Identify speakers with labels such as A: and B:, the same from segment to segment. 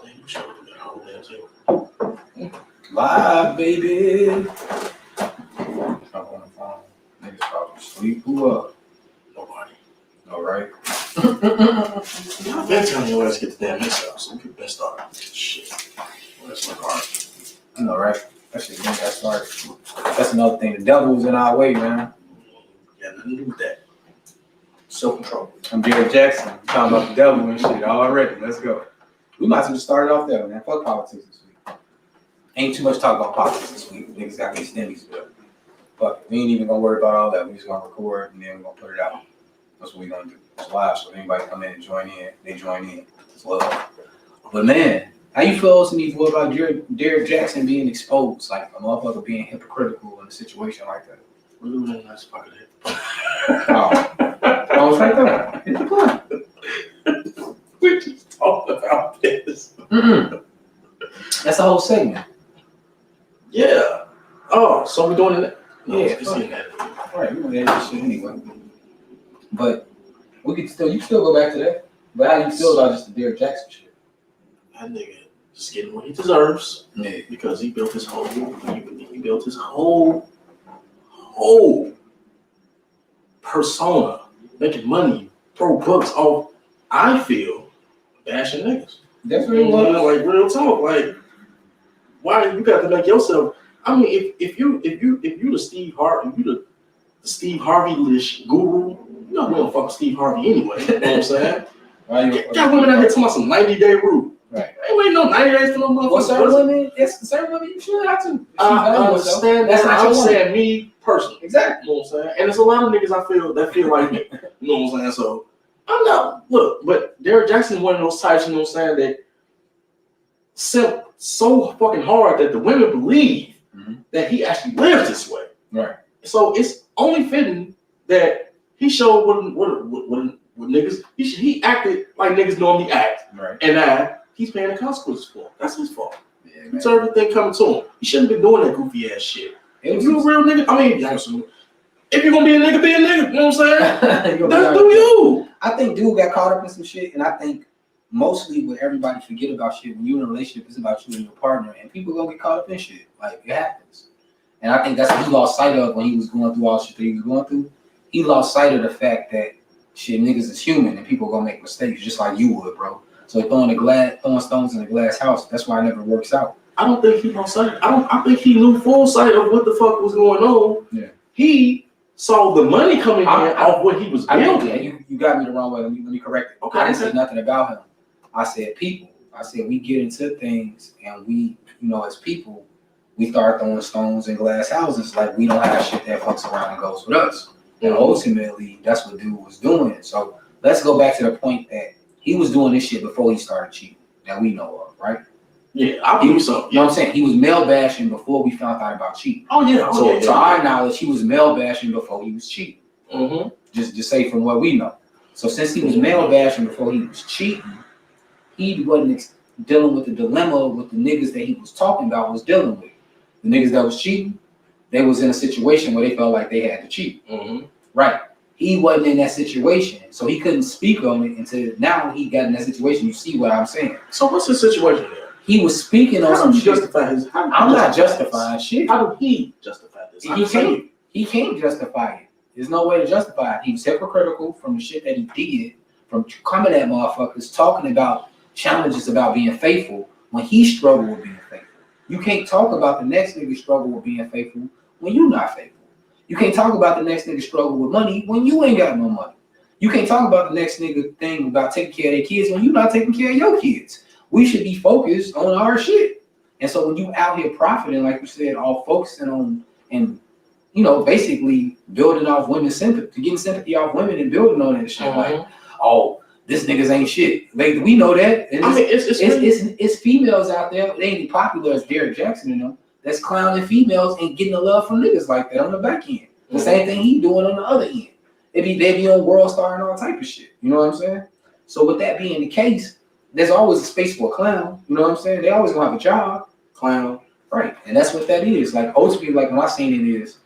A: think you should do that whole damn too.
B: Live, baby. I'm on the phone. Niggas probably sleep. Who up?
A: Nobody.
B: All right.
A: I've been telling you let's get the damn mix up, so we can best start. Shit. Well, that's my car.
B: I know, right? That shit got started. That's another thing. The devil's in our way, man.
A: Got nothing to do with that. Self-control.
B: I'm Jared Jackson. I'm talking about the devil and shit already. Let's go. We might as well start it off there, man. Fuck politics this week. Ain't too much talk about politics this week. Niggas got these stimmies, but fuck it. We ain't even gonna worry about all that. We just gonna record and then we're gonna put it out. That's what we gonna do. It's live, so if anybody come in and join in, they join in. It's love. But man, how you feel to me about Derek Jackson being exposed, like a motherfucker being hypocritical in a situation like that?
A: We're doing a nice fucking hit.
B: Oh, I was right there. Hit the point.
A: We just talked about this.
B: That's the whole segment.
A: Yeah. Oh, so we're doing it? No,
B: Yeah.
A: it's getting that.
B: Right, we gonna edit this shit anyway. But we could still, you can still go back to that. But how do you feel about just the Derek Jackson shit?
A: That nigga just getting what he deserves.
B: Yeah.
A: Because he built his whole persona, making money, throw books off. I feel bashing niggas.
B: That's what it was.
A: Like real talk. Like, why you got to make yourself? I mean, if you the Steve Harvey, the Steve Harvey-ish guru, you know we don't fuck with Steve Harvey anyway. You know what I'm saying? Got women out here talking about some 90-day rule.
B: Right.
A: Ain't waiting no 90 days for no motherfucker.
B: Well, certain women, you should have to.
A: I understand
B: that's
A: that.
B: not
A: I'm
B: your
A: saying me personally.
B: Exactly.
A: You know what I'm saying? And there's a lot of niggas I feel like me. You know what I'm saying? So I'm not, look, but Derek Jackson is one of those types, you know what I'm saying, that simp so fucking hard that the women believe that he actually lives this way.
B: Right.
A: So it's only fitting that he showed what niggas, he acted like niggas normally act.
B: Right.
A: And now he's paying the consequences for it. That's his fault.
B: Yeah,
A: It's everything coming to him. He shouldn't be doing that goofy ass shit. If you're a real nigga, I mean, if you're gonna be a nigga, be a nigga. You know what I'm saying? That's do you.
B: I think dude got caught up in some shit, and I think mostly what everybody forget about shit when you're in a relationship is about you and your partner, and people gonna get caught up in shit. Like it happens. And I think that's what he lost sight of when he was going through all the shit that he was going through. He lost sight of the fact that shit, niggas is human and people gonna make mistakes just like you would, bro. So throwing stones in a glass house, that's why it never works out.
A: I don't think he lost sight. I think he knew full sight of what the fuck was going on.
B: Yeah.
A: He saw the money coming in off what he was building.
B: You got me the wrong way. Let me correct it.
A: Okay.
B: I didn't say nothing about him. I said people. I said we get into things and we, as people, we start throwing stones in glass houses like we don't have shit that fucks around and goes with us. And ultimately, that's what dude was doing. So let's go back to the point that he was doing this shit before he started cheating that we know of, right?
A: Yeah, I believe so.
B: You know what I'm saying? He was male bashing before we found out about cheating.
A: Oh yeah.
B: So to our knowledge, he was male bashing before he was cheating.
A: Mm-hmm.
B: Just say from what we know. So since he was male bashing before he was cheating, he wasn't dealing with the dilemma with the niggas that he was talking about was dealing with. The niggas that was cheating, they was in a situation where they felt like they had to cheat.
A: Mm-hmm.
B: Right. He wasn't in that situation, so he couldn't speak on it until now he got in that situation. You see what I'm saying?
A: So what's the situation there?
B: He was speaking on some shit. I'm not justifying shit.
A: How do he justify this?
B: He can't justify it. There's no way to justify it. He was hypocritical from the shit that he did, from coming at motherfuckers, talking about challenges about being faithful when he struggled with being faithful. You can't talk about the next nigga struggle with being faithful when you're not faithful. You can't talk about the next nigga struggle with money when you ain't got no money. You can't talk about the next nigga thing about taking care of their kids when you're not taking care of your kids. We should be focused on our shit. And so when you out here profiting, like you said, all focusing on and basically building off women's sympathy, getting sympathy off women and building on that shit. Like, oh, this niggas ain't shit. Like, we know that. And it's females out there. They ain't popular as Derek Jackson and them. That's clowning females and getting the love from niggas like that on the back end. The same thing he doing on the other end. They be on World Star and all type of shit. You know what I'm saying? So with that being the case, there's always a space for a clown. You know what I'm saying? They always gonna have a job. Clown. Right. And that's what that is. Like ultimately, like when I seen it is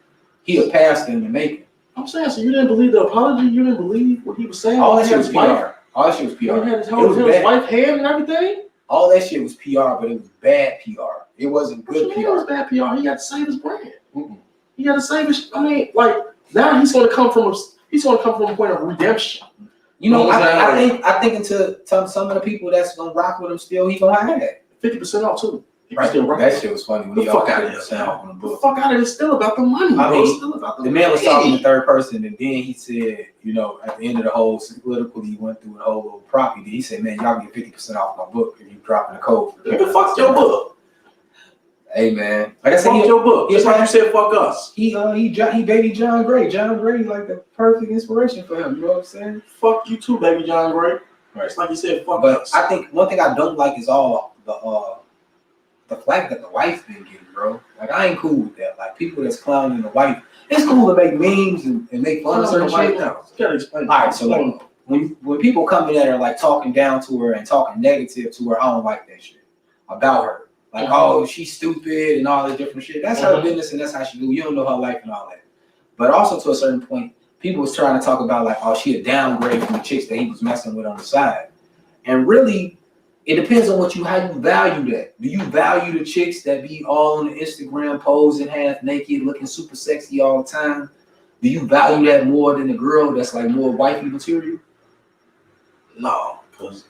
B: he a pastor in the making.
A: I'm saying, so you didn't believe the apology? You didn't believe what he was saying?
B: All that shit was PR. All that shit was PR.
A: He had his wife hand and everything?
B: All that shit was PR, but it was bad PR. It wasn't good PR.
A: It was bad PR. He got to save his brand.
B: Mm-mm.
A: He got to save his. I mean, like now he's going to come from a point of redemption.
B: You know, I think until some of the people that's gonna rock with him still, he gonna have that
A: 50% off too.
B: Right. That shit was funny.
A: The fuck out of here. The fuck out of here. It's still about the money.
B: I mean,
A: it's still about
B: the man was talking in third person, and then he said, you know, at the end of the whole political, he went through the whole little property. He said, "Man, y'all get 50% off my book if you dropping the code."
A: Who the fuck's your book?
B: Hey man, like I said,
A: fuck your book. Just like you said, fuck us.
B: He baby John Gray. John Gray like the perfect inspiration for him. You know what I'm saying?
A: Fuck you too, baby John Gray.
B: Right.
A: It's like you said, fuck
B: but
A: us.
B: I think one thing I don't like is all the flack that the wife been getting, bro. Like I ain't cool with that. Like people that's clowning the wife. It's cool to make memes and make fun of certain shit.
A: You gotta explain.
B: All right, so like when people come in there like talking down to her and talking negative to her, I don't like that shit about her. Like, oh, she's stupid and all this different shit. That's her business and that's how she do. You don't know her life and all that. But also to a certain point, people was trying to talk about like, oh, she a downgrade from the chicks that he was messing with on the side. And really, it depends on how you value that. Do you value the chicks that be all on the Instagram posing half naked, looking super sexy all the time? Do you value that more than the girl that's like more wifey material?
A: No, because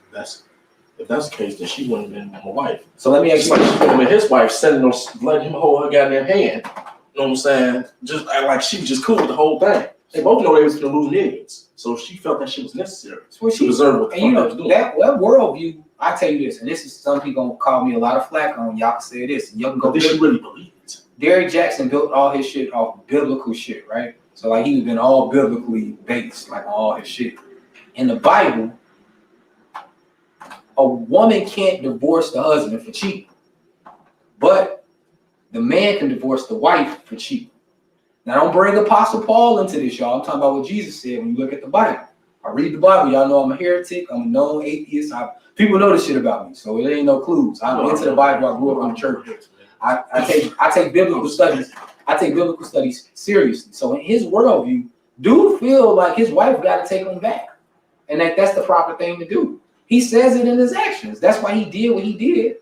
A: if that's the case, then she wouldn't have been my wife.
B: So let me ask you.
A: When his wife letting him hold her goddamn hand, you know what I'm saying? Just like she was just cool with the whole thing. They both know they was gonna lose millions, so she felt that shit was necessary.
B: Well, she
A: deserved what the fuck was doing.
B: That worldview. I tell you this, and this is some people gonna call me a lot of flack on. Y'all can say this, and y'all can go.
A: But did she really believe it?
B: Derrick Jackson built all his shit off biblical shit, right? So like he's been all biblically based, like all his shit. In the Bible, a woman can't divorce the husband for cheating, but the man can divorce the wife for cheating. Now, don't bring Apostle Paul into this, y'all. I'm talking about what Jesus said when you look at the Bible. I read the Bible. Y'all know I'm a heretic. I'm a known atheist. People know this shit about me, so it ain't no clues. I'm into the Bible. I grew up in the church. I take biblical studies. I take biblical studies seriously. So in his worldview, dude feel like his wife got to take him back, and that's the proper thing to do. He says it in his actions. That's why he did what he did,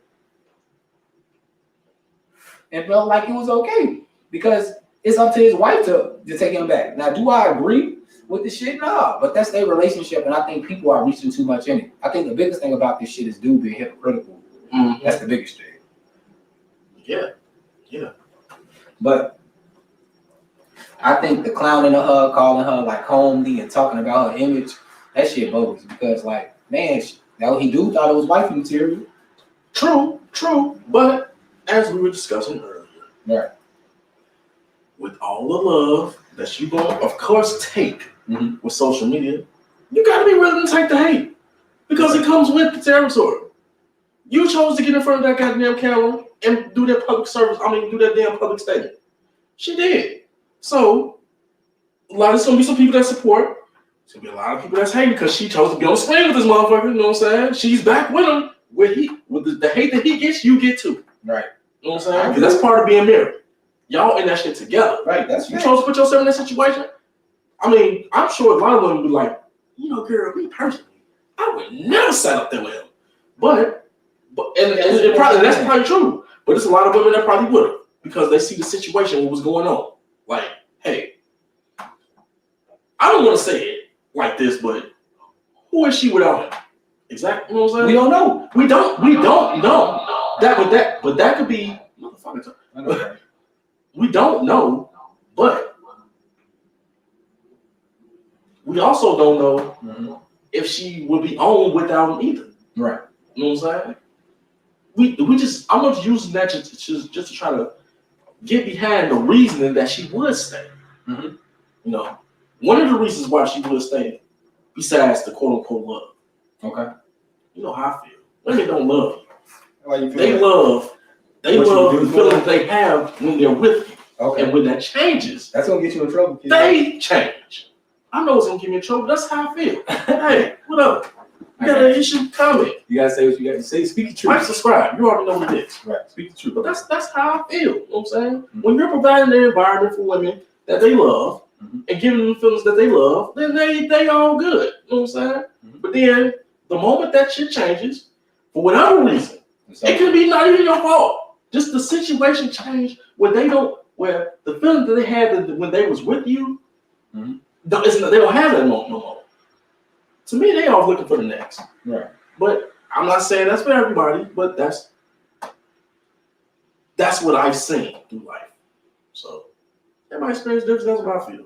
B: and felt like it was okay because it's up to his wife to take him back. Now, do I agree with the shit? Nah, but that's their relationship, and I think people are reaching too much in it. I think the biggest thing about this shit is dude being hypocritical. Mm-hmm. That's the biggest thing. Yeah. But I think the clowning of her, calling her like homely and talking about her image, that shit bogus because like, man, that what he do thought it was wifey material.
A: True. But as we were discussing earlier,
B: right,
A: with all the love that you going, of course, take with social media, you got to be willing to take the hate because it comes with the territory. You chose to get in front of that goddamn camera and do that public service. Do that damn public statement. She did. So, there's gonna be some people that support. There's gonna be a lot of people that's hating because she chose to be on screen with this motherfucker. You know what I'm saying? She's back with him. With the hate that he gets, you get too.
B: Right.
A: You know what I'm saying? Because that's part of being married. Y'all in that shit together.
B: Right. That's
A: you chose to put yourself in that situation. I'm sure a lot of women be like, girl, me personally, I would never sit up there with him. But that's probably true. But there's a lot of women that probably would have because they see the situation, what was going on. Like, hey, I don't want to say it like this, but who is she without him? Exactly. You know what I'm saying?
B: We don't know.
A: We don't know. But that could be motherfucker. We don't know, but we also don't know if she would be on without him either.
B: Right.
A: You know what I'm saying? I'm not using that just to try to get behind the reasoning that she would stay. One of the reasons why she would stay, besides the quote unquote love.
B: Okay.
A: You know how I feel. Women don't love you.
B: They
A: love the feeling they have when they're with you.
B: Okay.
A: And when that changes,
B: that's gonna get you in trouble. Kid.
A: They change. I know it's gonna get me in trouble. That's how I feel. Hey, what up? You got an issue? Comment.
B: You gotta say what you gotta say. Speak the truth.
A: Like, subscribe. You already know what it is.
B: Right. Speak the truth.
A: But that's how I feel. You know what I'm saying? When you're providing an environment for women that they love and giving them feelings that they love, then they all good. You know what I'm saying? But then the moment that shit changes, for whatever reason. It could be not even your fault. Just the situation changed where the feeling that they had when they was with you, they don't have that no more. To me, they always looking for the next.
B: Right.
A: But I'm not saying that's for everybody, but that's what I've seen through life. So everybody experience different. That's what I feel.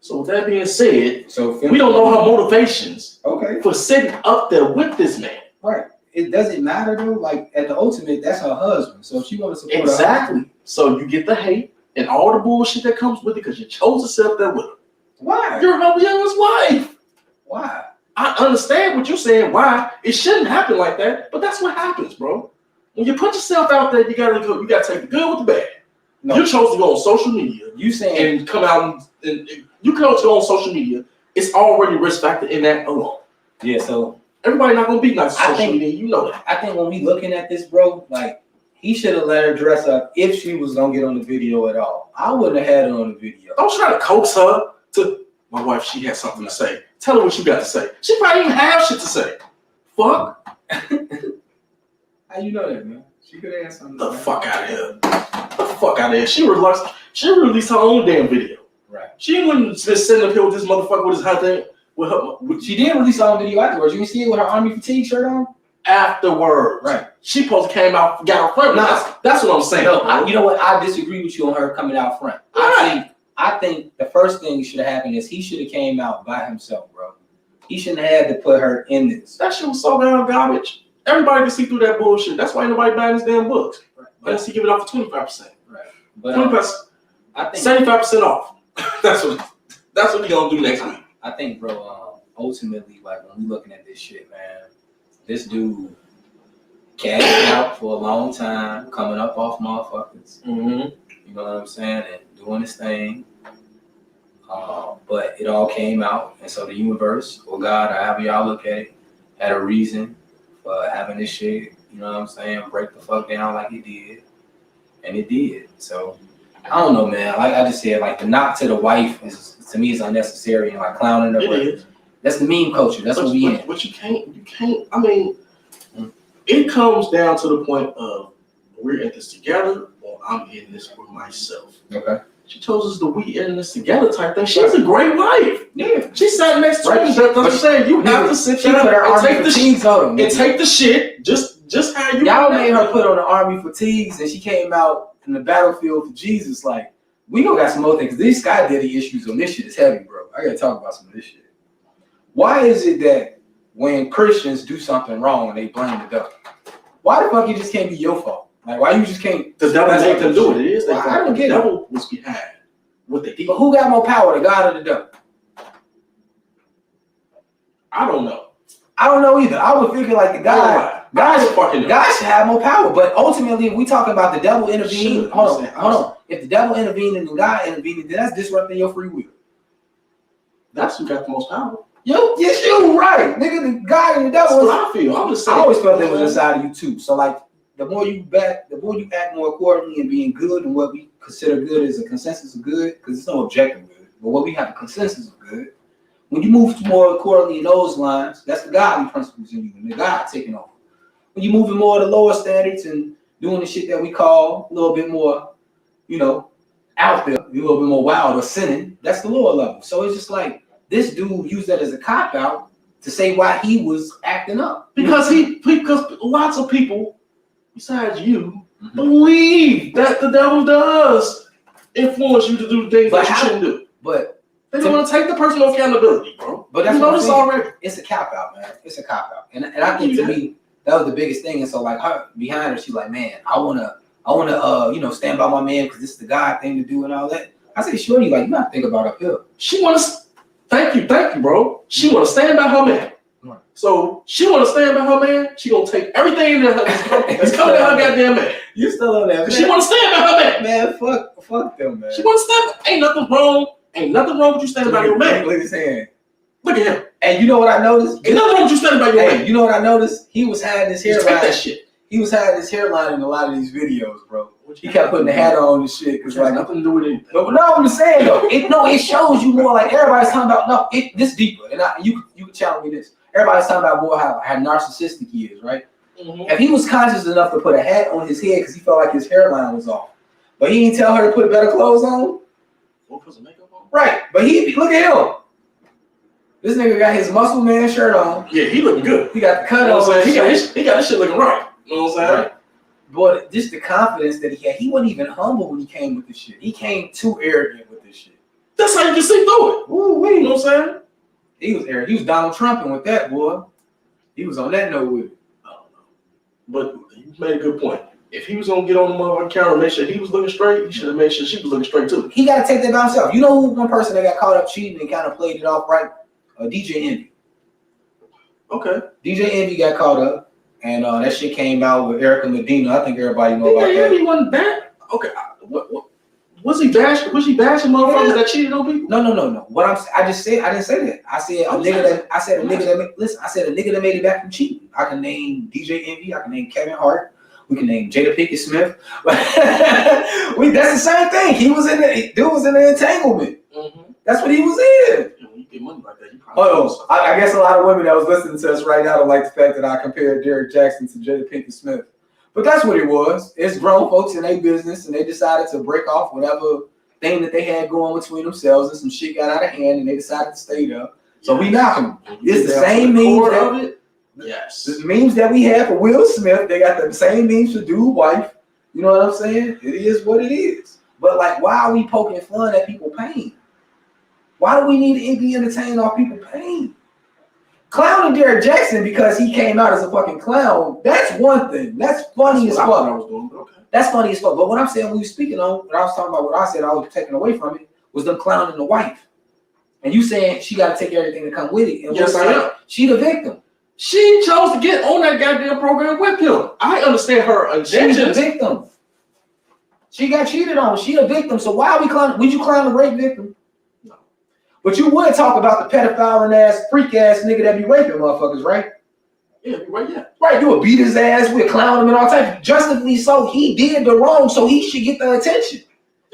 A: So with that being said, we don't know her motivations for sitting up there with this man.
B: Right. It doesn't matter though. Like at the ultimate, that's her husband. So if she want to support
A: exactly.
B: Her husband,
A: so you get the hate and all the bullshit that comes with it because you chose to sit up there with her.
B: Why?
A: You're her youngest wife.
B: Why?
A: I understand what you're saying. Why? It shouldn't happen like that, but that's what happens, bro. When you put yourself out there, you gotta take the good with the bad. No. You chose to go on social media.
B: You saying
A: and come out and you chose to go on social media. It's already risk factor in that alone.
B: Yeah, so
A: everybody not gonna be nice on social media, you know that.
B: I think when we looking at this, bro, like he should have let her dress up if she was gonna get on the video at all. I wouldn't have had her on the video.
A: Don't try to coax her to my wife, she has something to say. Tell her what you got to say. She probably even have shit to say. Fuck.
B: How you know that, man? She could have something to say.
A: The fuck out of here. The fuck out of here. She released her own damn video.
B: Right. She
A: wouldn't just sitting up here with this motherfucker with his hot thing.
B: She did release her own video afterwards. You can see it with her army fatigue shirt on?
A: Afterwards.
B: Right.
A: She supposed to came out, got out front. That's what I'm saying.
B: No, you know what? I disagree with you on her coming out front.
A: Right.
B: I think the first thing that should have happened is he should have came out by himself, bro. He shouldn't have had to put her in this.
A: That shit was so damn garbage. Everybody can see through that bullshit. That's why ain't nobody buying his damn books. Right. Unless he give it off for 25%.
B: Right. But
A: 25%. I think 75% off. That's what we gonna do next week.
B: I think, bro. Ultimately, like when we looking at this shit, man, this dude cashed out for a long time, coming up off motherfuckers.
A: Mm-hmm.
B: You know what I'm saying? And doing his thing. But it all came out. And so the universe, or God, or however y'all look at it, had a reason for having this shit, you know what I'm saying, break the fuck down like it did. And it did. So, I don't know, man. Like I just said, like the knock to the wife is, to me, is unnecessary and like clowning her.
A: It is.
B: That's the meme culture. That's what we in.
A: But you can't, I mean, it comes down to the point of we're in this together or I'm in this for myself.
B: Okay.
A: She chose us the we in this together type thing. She's a great wife.
B: Yeah.
A: She sat next to me. Doesn't say you have to sit down and take the shit and take the shit just how you.
B: Y'all made her put on the army fatigues and she came out in the battlefield for Jesus. Like we don't got some more things. Because these Sky Daddy issues on this shit is heavy, bro. I gotta talk about some of this shit. Why is it that when Christians do something wrong and they blame the devil, why the fuck it just can't be your fault? Like, why you just can't?
A: The devil made them do it. It is.
B: I don't get it.
A: The devil was behind what they did.
B: But who got more power, the God or the devil?
A: I don't know.
B: I don't know either. I was thinking like the God should have more power. But ultimately, if we talking about the devil intervening, hold on. If the devil intervened and the God intervened, then that's disrupting your free will.
A: That's who got the most power.
B: Yes, you right, nigga. The God and the devil.
A: That's what I feel. I'm just saying.
B: I always felt that was inside of you too. So like, the more you act more accordingly and being good and what we consider good is a consensus of good, because it's no objective good, but what we have a consensus of good. When you move more accordingly in those lines, that's the godly principles in you, and the God taking over. When you moving more to lower standards and doing the shit that we call a little bit more, out there, a little bit more wild or sinning, that's the lower level. So it's just like this dude used that as a cop out to say why he was acting up.
A: Because lots of people besides you believe that the devil does influence you to do things that you shouldn't do.
B: But
A: they don't want to take the personal accountability, bro.
B: But that's
A: what already.
B: It's a cop out, man. It's a cop out. And I think to me, that was the biggest thing. And so like her behind her, she's like, man, I wanna stand by my man because this is the God thing to do and all that. I say, shorty, like, you gotta think about up here.
A: She wants thank you, bro. She wanna stand by her man. Right. So she wanna stand by her man. She gonna take everything that's coming to her goddamn man.
B: You still on that?
A: She wanna stand by her man.
B: Man, fuck them, man.
A: She wanna stand. Ain't nothing wrong with you standing by your man.
B: Look at his hand.
A: Look at him.
B: And you know what I noticed?
A: Ain't nothing wrong with you standing by your man.
B: You know what I noticed? He was hiding his hairline.
A: Take that shit.
B: He was hiding his hairline in a lot of these videos, bro. He kept putting the hat on and shit. Cause like
A: nothing to do with anything.
B: No, I'm just saying though. It shows you more like everybody's talking about. No, this deeper. And you can challenge me this. Everybody's talking about more how narcissistic he is, right? If he was conscious enough to put a hat on his head because he felt like his hairline was off, but he didn't tell her to put better clothes on.
A: Or put some makeup on.
B: Right, but look at him. This nigga got his muscle man shirt on.
A: Yeah, he looking good.
B: He got the cut on.
A: He got his shit looking right. You know what I'm saying?
B: Right. But just the confidence that he had. He wasn't even humble when he came with this shit. He came too arrogant with this shit.
A: That's how you can see through it.
B: Ooh,
A: you know what I'm saying?
B: He was arrogant. He was Donald Trumping with that, boy. He was on that note with it.
A: I don't know. But you made a good point. If he was gonna get on the motherfucking camera and make sure he was looking straight, he should have made sure she was looking straight too.
B: He got to take that by himself. You know who one person that got caught up cheating and kind of played it off right? DJ Envy.
A: Okay.
B: DJ Envy got caught up, and that shit came out with Erica Medina. I think everybody know about that.
A: DJ Envy wasn't bad. Okay. What was he bashing? Was he bashing motherfuckers that cheated on people?
B: No. I didn't say that. I said a nigga that made it back from cheating. I can name DJ Envy. I can name Kevin Hart. We can name Jada Pinkett Smith. That's the same thing. Dude was in the entanglement. Mm-hmm. That's what he was in.
A: Yeah, when you get money like that, you probably
B: I guess a lot of women that was listening to us right now don't like the fact that I compared Derrick Jackson to Jada Pinkett Smith. But that's what it was. It's grown folks in their business, and they decided to break off whatever thing that they had going between themselves, and some shit got out of hand, and they decided to stay there. So we knock them. It's the same memes of it.
A: Yes.
B: The memes that we have for Will Smith, they got the same memes for Dude's wife. You know what I'm saying? It is what it is. But like, why are we poking fun at people's pain? Why do we need to be entertained off people's pain? Clowning Derrick Jackson because he came out as a fucking clown, that's one thing. That's funny as fuck.
A: Okay.
B: That's funny as fuck. But what I'm saying, when we speaking on, when I was talking about what I said, I was taking away from it, was them clowning the wife. And you saying she got to take everything that come with it. And
A: yes, I am.
B: She the victim.
A: She chose to get on that goddamn program with him. I understand her intentions.
B: She's the victim. She got cheated on. She a victim. So why are we clowning? Would you clown the rape victim?
A: No.
B: But you would talk about the pedophile and ass, freak ass nigga that be raping motherfuckers, right?
A: Yeah, right, yeah.
B: Right, you would beat his ass, we'd clown him and all types. Justifully so, he did the wrong, so he should get the attention.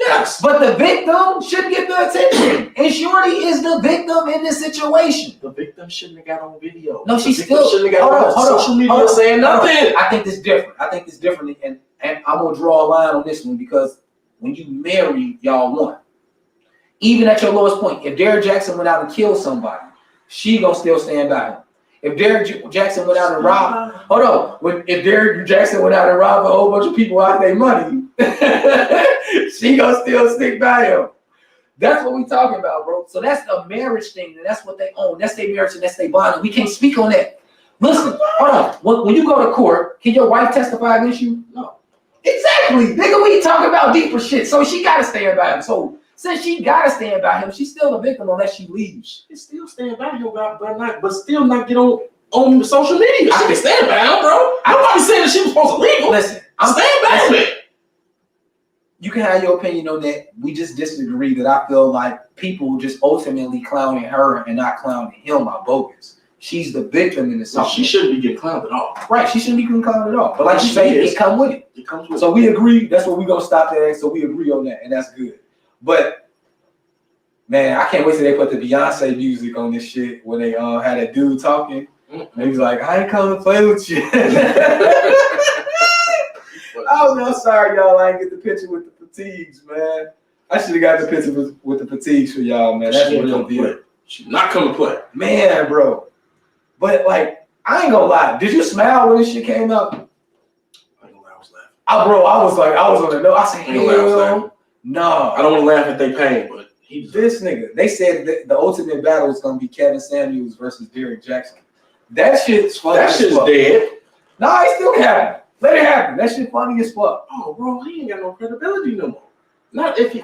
A: Yes.
B: But the victim shouldn't get the attention. And Shorty is the victim in this situation.
A: The victim shouldn't have got on video.
B: No, she still
A: shouldn't have got on social media saying nothing.
B: I think it's different. And I'm gonna draw a line on this one because when you marry, y'all want. Even at your lowest point, if Derrick Jackson went out and killed somebody, she gonna still stand by him. If Derrick Jackson went out and robbed, if Derrick Jackson went out and robbed a whole bunch of people out of their money, she gonna still stick by him. That's what we talking about, bro. So that's a marriage thing, and that's what they own. That's their marriage and that's their bond. And we can't speak on that. Listen, hold on. When you go to court, can your wife testify against you? No. Exactly. Nigga, we talking about deeper shit. So she gotta stand by him. So since she gotta stand by him, she's still a victim unless she leaves.
A: She still stand by him, but still not get on the social media. She can stand by him, bro. Nobody saying that she was supposed to leave him.
B: Listen,
A: I'm stand by him.
B: You can have your opinion on that. We just disagree that I feel like people just ultimately clowning her and not clowning him are bogus. She's the victim in this.
A: No, she shouldn't be getting clowned at all.
B: Right, she shouldn't be getting clowned at all. But like you say, it comes with it.
A: It comes with it.
B: So we agree. That's what we're gonna stop that. So we agree on that, and that's good. But man, I can't wait till they put the Beyonce music on this shit when they had that dude talking. And he was like, I ain't come to play with you. Oh no, sorry y'all, I ain't get the picture with the fatigues, man. I should have got the picture with the fatigues for y'all, man. That's what it'll be.
A: She's not coming to play.
B: Man, bro. But like, I ain't gonna lie. Did you smile when this shit came out?
A: I ain't gonna lie, I was laughing.
B: I was on the note. I said, hell no.
A: I don't want to laugh at their pain, but
B: this nigga. They said that the ultimate battle is gonna be Kevin Samuels versus Derrick Jackson. That shit's funny.
A: That shit's dead.
B: Nah, it still happen. Let it happen. That shit funny as fuck.
A: Oh, bro, he ain't got no credibility no more. Not as if he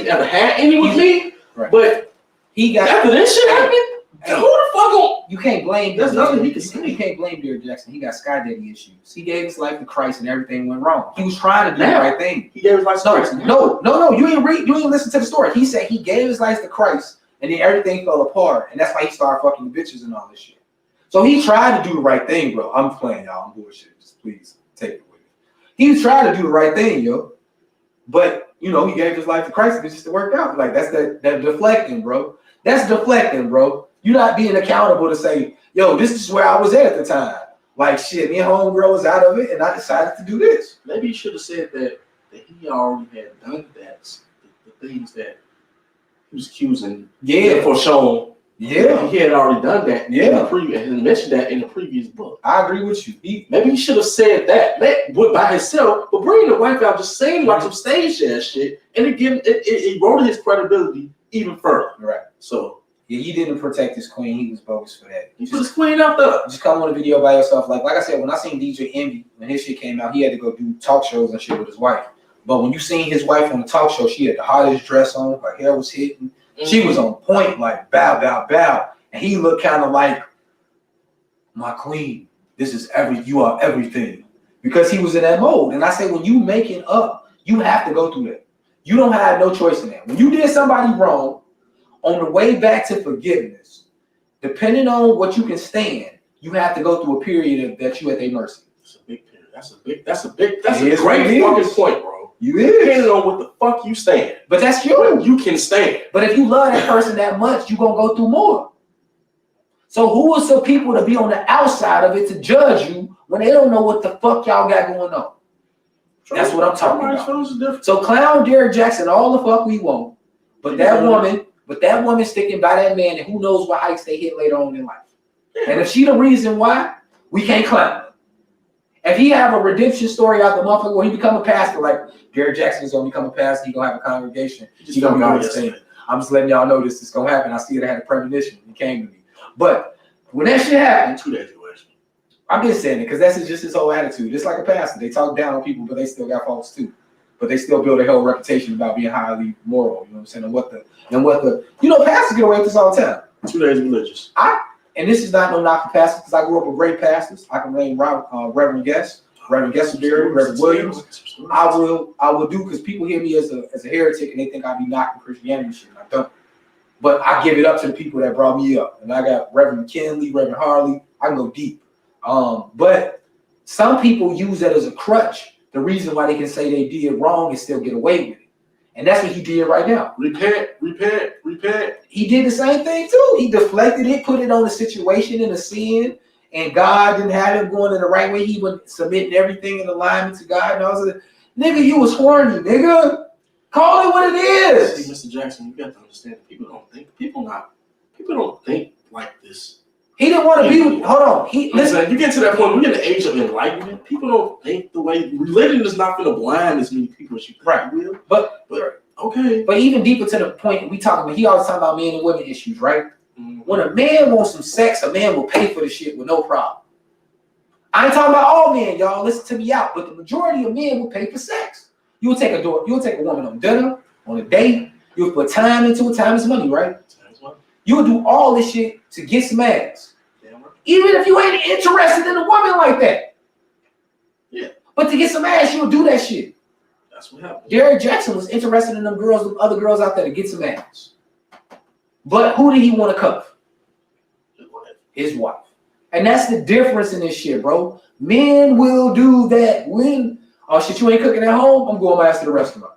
A: ever had any with me.
B: Right.
A: But
B: he got
A: after this shit happened. Who the fuck on?
B: You can't blame.
A: There's nothing he can say.
B: You can't blame Derrick Jackson. He got Sky Daddy issues. He gave his life to Christ and everything went wrong. He was trying to do the right thing.
A: He gave his life to Christ.
B: No. You ain't listen to the story. He said he gave his life to Christ and then everything fell apart, and that's why he started fucking the bitches and all this shit. So he tried to do the right thing, bro. I'm playing, y'all. I'm bullshit. Just please take it with me. He tried to do the right thing, yo. But you know, he gave his life to Christ and it just to work out. Like that's that deflecting, bro. That's deflecting, bro. You're not being accountable to say, yo, this is where I was at the time. Like shit, me and homegirl was out of it, and I decided to do this.
A: Maybe you should have said that he already had done that. The things that he was accusing.
B: Yeah,
A: for Sean.
B: Yeah,
A: he had already done that.
B: Yeah,
A: and mentioned that in the previous book.
B: I agree with you.
A: Maybe he should have said that by himself, but bringing the wife out just saying like some stage ass shit, and again, it eroded his credibility even further.
B: Right.
A: So
B: yeah, he didn't protect his queen. He was bogus for that.
A: He put his queen out there.
B: Just come on a video by yourself. Like I said, when I seen DJ Envy, when his shit came out, he had to go do talk shows and shit with his wife. But when you seen his wife on the talk show, she had the hottest dress on, her hair was hitting. She was on point, like bow, bow, bow. And he looked kind of like, my queen, you are everything. Because he was in that mode. And I say, when you make it up, you have to go through that. You don't have no choice in that. When you did somebody wrong, on the way back to forgiveness, depending on what you can stand, you have to go through a period that you at their mercy.
A: That's a big period. That's a great fucking point, bro.
B: You is.
A: Depending on what the fuck you stand.
B: But that's you.
A: You can stand.
B: But if you love that person that much, you're going to go through more. So who are some people to be on the outside of it to judge you when they don't know what the fuck y'all got going on? That's what I'm talking about. So clown Derrick Jackson all the fuck we want. But that woman sticking by that man, and who knows what heights they hit later on in life. Yeah. And if she the reason why, we can't clown her. If he have a redemption story out the motherfucker where he become a pastor, like Derrick Jackson is gonna become a pastor, he gonna have a congregation, he gonna be on this thing. I'm just letting y'all know this is gonna happen. I see it. I had a premonition. It came to me. But when that shit happened,
A: 2 days ago,
B: I'm just saying it because that's just his whole attitude. It's like a pastor. They talk down on people, but they still got faults too. But they still build a whole reputation about being highly moral. You know what I'm saying? And what the pastors get away with this all the time. 2 days religious. And this is not no knock for pastors because I grew up with great pastors. I can name Reverend Guest, Reverend Guestleberry, Reverend Williams. I will do because people hear me as a heretic and they think I be knocking Christianity and shit. And I don't. But I give it up to the people that brought me up. And I got Reverend McKinley, Reverend Harley. I can go deep. But some people use that as a crutch. The reason why they can say they did wrong and still get away with it. And that's what he did right now.
A: Repent.
B: He did the same thing too. He deflected it, put it on the situation and the sin, and God didn't have him going in the right way. He was submitting everything in alignment to God. And I was like, nigga, you was horny, nigga. Call it what it is.
A: See, Mr. Jackson, you got to understand that people don't think like this.
B: He didn't want to be. Hold on.
A: Listen, you get to that point. We're in the age of enlightenment. People don't think the way religion is not going to blind as many people as you think it will. But okay.
B: But even deeper to the point, we talking about. He always talking about men and women issues, right? Mm-hmm. When a man wants some sex, a man will pay for the shit with no problem. I ain't talking about all men, y'all. Listen to me out. But the majority of men will pay for sex. You'll take a woman on dinner, on a date. You'll put time into it. Time is money, right? You'll do all this shit to get some ass. Even if you ain't interested in a woman like that.
A: Yeah.
B: But to get some ass, you'll do that shit.
A: That's what happened.
B: Derrick Jackson was interested in them girls, them other girls out there to get some ass. But who did he want to cuff? His wife. And that's the difference in this shit, bro. Men will do that when, oh shit, you ain't cooking at home, I'm going my ass to the restaurant.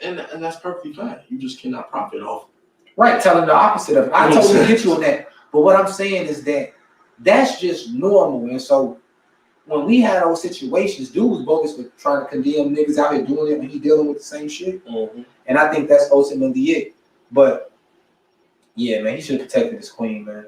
A: And that's perfectly fine. You just cannot profit off.
B: Right, telling the opposite of it. I totally get you on that. But what I'm saying is that that's just normal. And so when we had those situations, dude was bogus for trying to condemn niggas out here doing it when he dealing with the same shit.
A: Mm-hmm.
B: And I think that's ultimately it. But yeah, man, he should have protected his queen, man.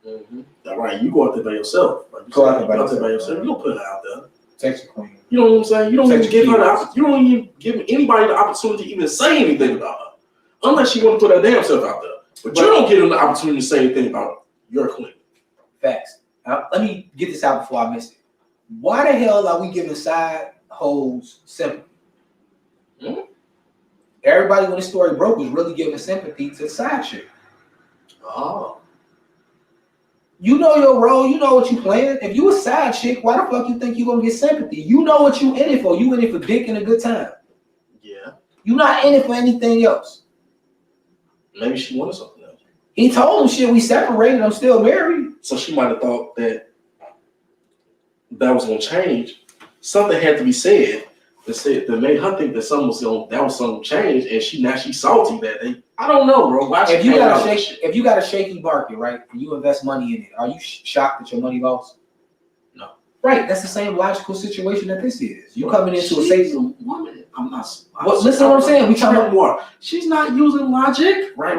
A: Mm-hmm. All right, you go out there by yourself.
B: Go out there by
A: yourself. You don't put her out there.
B: Protect your queen.
A: You know what I'm saying? You don't even give her you don't even give anybody the opportunity to even say anything about her. Unless you want to put her damn self out there. But you don't give them the opportunity to say anything about your queen.
B: Facts. Now, let me get this out before I miss it. Why the hell are we giving side hoes sympathy?
A: Mm-hmm.
B: Everybody when the story broke was really giving sympathy to the side chick.
A: Oh.
B: You know your role. You know what you playing. If you a side chick, why the fuck you think you gonna get sympathy? You know what you in it for. You in it for dick and a good time.
A: Yeah.
B: You not in it for anything else.
A: Maybe she wanted something else.
B: He told him, shit, we separated, I'm still married.
A: So she might have thought that was going to change. Something had to be said that made her think that something was some change, and she's salty that they. I don't know, bro. Why
B: if you got a shaky market, right, and you invest money in it, are you shocked that your money lost?
A: No.
B: Right. That's the same logical situation that this is. You coming into a safe
A: woman. I'm not.
B: Well, listen to what I'm saying. We talking about
A: more. She's not using logic.
B: Right.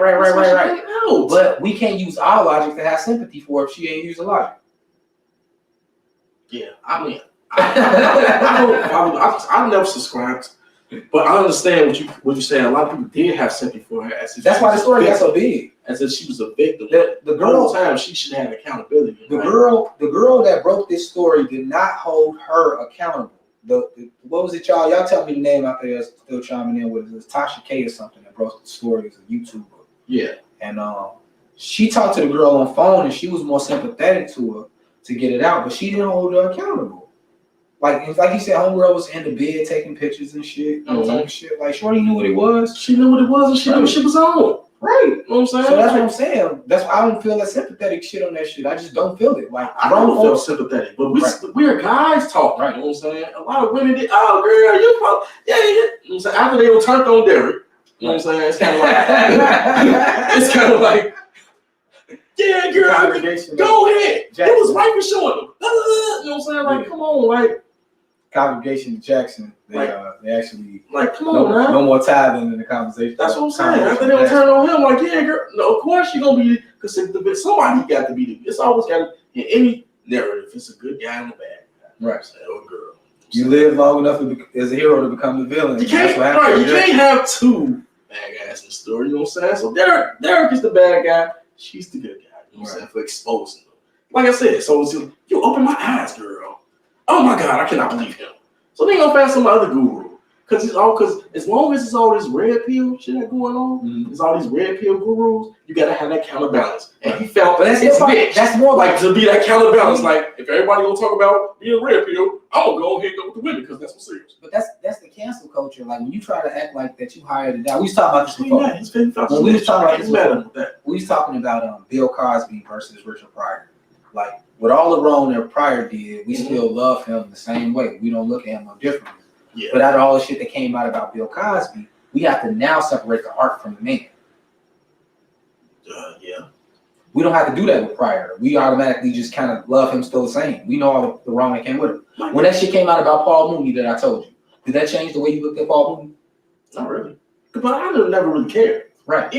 B: But we can't use our logic to have sympathy for if she ain't using logic.
A: Yeah, I mean, I never subscribed, but I understand what you're saying. A lot of people did have sympathy for her.
B: That's why the story got so big.
A: As if she was a victim.
B: The girl
A: time she should have accountability.
B: The girl that broke this story did not hold her accountable. What was it, y'all? Y'all tell me the name out there. Still chiming in with it was Tasha K or something that broke the story as a YouTuber.
A: Yeah,
B: and she talked to the girl on phone, and she was more sympathetic to her to get it out, but she didn't hold her accountable. Like you said, homegirl was in the bed taking pictures and shit, type of shit. Like Shorty knew what it was.
A: She knew what it was, and she knew what she was on.
B: Right.
A: You know what I'm saying?
B: So that's what I'm saying. That's why I don't feel that sympathetic shit on that shit. I just don't feel it. Like
A: I don't feel sympathetic, but we're guys talking. Right. You know what I'm saying? A lot of women did. Oh, girl, you probably yeah. You know what I'm saying? After they were turned on Derek. You know what I'm saying? It's kind of like it's kind of like. Yeah, girl, go ahead. Jackson. It was right for showing them. You know what I'm saying? Like, come on, like.
B: Congregation Jackson, they actually
A: like come on, man.
B: No more tithing in the conversation.
A: That's what I'm saying. After they don't turn on him, like, yeah, girl. No, of course you're gonna be because somebody got to be. It's always got to in any narrative. It's a good guy and a bad guy,
B: right?
A: Or girl.
B: You live long enough as a hero to become the villain.
A: You can't, You can't have two bad guys in the story. You know what I'm saying? So Derek is the bad guy. She's the good guy. You know what I'm saying? For exposing them. Like I said, so you open my eyes, girl. Oh my God, I cannot believe him. So they gonna find some other guru. Because as long as it's all this red pill shit that going on, there's all these red pill gurus, you gotta have that counterbalance. And he felt that's more like to be that counterbalance. Like if everybody gonna talk about being red pill, I'm gonna go ahead and go with the women because that's what's serious.
B: But that's the cancel culture. Like when you try to act like that, you hired a guy. We was talking about this before. We was talking about Bill Cosby versus Richard Pryor. Like with all the wrong that Pryor did, we still love him the same way. We don't look at him no differently. Yeah. But out of all the shit that came out about Bill Cosby, we have to now separate the art from the man.
A: Yeah.
B: We don't have to do that with Pryor. We automatically just kind of love him still the same. We know all the wrong that came with him. When that shit came out about Paul Mooney that I told you, did that change the way you looked at Paul Mooney?
A: Not really. But I never really cared.
B: Right.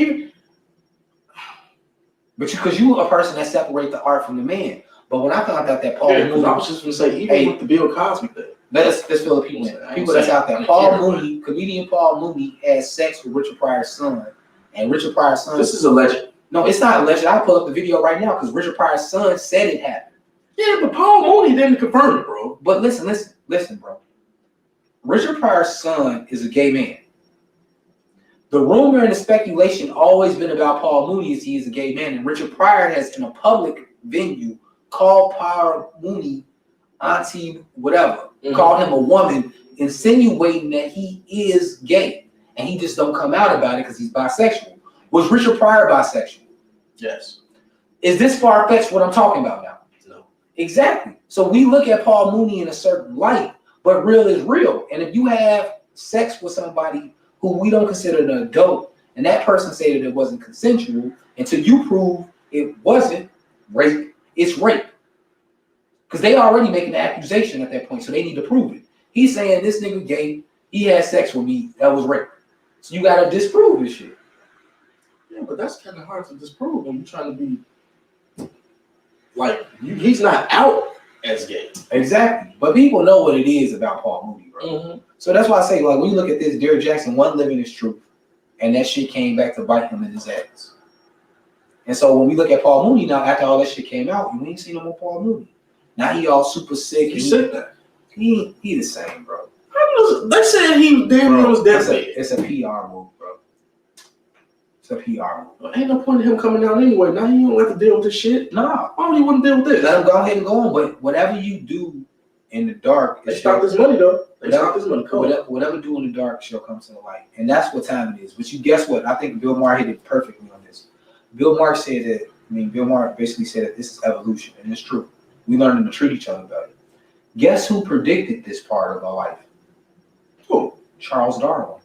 B: Because you a person that separates the art from the man. But when I found out that Paul Mooney,
A: I was just gonna say, even with the Bill Cosby thing.
B: Let's fill the people in. People that's out there. Comedian Paul Mooney had sex with Richard Pryor's son. And Richard Pryor's son.
A: This is alleged.
B: No, it's not alleged. I'll pull up the video right now because Richard Pryor's son said it happened.
A: Yeah, but Paul Mooney didn't confirm it, bro.
B: But listen, bro. Richard Pryor's son is a gay man. The rumor and the speculation always been about Paul Mooney is he is a gay man. And Richard Pryor has, in a public venue, called Paul Mooney auntie whatever. Called him a woman, insinuating that he is gay. And he just don't come out about it because he's bisexual. Was Richard Pryor bisexual?
A: Yes.
B: Is this far-fetched what I'm talking about now?
A: No.
B: Exactly. So we look at Paul Mooney in a certain light, but real is real. And if you have sex with somebody who we don't consider an adult, and that person said that it wasn't consensual, until you prove it wasn't rape, it's rape. Because they already making an accusation at that point, so they need to prove it. He's saying this nigga gay, he had sex with me, that was rape. So you gotta disprove this shit.
A: Yeah, but that's kind of hard to disprove when you're trying to be like he's not out as gay.
B: Exactly. But people know what it is about Paul Mooney, bro. So that's why I say, like, when you look at this, Derrick Jackson wasn't living his truth. And that shit came back to bite him in his ass. And so when we look at Paul Mooney now, after all that shit came out, we ain't seen no more Paul Mooney. Now he all super sick.
A: He sick now.
B: He the same, bro.
A: They said he damn near was dead.
B: It's a PR move, bro. It's a PR move.
A: Well, ain't no point in him coming out anyway. Now he don't have to deal with this shit.
B: Nah.
A: Why would he want to deal with this?
B: Let him go ahead and go on. But whatever you do in the dark,
A: they stop this money though. They stop this money.
B: Whatever do in the dark shall come to the light, and that's what time it is. But you guess what? I think Bill Maher hit it perfectly on this. Bill Maher said that. Bill Maher basically said that this is evolution, and it's true. We learning to treat each other better. Guess who predicted this part of our life? Charles Darwin.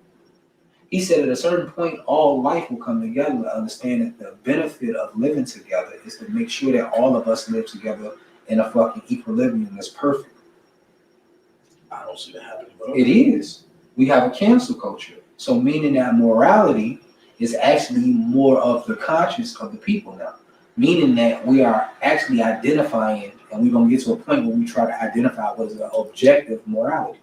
B: He said at a certain point, all life will come together to understand that the benefit of living together is to make sure that all of us live together in a fucking equilibrium that's perfect.
A: I don't see that happening. Bro.
B: It is. We have a cancel culture. So meaning that morality is actually more of the conscious of the people now. Meaning that we are actually identifying, and we're going to get to a point where we try to identify what is an objective morality.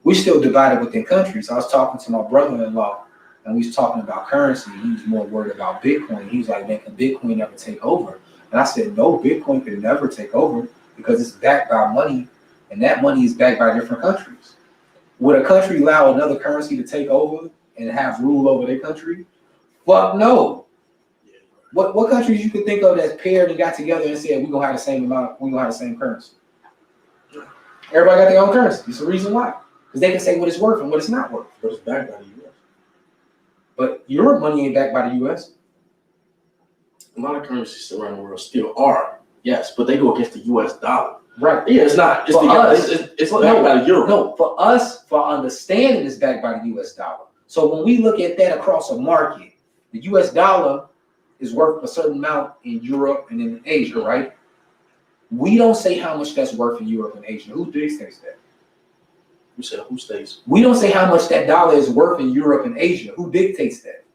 B: We're still divided within countries. I was talking to my brother-in-law, and we was talking about currency. He was more worried about Bitcoin. He was like, man, can Bitcoin ever take over? And I said, no, Bitcoin can never take over because it's backed by money, and that money is backed by different countries. Would a country allow another currency to take over and have rule over their country? Fuck no. What countries you could think of that's paired and got together and said, we're going to have the same amount, we're going to have the same currency? Everybody got their own currency. It's the reason why. Because they can say what it's worth and what it's not worth.
A: But it's backed by the U.S.
B: But your money ain't backed by the U.S.
A: A lot of currencies around the world still are, yes, but they go against the U.S. dollar.
B: Right.
A: Yeah, it's not. It's, it's backed by the euro.
B: No, for us, for understanding, it's backed by the U.S. dollar. So when we look at that across a market, the U.S. dollar is worth a certain amount in Europe and in Asia, right? We don't say how much that's worth in Europe and Asia. Who dictates that?
A: You said who states?
B: We don't say how much that dollar is worth in Europe and Asia. Who dictates that?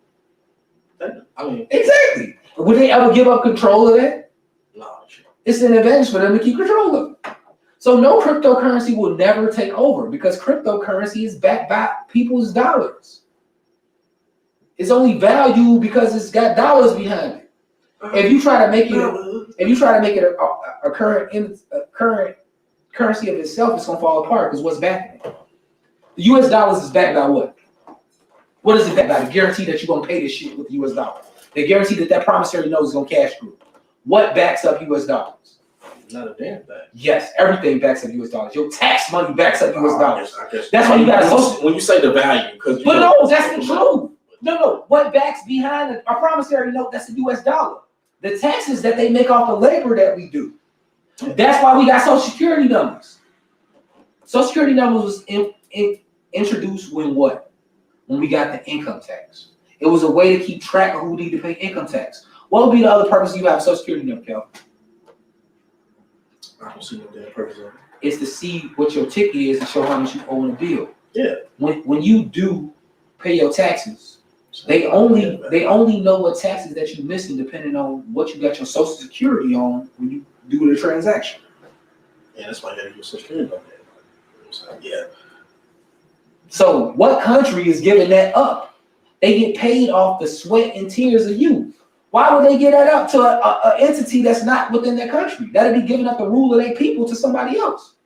A: I mean,
B: exactly. Would they ever give up control of that?
A: No.
B: It's an advantage for them to keep control of it. So no cryptocurrency will never take over because cryptocurrency is backed by people's dollars. It's only value because it's got dollars behind it. If you try to make it a current currency of itself, it's gonna fall apart because what's backing it? The U.S. dollars is backed by what? What is it backed by? The guarantee that you're gonna pay this shit with the U.S. dollar. The guarantee that promissory note is gonna cash through. What backs up U.S. dollars?
A: Not a damn thing.
B: Yes, everything backs up U.S. dollars. Your tax money backs up U.S. dollars.
A: I guess.
B: That's why you got
A: when you say the value, because
B: but no, that's the truth. No. What backs behind a promissory note? That's the U.S. dollar. The taxes that they make off the labor that we do. That's why we got Social Security numbers. Social Security numbers was introduced when what? When we got the income tax. It was a way to keep track of who need to pay income tax. What would be the other purpose you have a Social Security number, Cal?
A: I don't see no damn purpose of it.
B: It's to see what your ticket is and show how much you owe in a bill.
A: Yeah.
B: When you do pay your taxes, they only know what taxes that you're missing depending on what you got your Social Security on when you do the transaction.
A: Yeah, that's why you gotta get Social Security number. Yeah.
B: So what country is giving that up? They get paid off the sweat and tears of you. Why would they give that up to an entity that's not within their country? That'd be giving up the rule of their people to somebody else.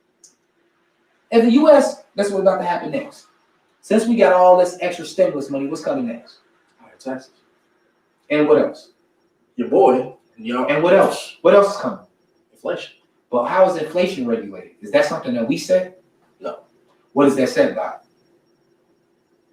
B: In the U.S., that's what's about to happen next. Since we got all this extra stimulus money, what's coming next?
A: Higher taxes.
B: And what else?
A: Your boy. And
B: what else? What else is coming?
A: Inflation.
B: But how is inflation regulated? Is that something that we set?
A: No.
B: What is that set by?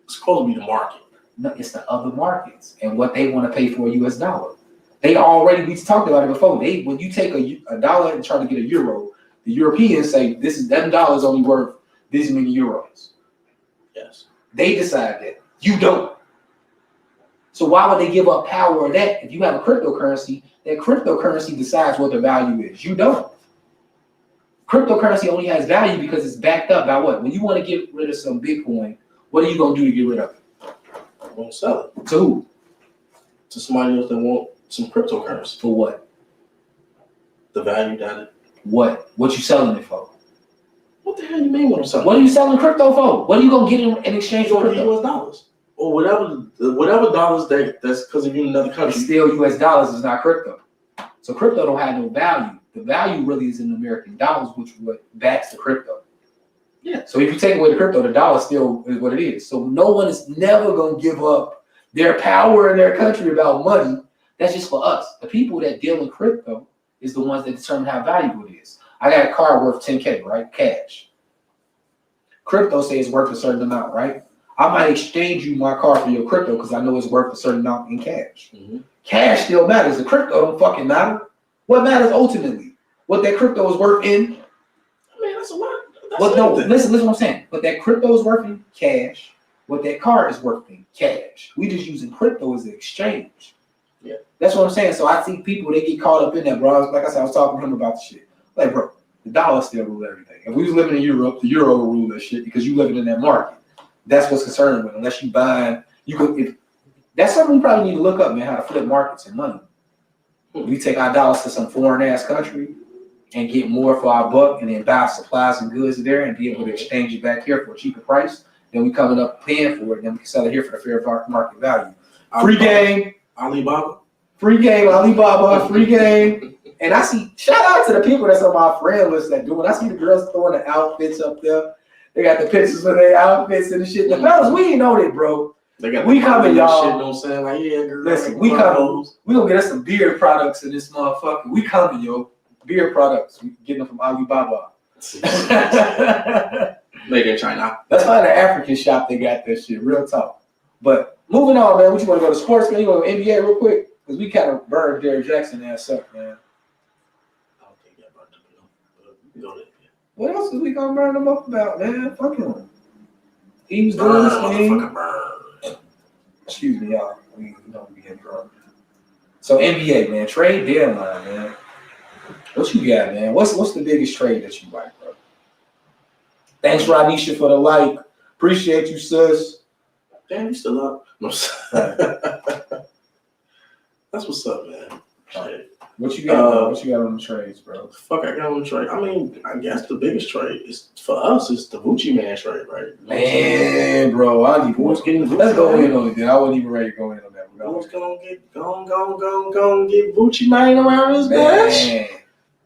A: It's supposed to be the market.
B: No, it's the other markets and what they want to pay for a U.S. dollar. We talked about it before. When you take a dollar and try to get a euro, the Europeans say that dollar is only worth this many euros.
A: Yes.
B: They decide that. You don't. So why would they give up power of that? If you have a cryptocurrency, that cryptocurrency decides what the value is. You don't. Cryptocurrency only has value because it's backed up by what? When you want to get rid of some Bitcoin, what are you going to do to get rid of it?
A: I won't sell it.
B: To who?
A: To somebody else that want some cryptocurrency.
B: For what?
A: The value that it.
B: What you selling it for?
A: What the hell you mean what I'm selling?
B: What are you selling crypto for? What are you going to get in exchange for crypto?
A: US dollars. Or whatever dollars that's because of you in another country.
B: It's still US dollars, is not crypto. So crypto don't have no value. The value really is in American dollars, which what backs the crypto.
A: Yeah.
B: So if you take away the crypto, the dollar still is what it is. So no one is never going to give up their power in their country about money. That's just for us. The people that deal in crypto is the ones that determine how valuable it is. I got a car worth 10K, right? Cash. Crypto says it's worth a certain amount, right? I might exchange you my car for your crypto because I know it's worth a certain amount in cash. Mm-hmm. Cash still matters. The crypto don't fucking matter. What matters ultimately? What that crypto is worth in?
A: I mean, that's a lot.
B: But no, listen what I'm saying. But that crypto is worth in cash. What that car is worth in cash. We just using crypto as an exchange.
A: Yeah.
B: That's what I'm saying. So I see people, they get caught up in that, bro. Like I said, I was talking to him about the shit. Like, bro, the dollar still rule everything. If we was living in Europe, the euro will rule that shit because you living in that market. That's what's concerned with. Unless you buying, you could. If, that's something we probably need to look up, man. How to flip markets and money. We take our dollars to some foreign ass country and get more for our buck, and then buy supplies and goods there, and be able to exchange it back here for a cheaper price. Then we coming up paying for it, and then we can sell it here for the fair market value. Free game,
A: Alibaba.
B: Free game, Alibaba, free game. And I see, shout out to the people that's on my friend list that do it. I see the girls throwing the outfits up there. They got the pictures of their outfits and the shit. The fellas, we ain't know that, bro.
A: They got
B: we coming, y'all.
A: Shit, know what I'm saying? Like, yeah, girl.
B: Listen, we coming. We gonna get us some beard products in this motherfucker. We coming, yo. Beard products. We getting them from Alibaba.
A: Made in China.
B: That's why the African shop they got that shit. Real talk. But moving on, man. What you want to go to sports? Man, you want to NBA real quick? Because we kind of burned Derrick Jackson ass up, man.
A: I don't think that about the go there.
B: What else is we gonna burn him up about, man? Fuck him. He was doing this thing. Excuse me, y'all. We don't be getting drunk. So NBA, man, trade deadline, man. What you got, man? What's the biggest trade that you like, bro? Thanks, Rodnisha, for the like. Appreciate you, sis.
A: Damn, you still up? No. That's what's up, man. Shit.
B: What you got? What you got on the trades, bro?
A: The fuck I got on the trade? I mean, I guess the biggest trade is for us is the Gucci Man trade, right?
B: Man, bro, I need
A: who's getting Gucci.
B: Let's go in on it. Then I wasn't even ready to go in on that.
A: Who's gonna get Gucci Man around this bitch?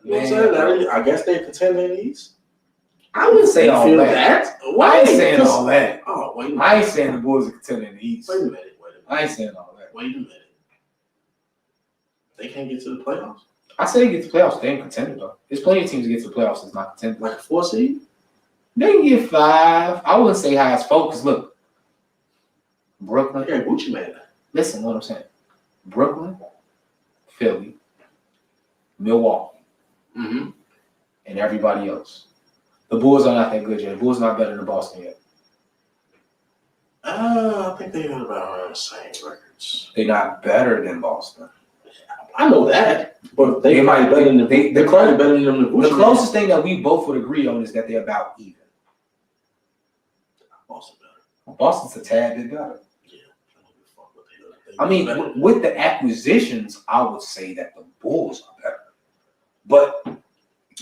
A: You know what I'm saying? I guess they're contending in the East.
B: I wouldn't say all that.
A: Why?
B: I ain't saying all that.
A: Oh, wait a minute.
B: I ain't saying the Bulls are contending in the East.
A: Wait a minute.
B: I ain't saying all that.
A: Wait a minute. They can't get to the playoffs?
B: I say they get to the playoffs. They ain't contending, though. There's plenty of teams that get to the playoffs that's not contending.
A: Like a 4 seed?
B: They can get 5. I wouldn't say high as focus. Look, Brooklyn.
A: Yeah, Gucci Man.
B: Listen what I'm saying. Brooklyn, Philly, Milwaukee, and everybody else. The Bulls are not that good yet. The Bulls are not better than Boston yet.
A: I think they got about around the same records.
B: They're not better than Boston.
A: I know that, but they might be better than they're probably better than them.
B: The closest thing that we both would agree on is that they're about even.
A: Boston better.
B: Boston's a tad bit better.
A: Yeah.
B: I mean, with the acquisitions, I would say that the Bulls are better. But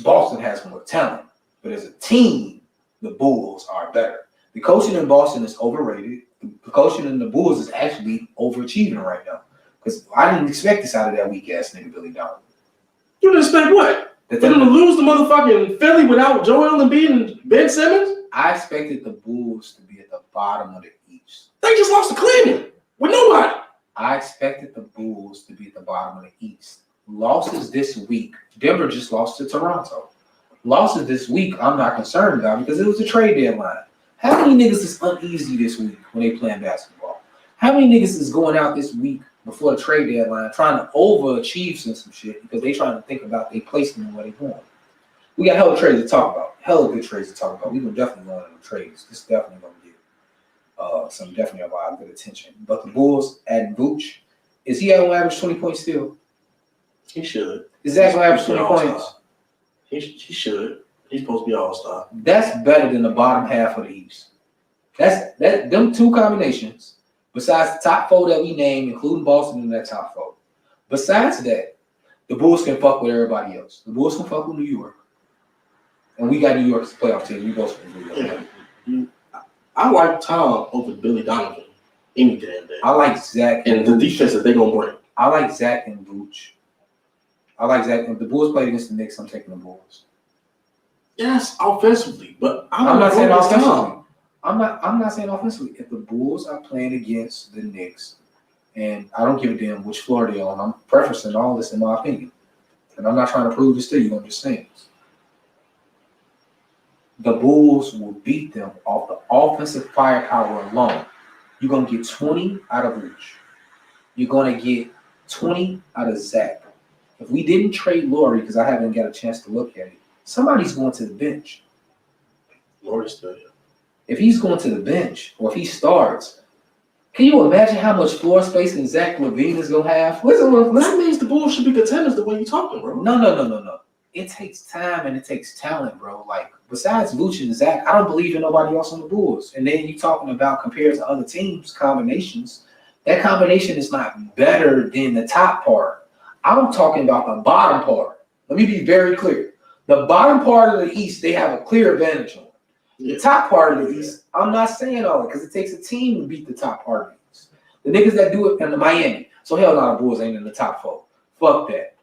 B: Boston has more talent. But as a team, the Bulls are better. The coaching in Boston is overrated. The coaching in the Bulls is actually overachieving right now. Because I didn't expect this out of that weak ass nigga Billy Donovan. You
A: didn't expect what? For them to lose the motherfucking Philly without Joel Embiid and Ben Simmons?
B: I expected the Bulls to be at the bottom of the East.
A: They just lost to Cleveland with nobody.
B: I expected the Bulls to be at the bottom of the East. Losses this week. Denver just lost to Toronto. Losses this week, I'm not concerned about because it was a trade deadline. How many niggas is uneasy this week when they playing basketball? How many niggas is going out this week before the trade deadline trying to overachieve some shit because they trying to think about their placement and where they going? We got hella trades to talk about. Hella good trades to talk about. We gonna definitely go into the trades. This is definitely gonna get some definitely a lot of good attention. But the Bulls adding Vooch. Is he on average 20 points still?
A: He should.
B: Is Zach gonna average 20 points?
A: He should. He's supposed to be all-star.
B: That's better than the bottom half of the East. That's them two combinations, besides the top 4 that we named, including Boston in that top 4. Besides that, the Bulls can fuck with everybody else. The Bulls can fuck with New York. And we got New York as a playoff team. We both can do that.
A: Yeah. I like Tom over Billy Donovan any damn day.
B: I like Zach.
A: And the defense that they're going to bring.
B: I like Zach and Vooch. I like Zach. If the Bulls played against the Knicks, I'm taking the Bulls.
A: Yes, offensively, but
B: I'm not saying offensively. I'm not saying offensively. If the Bulls are playing against the Knicks, and I don't give a damn which floor they're on, I'm prefacing all this in my opinion. And I'm not trying to prove this to you, I'm just saying this. The Bulls will beat them off the offensive firepower alone. You're going to get 20 out of Vooch. You're going to get 20 out of Zach. If we didn't trade Laurie, because I haven't got a chance to look at it, somebody's going to the bench.
A: Lori's still here.
B: If he's going to the bench or if he starts, can you imagine how much floor space and Zach LaVine is gonna have? Listen,
A: That means the Bulls should be contenders the way you're talking, bro.
B: No. It takes time and it takes talent, bro. Like, besides Vooch and Zach, I don't believe in nobody else on the Bulls. And then you talking about compared to other teams, combinations. That combination is not better than the top part. I'm talking about the bottom part. Let me be very clear. The bottom part of the East, they have a clear advantage on. The top part of the East, I'm not saying all that because it takes a team to beat the top part of the East. The niggas that do it in Miami. So hell no, the Bulls ain't in the top 4. Fuck that.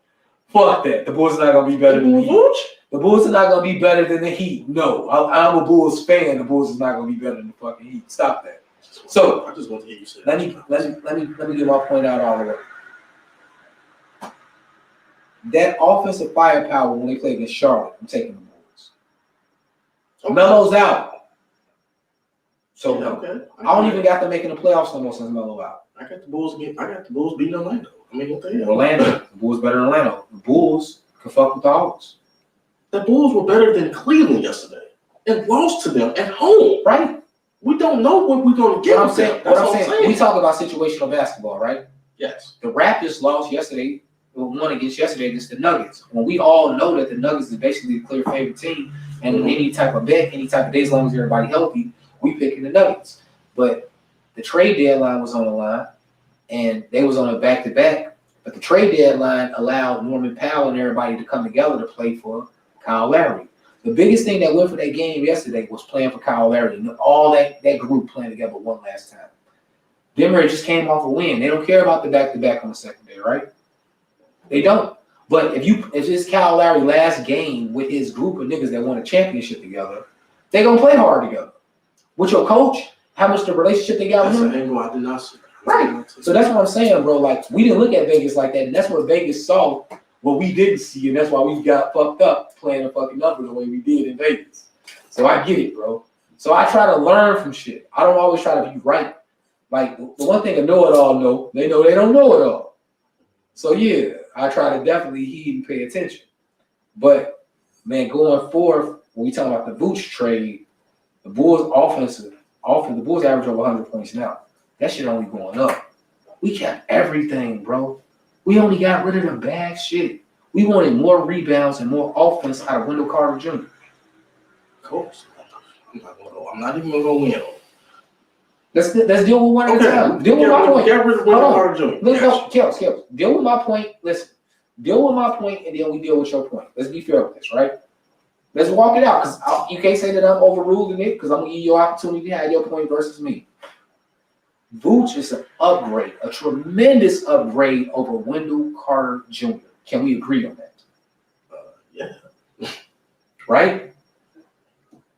B: The Bulls are not gonna be better than the Heat. The Bulls are not gonna be better than the Heat. No, I'm a Bulls fan. The Bulls is not gonna be better than the fucking Heat. Stop that. So
A: I just want to hear you say
B: let me get my point out all the way. That offensive firepower when they play against Charlotte, I'm taking the Bulls. Okay. Melo's out. So
A: okay.
B: I don't even got them making the playoffs no more since Melo out.
A: I got the Bulls beating Orlando. I mean, what the hell?
B: Orlando. The Bulls better than Orlando. The Bulls can fuck with the Hawks.
A: The Bulls were better than Cleveland yesterday and lost to them at home.
B: Right.
A: We don't know what we're going to get.
B: What I'm saying. We talk about situational basketball, right?
A: Yes.
B: The Raptors lost yesterday. Won against the Nuggets. When we all know that the Nuggets is basically the clear favorite team, and in any type of bet, any type of day, as long as everybody healthy, we picking the Nuggets. But the trade deadline was on the line, and they was on a back-to-back. But the trade deadline allowed Norman Powell and everybody to come together to play for Kyle Lowry. The biggest thing that went for that game yesterday was playing for Kyle Lowry. And all that group playing together one last time. Denver just came off a win. They don't care about the back-to-back on the second day, right? They don't. But if it's Kyle Lowry last game with his group of niggas that won a championship together, they gonna play hard together. With your coach, how much the relationship they got with him?
A: That's an angle I did not see.
B: Right. So that's what I'm saying, bro. Like, we didn't look at Vegas like that, and that's what Vegas saw what we didn't see, and that's why we got fucked up playing the fucking number the way we did in Vegas. So I get it, bro. So I try to learn from shit. I don't always try to be right. Like, the one thing a know-it-all know, they know they don't know it all. So yeah, I try to definitely heed and pay attention. But man, going forth, when we talk about the Vooch trade, the Bulls the Bulls average over 100 points now. That shit only going up. We kept everything, bro. We only got rid of the bad shit. We wanted more rebounds and more offense out of Wendell Carter Jr.
A: Of course. I'm not even gonna go in on it.
B: Let's deal with one at a time. Deal with my point. Get rid of Wendell Carter Jr. Let's go, Kels. Deal with my point. Listen. Deal with my point, and then we deal with your point. Let's be fair with this, right? Let's walk it out, because you can't say that I'm overruling it, because I'm going to give you your opportunity to have your point versus me. Vooch is an upgrade, a tremendous upgrade over Wendell Carter Jr. Can we agree on that?
A: Yeah.
B: Right?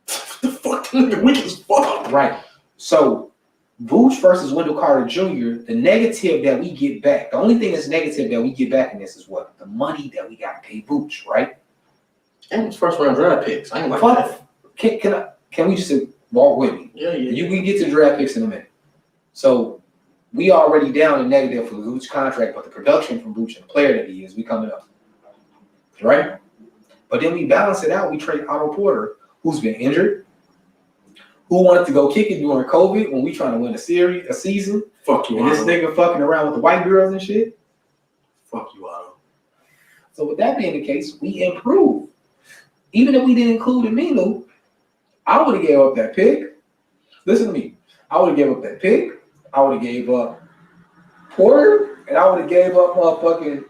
A: The fucking weak as fuck.
B: Right. So, Vooch versus Wendell Carter Jr., the negative that we get back, the only thing that's negative that we get back in this is what? The money that we got to pay Vooch, right?
A: And it's first round draft picks. I ain't like that.
B: Can we just walk with me?
A: Yeah.
B: We get to draft picks in a minute. So we already down in negative for the Vooch contract, but the production from Vooch and the player that he is, we coming up. Right? But then we balance it out. We trade Otto Porter, who's been injured, who wanted to go kick it during COVID when we trying to win a season.
A: Fuck you,
B: and this nigga fucking around with the white girls and shit.
A: Fuck you, Otto.
B: So with that being the case, we improve. Even if we didn't include Aminu, I would have gave up that pick. Listen to me. I would have gave up that pick. I would have gave up Porter, and I would have gave up motherfucking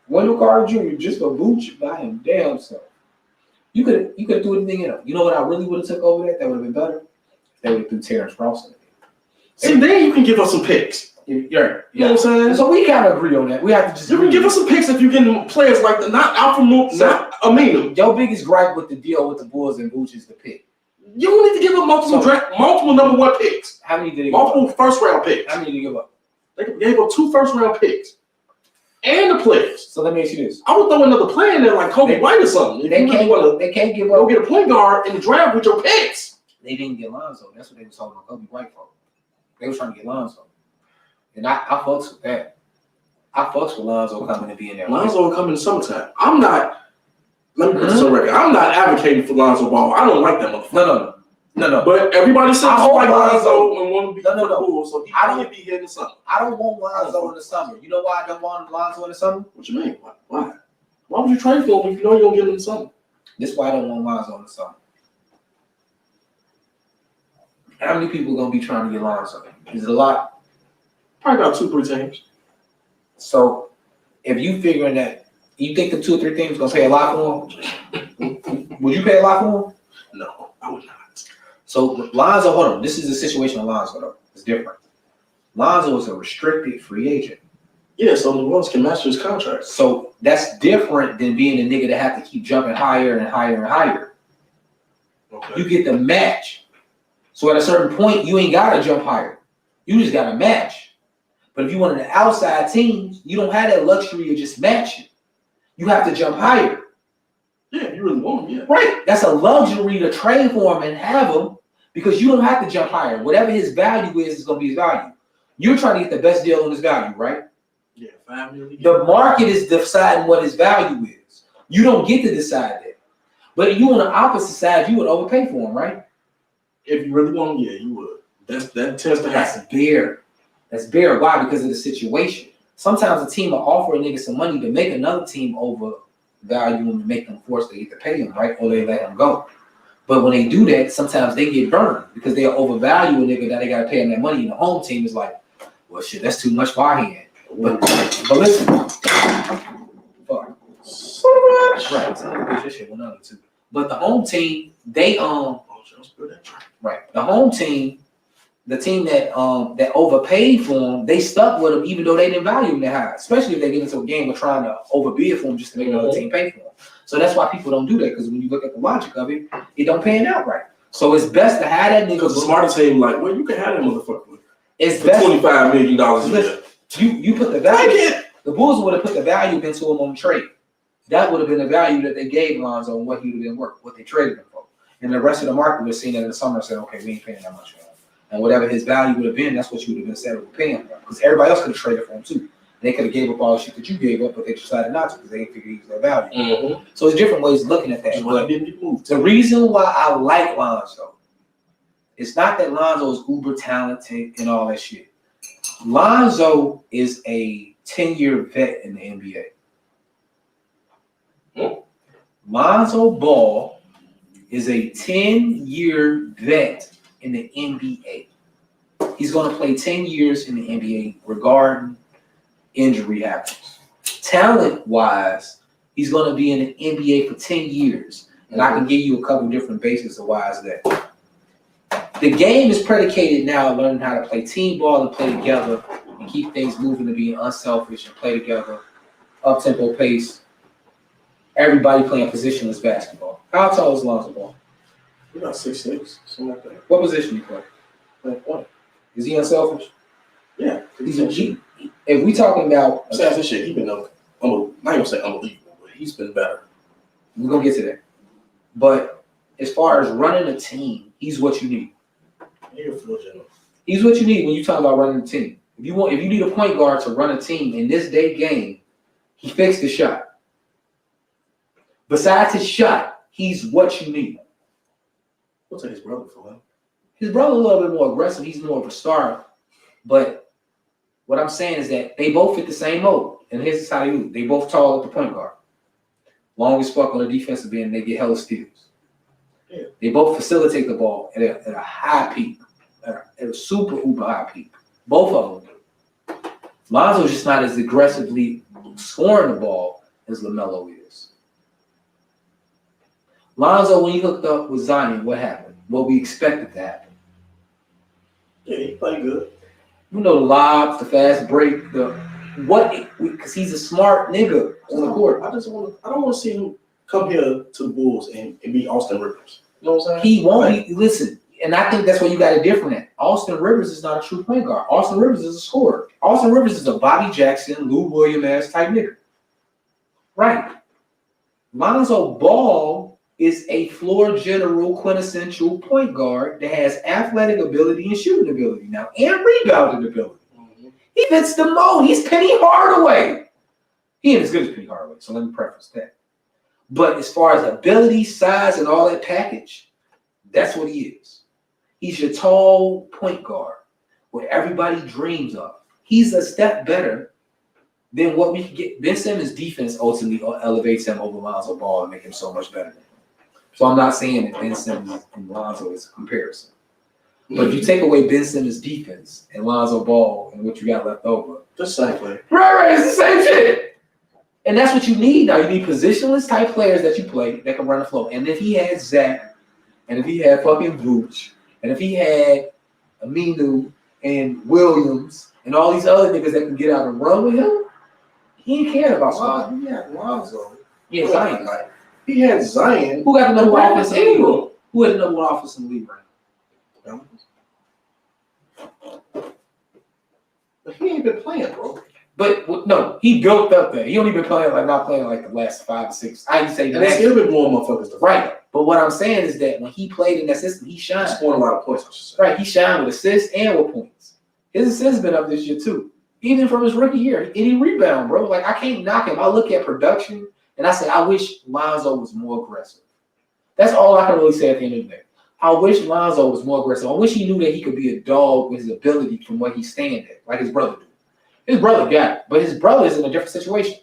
B: Wendell Carter Jr. just for Vooch by him damn self. You could have threw anything in him. You know what I really would have took over that? That would have been better. They would have threw Terrence Ross in it.
A: See, then you can give us some picks.
B: Yeah.
A: You know what I'm saying?
B: So we kind of agree on that. We have to just.
A: You can give us some picks if you get players like not Alpha Moon, not Aminu.
B: Your biggest gripe with the deal with the Bulls and Vooch is the pick.
A: You don't need to give up multiple number one picks.
B: How many did they
A: multiple first round picks?
B: How many did they give up?
A: They gave up 2 first round picks. And the players.
B: So let me ask you this.
A: I would throw another player in there like Kobe White or something.
B: They can't give up.
A: Go get a point guard in the draft with your picks.
B: They didn't get Lonzo. That's what they was talking about Kobe White for. They was trying to get Lonzo. And I fucks with that. I fucks with Lonzo coming and being there.
A: Lonzo will come in the summertime. I'm not Let me put this on record. I'm not advocating for Lonzo Ball. I don't like that motherfucker.
B: No.
A: But everybody says
B: I
A: like
B: hope
A: Lonzo and want to be
B: No.
A: the Bulls, so he can't be here in the summer.
B: I don't want Lonzo in the summer. You know why I don't want Lonzo in the summer?
A: What you mean? Why? Why would you trade for him if you know you don't get him in the summer?
B: This is why I don't want Lonzo in the summer. How many people are gonna be trying to get Lonzo? Is it a lot?
A: Probably about 2-3 teams.
B: So if you figuring that, you think the 2 or 3 teams gonna pay a lot for him? Would you pay a lot for him?
A: No, I would not.
B: So Lonzo, hold on. This is the situation with Lonzo though. It's different. Lonzo is a restricted free agent.
A: Yeah, so the Wolves can match his contract.
B: So that's different than being a nigga that have to keep jumping higher and higher and higher.
A: Okay.
B: You get the match. So at a certain point, you ain't gotta jump higher. You just gotta match. But if you one of the outside teams, you don't have that luxury of just matching. You have to jump higher.
A: Yeah, you really want him, yeah.
B: Right. That's a luxury to trade for him and have him because you don't have to jump higher. Whatever his value is going to be his value. You're trying to get the best deal on his value, right?
A: Yeah, $5 million.
B: The market is deciding what his value is. You don't get to decide that. But if you on the opposite side, you would overpay for him, right?
A: If you really want him, yeah, you would. That tends to happen.
B: That's bare. That's bare. Why? Because of the situation. Sometimes a team will offer a nigga some money to make another team overvalue him and make them force to either pay him, right? Or they let him go. But when they do that, sometimes they get burned because they'll overvalue a nigga that they got to pay him that money. And the home team is like, well, shit, that's too much for our hand. But listen. Fuck.
A: So much.
B: Right. So this shit went on too. But the home team, they right. The home team, the team that that overpaid for him, they stuck with him even though they didn't value him that high. Especially if they get into a game of trying to overbid for him just to make another team pay for him. So that's why people don't do that, because when you look at the logic of it, it don't pan out right. So it's best to have that nigga.
A: Because the smarter team like, well, you can have that motherfucker.
B: It's
A: for
B: best
A: $25 million a year.
B: You put the value. The Bulls would have put the value into him on the trade. That would have been the value that they gave Lonzo and what he would have been worth, what they traded him for. And the rest of the market would have seen that in the summer and said, okay, we ain't paying that much for him. And whatever his value would have been, that's what you would have been said with paying for. Because everybody else could have traded for him too. They could have gave up all the shit that you gave up, but they decided not to because they didn't figure he was their value.
A: Mm-hmm.
B: So it's different ways of looking at that. But the reason why I like Lonzo, it's not that Lonzo is uber talented and all that shit. Lonzo is a 10-year vet in the NBA. Lonzo Ball is a 10-year vet in the NBA. He's going to play 10 years in the NBA regarding injury happens. Talent-wise, he's going to be in the NBA for 10 years. And I can give you a couple different bases of why is that. The game is predicated now on learning how to play team ball and play together and keep things moving and being unselfish and play together, up-tempo pace. Everybody playing positionless basketball. How tall is Lonzo Ball?
A: He's about 6'6", something like that.
B: What position you play?
A: What?
B: Is he unselfish?
A: Yeah.
B: If we talking about
A: besides this shit, he's been not gonna say unbelievable, but he's been better.
B: We're gonna get to that. But as far as running a team, he's what you need. He's what you need when you talk about running a team. If you need a point guard to run a team in this day game, he fixed the shot. Besides his shot, he's what you need.
A: What's his brother for him?
B: His brother a little bit more aggressive. He's more of a star. But what I'm saying is that they both fit the same mold. And here's how they do. They both tall at the point guard. Long as fuck on the defensive end, they get hella steals. Yeah. They both facilitate the ball at a high peak. At a super uber high peak. Both of them do. Lonzo's just not as aggressively scoring the ball as LaMelo is. Lonzo, when he hooked up with Zion, what happened? What we expected to happen.
A: Yeah, he played good.
B: You know, the lobs, the fast break, because he's a smart nigga on the court. I don't
A: want to see him come here to the Bulls and be Austin Rivers. You know what I'm saying?
B: He won't be. Listen, and I think that's where you got it different at. Austin Rivers is not a true point guard. Austin Rivers is a scorer. Austin Rivers is a Bobby Jackson, Lou Williams-ass type nigga. Right. Lonzo Ball is a floor general quintessential point guard that has athletic ability and shooting ability now and rebounding ability. Mm-hmm. He fits the mold. He's Penny Hardaway. He ain't as good as Penny Hardaway, so let me preface that. But as far as ability, size, and all that package, that's what he is. He's your tall point guard, what everybody dreams of. He's a step better than what we can get. Ben Simmons' defense ultimately elevates him over Lonzo Ball and make him so much better. So I'm not saying that Ben Simmons and Lonzo is a comparison. But if you take away Ben Simmons' defense and Lonzo Ball and what you got left over,
A: the same play.
B: Right, it's the same shit. And that's what you need now. You need positionless type players that you play that can run the flow. And if he had Zach, and if he had fucking Vooch, and if he had Aminu and Williams and all these other niggas that can get out and run with him, he ain't caring about squad.
A: He had Lonzo.
B: Yeah, Zion. Right?
A: He had Zion.
B: Who got the number one offense in the league? Who had the number one offense in the league right now?
A: But he ain't been playing, bro.
B: But no, he built up there. He only been playing not playing like the last 5 or 6. I say
A: and there's still been more motherfuckers to
B: right. But what I'm saying is that when he played in that system, he shined.
A: He scored a lot of points, I should say.
B: Right, he shined with assists and with points. His assists been up this year too, even from his rookie year. And he rebound, bro. Like I can't knock him. I look at production and I say I wish Lonzo was more aggressive. That's all I can really say at the end of the day. I wish Lonzo was more aggressive. I wish he knew that he could be a dog with his ability from what he's standing at, like his brother do. His brother got it, but his brother is in a different situation.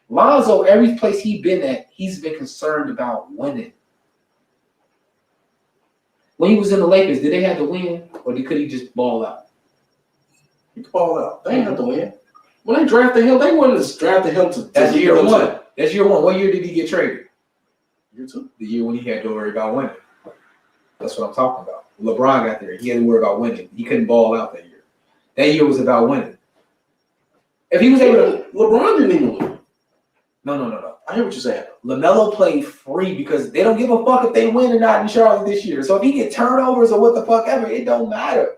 B: Lonzo, every place he's been at, he's been concerned about winning. When he was in the Lakers, did they have to win, or could he just ball out?
A: He could ball out. They ain't have to win. When they drafted him, they wanted to draft him to.
B: That's year one. That's year one. What year did he get traded?
A: Year two.
B: The year when he had to worry about winning. That's what I'm talking about. LeBron got there. He had to worry about winning. He couldn't ball out that year. That year was about winning. If he was able to,
A: LeBron didn't even win.
B: No.
A: I hear what you're saying.
B: LaMelo played free because they don't give a fuck if they win or not in Charlotte this year. So if he get turnovers or what the fuck ever, it don't matter.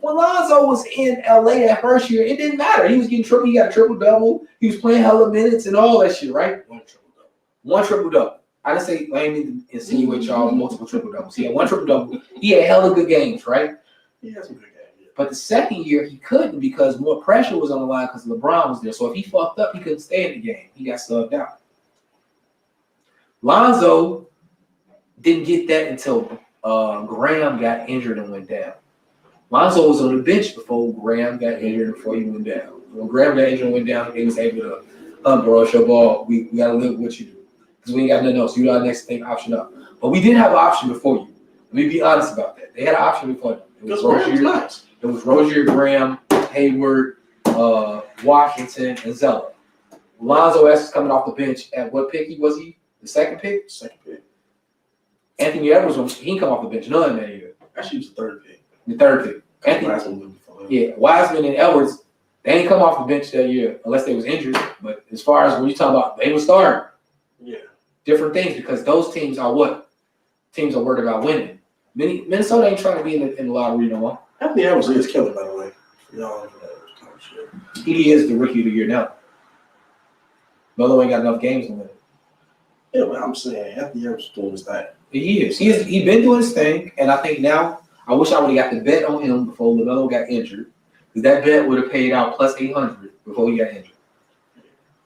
B: When Lonzo was in LA that first year, it didn't matter. He was getting triple. He got a triple double. He was playing hella minutes and all that shit, right? One triple double. I didn't say I didn't insinuate y'all multiple triple doubles. He had one triple double. He had hella good games, right?
A: He had some good games.
B: But the second year he couldn't because more pressure was on the line because LeBron was there. So if he fucked up, he couldn't stay in the game. He got subbed out. Lonzo didn't get that until Graham got injured and went down. Lonzo was on the bench before Graham got injured and before he went down. When Graham got injured and went down, he was able to, bro, it's your ball. We got to live with what you do. Because we ain't got nothing else. You got the next thing option up. But we didn't have an option before you. Let me be honest about that. They had an option before them.
A: Because Graham was nice.
B: It was Rozier, Graham, Hayward, Washington, and Zeller. Lonzo S is coming off the bench at what pick was he? The second pick?
A: Second pick.
B: Anthony Edwards, he didn't come off the bench none that year.
A: Actually, he was the third pick.
B: The third pick. Anthony, Wiseman and Edwards, they ain't come off the bench that year unless they was injured. But as far as when you talking about, they were starting.
A: Yeah.
B: Different things because those teams are what? Teams are worried about winning. Minnesota ain't trying to be in the lottery no more.
A: Anthony Edwards is killer, by the way. Y'all shit.
B: He is the rookie of the year now. Melo ain't got enough games to win.
A: Yeah, but I'm saying Anthony Edwards doing his thing.
B: He is. He's been doing his thing, and I think now I wish I would have got the bet on him before LaMelo got injured, because that bet would have paid out plus 800 before he got injured.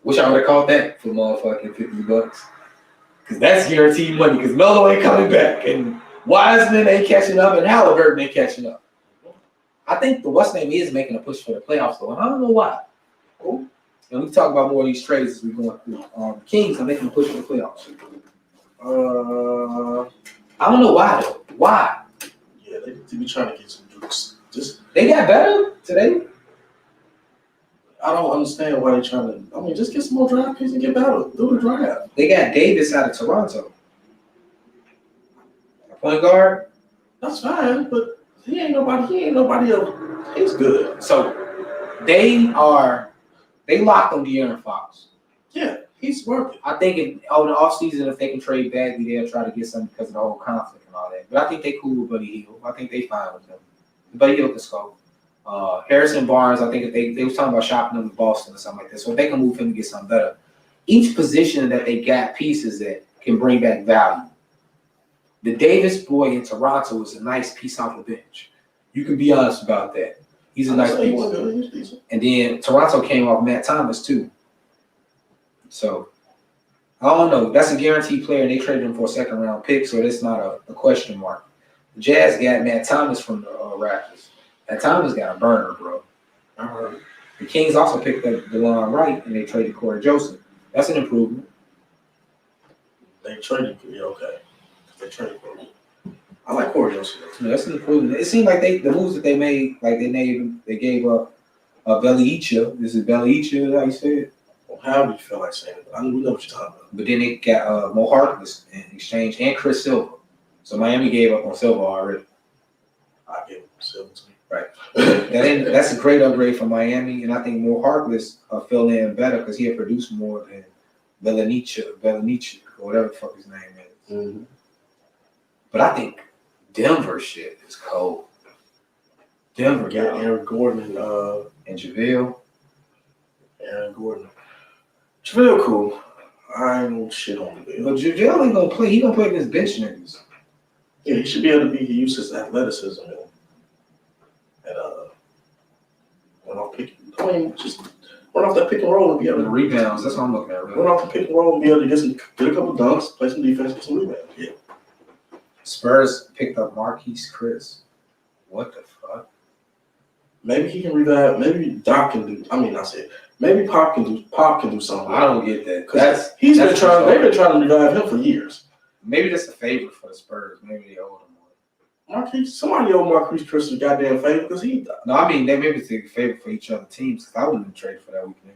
B: Wish I would have caught that for motherfucking $50, because that's guaranteed money. Because Melo ain't coming back, and Wiseman ain't catching up, and Halliburton ain't catching up. I think the what's name is making a push for the playoffs though, and I don't know why. Cool. And we can talk about more of these trades as we go through. The Kings are making a push for the playoffs. I don't know why though. Why?
A: Yeah, they be trying to get some dukes.
B: They got better today.
A: I don't understand why they're trying to. I mean, just get some more draft picks and get better. Do the draft.
B: They got Davis out of Toronto. Point guard.
A: That's fine, but he ain't nobody else. He's good.
B: So they locked on De'Aaron Fox.
A: Yeah, he's working.
B: I think in the offseason, if they can trade Bagley, they'll try to get something because of the whole conflict and all that. But I think they cool with Buddy Hield. I think they fine with him. Buddy Hield can score. Harrison Barnes, I think if they was talking about shopping him in Boston or something like that. So if they can move him to get something better, each position that they got pieces that can bring back value. The Davis boy in Toronto is a nice piece off the bench. You can be honest about that. He's a nice piece. And then Toronto came off Matt Thomas too. So I don't know. That's a guaranteed player, and they traded him for a second round pick, so that's not a question mark. The Jazz got Matt Thomas from the Raptors. Matt Thomas got a burner, bro.
A: I heard.
B: The Kings also picked up DeLon Wright, and they traded Corey Joseph. That's an improvement.
A: They traded. Yeah, okay. They traded for me. I like Corey Joseph.
B: Yeah, that's an improvement. It seemed like the moves that they made, like they gave up Belichick. This is Belichick, how you say it?
A: Well, how do you feel like saying it? I don't know what you're talking about.
B: But then they got Mo Harkless in exchange and Chris Silva. So Miami gave up on Silva already.
A: I give him Silva too.
B: Right. That's a great upgrade for Miami, and I think Mo Harkless filled in better because he had produced more than Belichick, or whatever the fuck his name is.
A: Mm-hmm.
B: But I think Denver shit is cold. Denver
A: got Aaron Gordon
B: and JaVale.
A: Aaron Gordon. JaVale cool. I ain't no shit on JaVale.
B: But JaVale ain't gonna play. He gonna play against bench niggas.
A: Yeah, he should be able to use his athleticism and just run off that pick and roll and be able to
B: rebounds. That's what I'm looking at. Really.
A: Run off the pick and roll and be able to get a couple dunks, play some defense, get some rebounds. Yeah.
B: Spurs picked up Marquise Chris. What the fuck?
A: Maybe he can revive. Maybe Doc can do. I mean, I said maybe Pop can do something.
B: I don't get that
A: because they've been trying to revive him for years.
B: Maybe that's a favor for the Spurs. Maybe they owe him more.
A: Marquise, somebody owe Marquise Chris a goddamn favor because he.
B: No, I mean they maybe take a favor for each other teams. Because I wouldn't have traded for that weekend.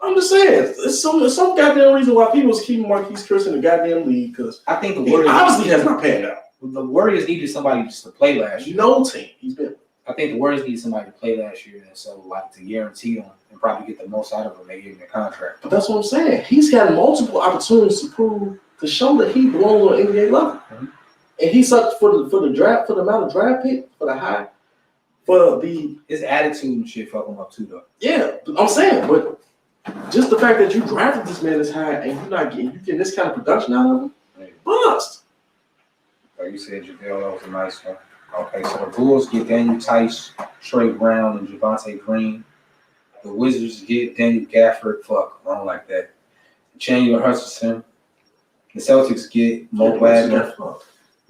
A: I'm just saying, there's some goddamn reason why people was keeping Marquise Chris in the goddamn league because
B: I think the Warriors
A: obviously has not panned out.
B: The Warriors needed somebody just to play last year.
A: No team he's been.
B: I think the Warriors needed somebody to play last year, and so like to guarantee him and probably get the most out of him, they gave him a contract.
A: But that's what I'm saying. He's had multiple opportunities to show that he belongs on NBA level, and he sucked for the draft, for the amount of draft pick, for the high, for the
B: his attitude and shit fuck him up too though.
A: Yeah, I'm saying, but just the fact that you drafted this man this high and you getting this kind of production out of him, bust.
B: Like you said, JaVale, that was a nice one. Okay, so the Bulls get Daniel Tice, Trey Brown, and Javonte Green. The Wizards get Daniel Gafford. Fuck, I don't like that. Chandler Hutchinson. The Celtics get Mo Wagner.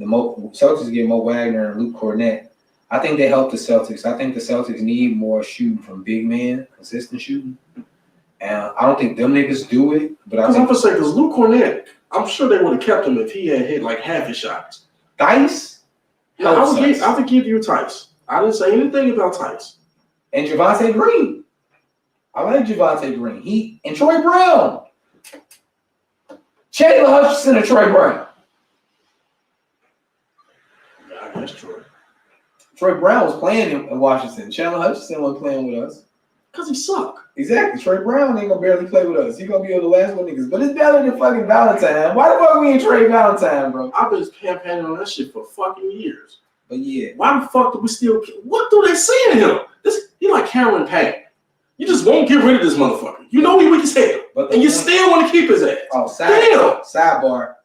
B: Celtics get Mo Wagner and Luke Cornett. I think they help the Celtics. I think the Celtics need more shooting from big men, consistent shooting. And I don't think them niggas do it. But I think
A: I'm gonna say because Luke Cornett, I'm sure they would have kept him if he had hit like half his shots.
B: Tice?
A: Yeah, I would give you Tice. I didn't say anything about Tice.
B: And Javonte Green. I like Javonte Green. He and Troy Brown. Chandler Hutchinson and Troy Brown.
A: Yeah, I guess Troy.
B: Troy Brown was playing in Washington. Chandler Hutchinson wasn't playing with us.
A: Because he sucked.
B: Exactly. Troy Brown ain't gonna barely play with us. He gonna be on the last one niggas. But it's better than fucking Valentine. Why the fuck we ain't Trey Valentine, bro?
A: I've been campaigning on that shit for fucking years.
B: But yeah.
A: Why the fuck do we still what do they see in him? He like Cameron Payne. You just won't get rid of this motherfucker. You know he weak as hell. And you still want to keep his ass.
B: Oh, sidebar.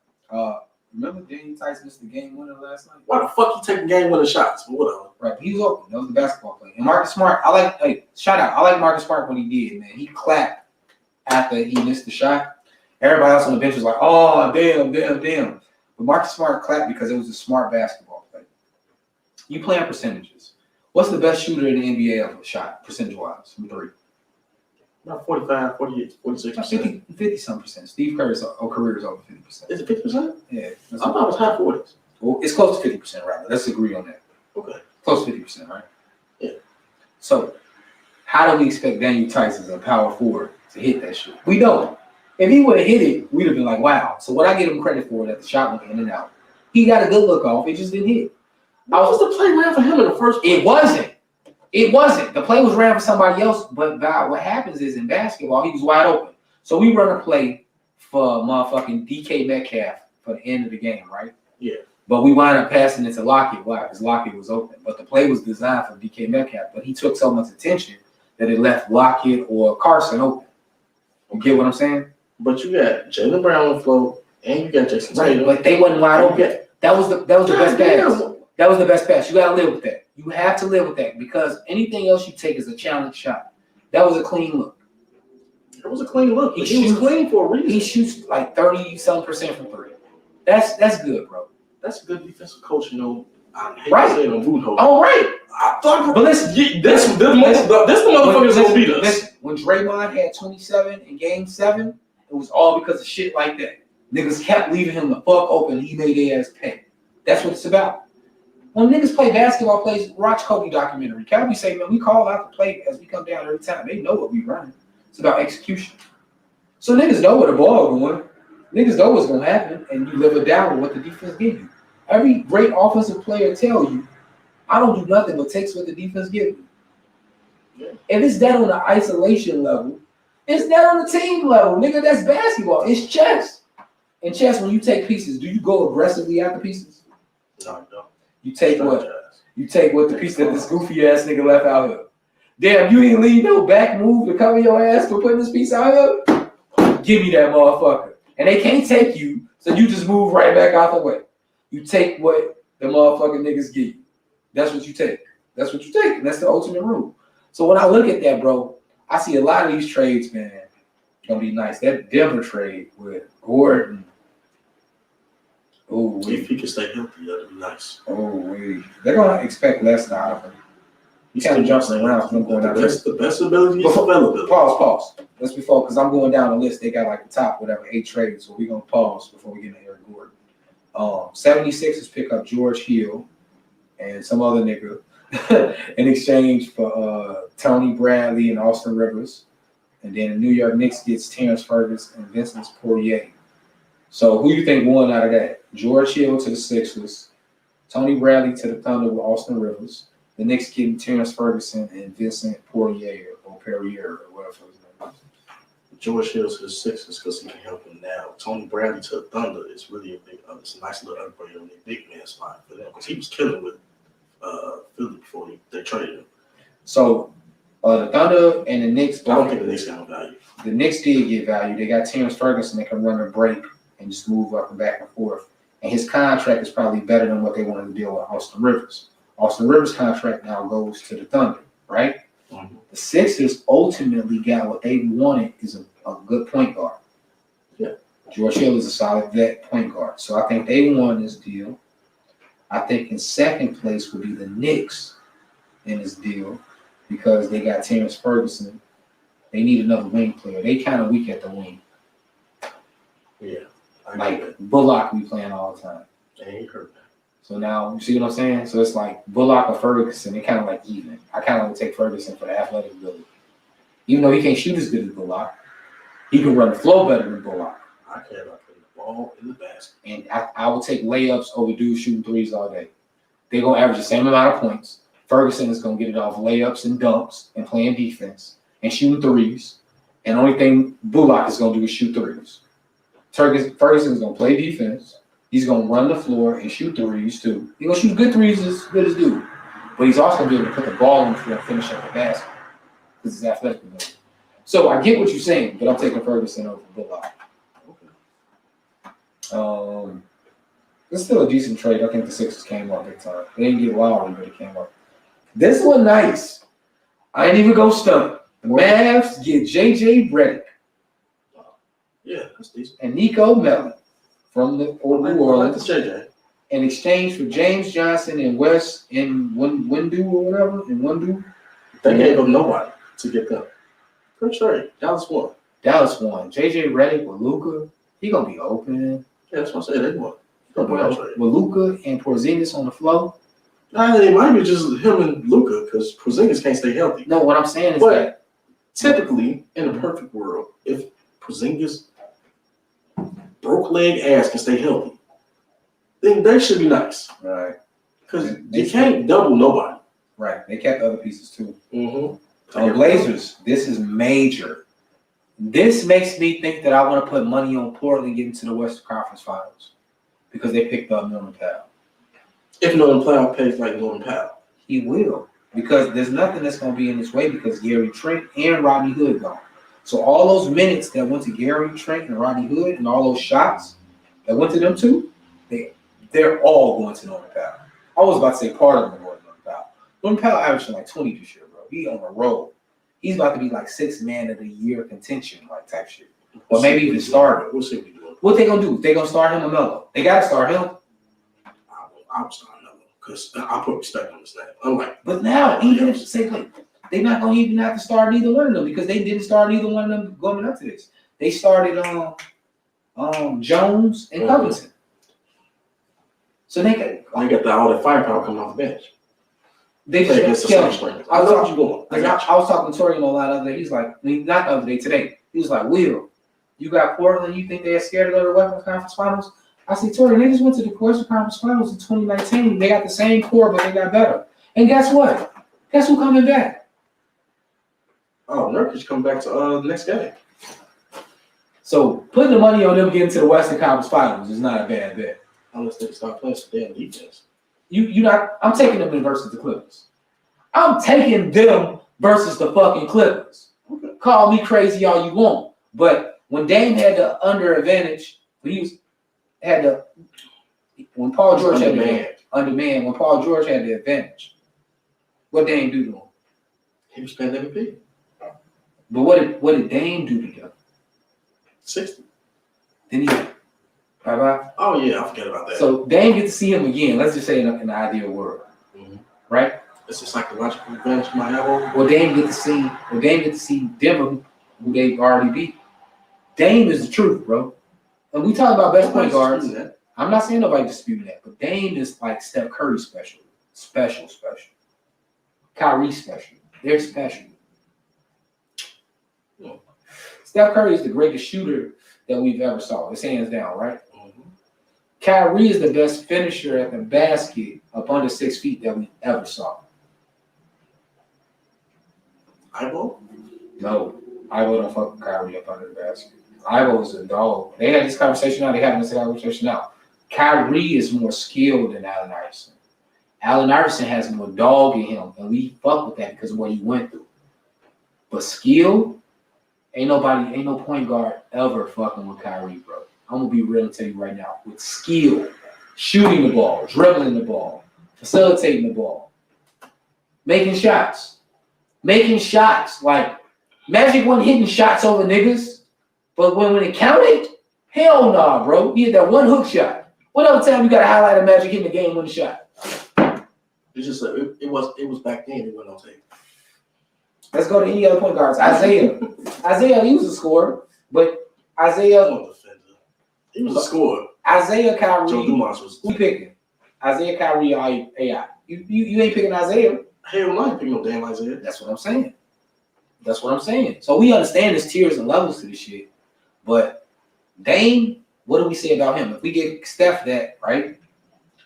B: Remember Daniel Tice missed the game winner last night?
A: Why the fuck he taking game winner shots? But whatever.
B: Right, he was open. That was the basketball play. And Marcus Smart, I like Marcus Smart when he did, man. He clapped after he missed the shot. Everybody else on the bench was like, oh, damn. But Marcus Smart clapped because it was a smart basketball play. You playing percentages. What's the best shooter in the NBA of a shot, percentage-wise, from three?
A: About 45, 48, 46%.
B: 50-some percent. Steve Kerr's career is over 50%.
A: Is it 50%?
B: Yeah.
A: I thought it was high 40s.
B: Well, it's close to 50%, right? Let's agree on that.
A: Okay.
B: Close to 50%, right?
A: Yeah.
B: So, how do we expect Daniel Tice as a power forward to hit that shit? We don't. If he would have hit it, we'd have been like, wow. So what I give him credit for is that the shot went in and out. He got a good look off. It just didn't hit.
A: How was the play ran for him in the first place?
B: It wasn't. The play was ran for somebody else. But what happens is in basketball, he was wide open. So we run a play for motherfucking DK Metcalf for the end of the game, right?
A: Yeah.
B: But we wind up passing it to Lockett. Why? Because Lockett was open. But the play was designed for DK Metcalf. But he took so much attention that it left Lockett or Carson open. You get what I'm saying?
A: But you got Jaylen Brown on the floor, and you got Jason Tatum.
B: But they wasn't wide open. That was the best pass. That was the best pass. You got to live with that. You have to live with that because anything else you take is a challenge shot. That was a clean look.
A: It was a clean look.
B: He
A: He was clean for a reason.
B: He shoots like 30-something% from three. That's good, bro.
A: That's a good defensive coach, you know. I hate
B: Right.
A: to say it on Budenholzer.
B: All right.
A: But listen, this the motherfuckers gonna beat us.
B: Listen, when Draymond had 27 in Game 7, it was all because of shit like that. Niggas kept leaving him the fuck open. He made their ass pay. That's what it's about. When niggas play basketball, watch Kobe documentary. Kobe say, man, we call out the play as we come down every time. They know what we running. It's about execution. So niggas know where the ball going. Niggas know what's gonna happen, and you live it down with what the defense gives you. Every great offensive player tell you, I don't do nothing but takes what the defense gives me. Yeah. If it's that on the isolation level, it's that on the team level. Nigga, that's basketball. It's chess. In chess, when you take pieces, do you go aggressively after pieces?
A: No, no.
B: You take what? You take what the piece that this goofy ass nigga left out here. Damn, you ain't leave no back move to cover your ass for putting this piece out here? Give me that motherfucker. And they can't take you, so you just move right back out the way. You take what the motherfucking niggas give you. That's what you take. That's what you take. And that's the ultimate rule. So when I look at that, bro, I see a lot of these trades, man, gonna be nice. That Denver trade with Gordon. Oh,
A: if he can stay healthy, that'd be nice.
B: Oh, they're gonna expect less out of him. He kind of jumps around from going down
A: the best ability is availability.
B: Pause. Let's be focused. I'm going down the list. They got like the top, 8 trades. So we're gonna pause before we get into Eric Gordon. 76ers pick up George Hill and some other nigga in exchange for Tony Bradley and Austin Rivers. And then the New York Knicks gets Terrence Ferguson and Vincent Poirier. So who do you think won out of that? George Hill to the Sixers, Tony Bradley to the Thunder with Austin Rivers, the Knicks getting Terrence Ferguson and Vincent Poirier or Perrier or whatever his name is.
A: George Hill to the Sixers because he can help him now. Tony Bradley to the Thunder is really a big, it's a nice little upgrade on the big man spot for them because he was killing with Philly before they traded him.
B: So the Thunder and the Knicks.
A: I don't think the Knicks got no value.
B: The Knicks did get value. They got Terrence Ferguson that can run a break and just move up and back and forth. And his contract is probably better than what they wanted to deal with Austin Rivers. Austin Rivers' contract now goes to the Thunder, right? Mm-hmm. The Sixers ultimately got what they wanted is a good point guard.
A: Yeah.
B: George Hill is a solid vet point guard. So I think they won this deal. I think in second place would be the Knicks in this deal because they got Terrence Ferguson. They need another wing player. They kind of weak at the wing.
A: Yeah.
B: Like Bullock be playing all the time.
A: They ain't hurt that.
B: So now, you see what I'm saying? So it's like Bullock or Ferguson, they kind of like even. I kind of would take Ferguson for the athletic ability. Even though he can't shoot as good as Bullock, he can run the flow better than Bullock.
A: I care about putting the ball in the basket.
B: And I will take layups over dudes shooting threes all day. They're going to average the same amount of points. Ferguson is going to get it off layups and dunks and playing defense and shooting threes. And the only thing Bullock is going to do is shoot threes. Ferguson is going to play defense. He's going to run the floor and shoot threes, too. He's going to shoot good threes as good as dude. But he's also going to be able to put the ball on the floor and finish up the basket because he's athletic enough. So I get what you're saying, but I'm taking Ferguson over Bullock. Okay. It's still a decent trade. I think the Sixers came up big time. They didn't get Lowry, but it came up. This one nice. I ain't even going to stump. The Mavs get J.J. Redick.
A: Yeah, that's decent.
B: And Nico Melli from New Orleans.
A: JJ.
B: In exchange for James Johnson and Wes in Windu or whatever. In Windu.
A: They gave up nobody to get them. Good trade. Dallas won.
B: J.J. Redick with Luka. He going to be open.
A: Yeah, that's what I said. They won.
B: With Luka and Porzingis on the floor.
A: Nah, it might be just him and Luka because Porzingis can't stay healthy.
B: No, what I'm saying is that
A: typically, in a perfect world, if Porzingis broke leg ass can stay healthy, then they should be nice.
B: Right.
A: Because you can't double nobody.
B: Right. They kept other pieces too.
A: Mm-hmm.
B: Blazers, this is major. This makes me think that I want to put money on Portland getting to the Western Conference Finals because they picked up Norman Powell.
A: If Norman Powell plays like Norman Powell.
B: He will. Because there's nothing that's going to be in his way because Gary Trent and Rodney Hood gone. So all those minutes that went to Gary Trent and Rodney Hood and all those shots that went to them two, they're all going to Norman Powell. I was about to say part of them going to Norman Powell. Norman Powell averaging like 20 this year, bro. He on a roll. He's about to be like 6th man of the year contention, like type shit. Or maybe even starter.
A: We'll see what we do.
B: What they gonna do? They gonna start him or Melo? They gotta start him.
A: I would start Melo because I put respect on his name. I'm like,
B: but now even if say like they're not gonna even have to start either one of them because they didn't start either one of them going up to this. They started Jones and Covington. So they got
A: all that firepower coming off the bench.
B: They just
A: I
B: was talking to Tori a lot the other day. He's like, not the other day, today. He was like, Will, you got Portland, you think they're scared to go to the Western Conference Finals? I said, Tori, they just went to the Western Conference Finals in 2019. They got the same core, but they got better. And guess what? Guess who coming back?
A: Oh, Nurkic coming back to the next game.
B: So putting the money on them getting to the Western Conference Finals is not a bad bet.
A: Unless they start playing some damn defense.
B: I'm taking them in versus the Clippers. I'm taking them versus the fucking Clippers.
A: Okay.
B: Call me crazy all you want. But when Dame had the under advantage, when Paul George had when Paul George had the advantage, what Dame do to him?
A: He was playing MVP.
B: But what did Dame do to him?
A: 60.
B: Then he bye-bye.
A: Oh yeah, I forget about that.
B: So Dame get to see him again. Let's just say in the ideal world.
A: Mm-hmm.
B: Right?
A: It's a psychological advantage for my elbow.
B: Well, Dame get to see Denver, who they've already beat. Dame is the truth, bro. And we talk about best point guards. I'm not saying nobody disputing that, but Dame is like Steph Curry special. Kyrie special. They're special. Yeah. Steph Curry is the greatest shooter that we've ever saw. It's hands down, right? Mm-hmm. Kyrie is the best finisher at the basket up under 6 feet that we ever saw.
A: Ivo?
B: No. Ivo don't fuck with Kyrie up under the basket. Ivo is a dog. They had this conversation now. They having this conversation now. Kyrie is more skilled than Allen Iverson. Allen Iverson has more dog in him, and we fuck with that because of what he went through. But skill, ain't no point guard ever fucking with Kyrie, bro. I'm gonna be real and tell you right now. With skill, shooting the ball, dribbling the ball, facilitating the ball, making shots. Like Magic wasn't hitting shots over niggas, but when it counted, hell nah, bro. He had that one hook shot. What other time you got to highlight a Magic hitting the game winning shot?
A: It's just it was back then. It wasn't on tape.
B: Let's go to any other point guards. Isaiah, he was a scorer, but Isaiah.
A: He was a scorer.
B: Isaiah, Kyrie.
A: Joe Dumars was.
B: Who picking? Isaiah, Kyrie, or AI? You ain't picking Isaiah.
A: Hell no, I ain't picking no damn Isaiah.
B: That's what I'm saying. So we understand there's tiers and levels to this shit, but Dame, what do we say about him? If we get Steph that, right?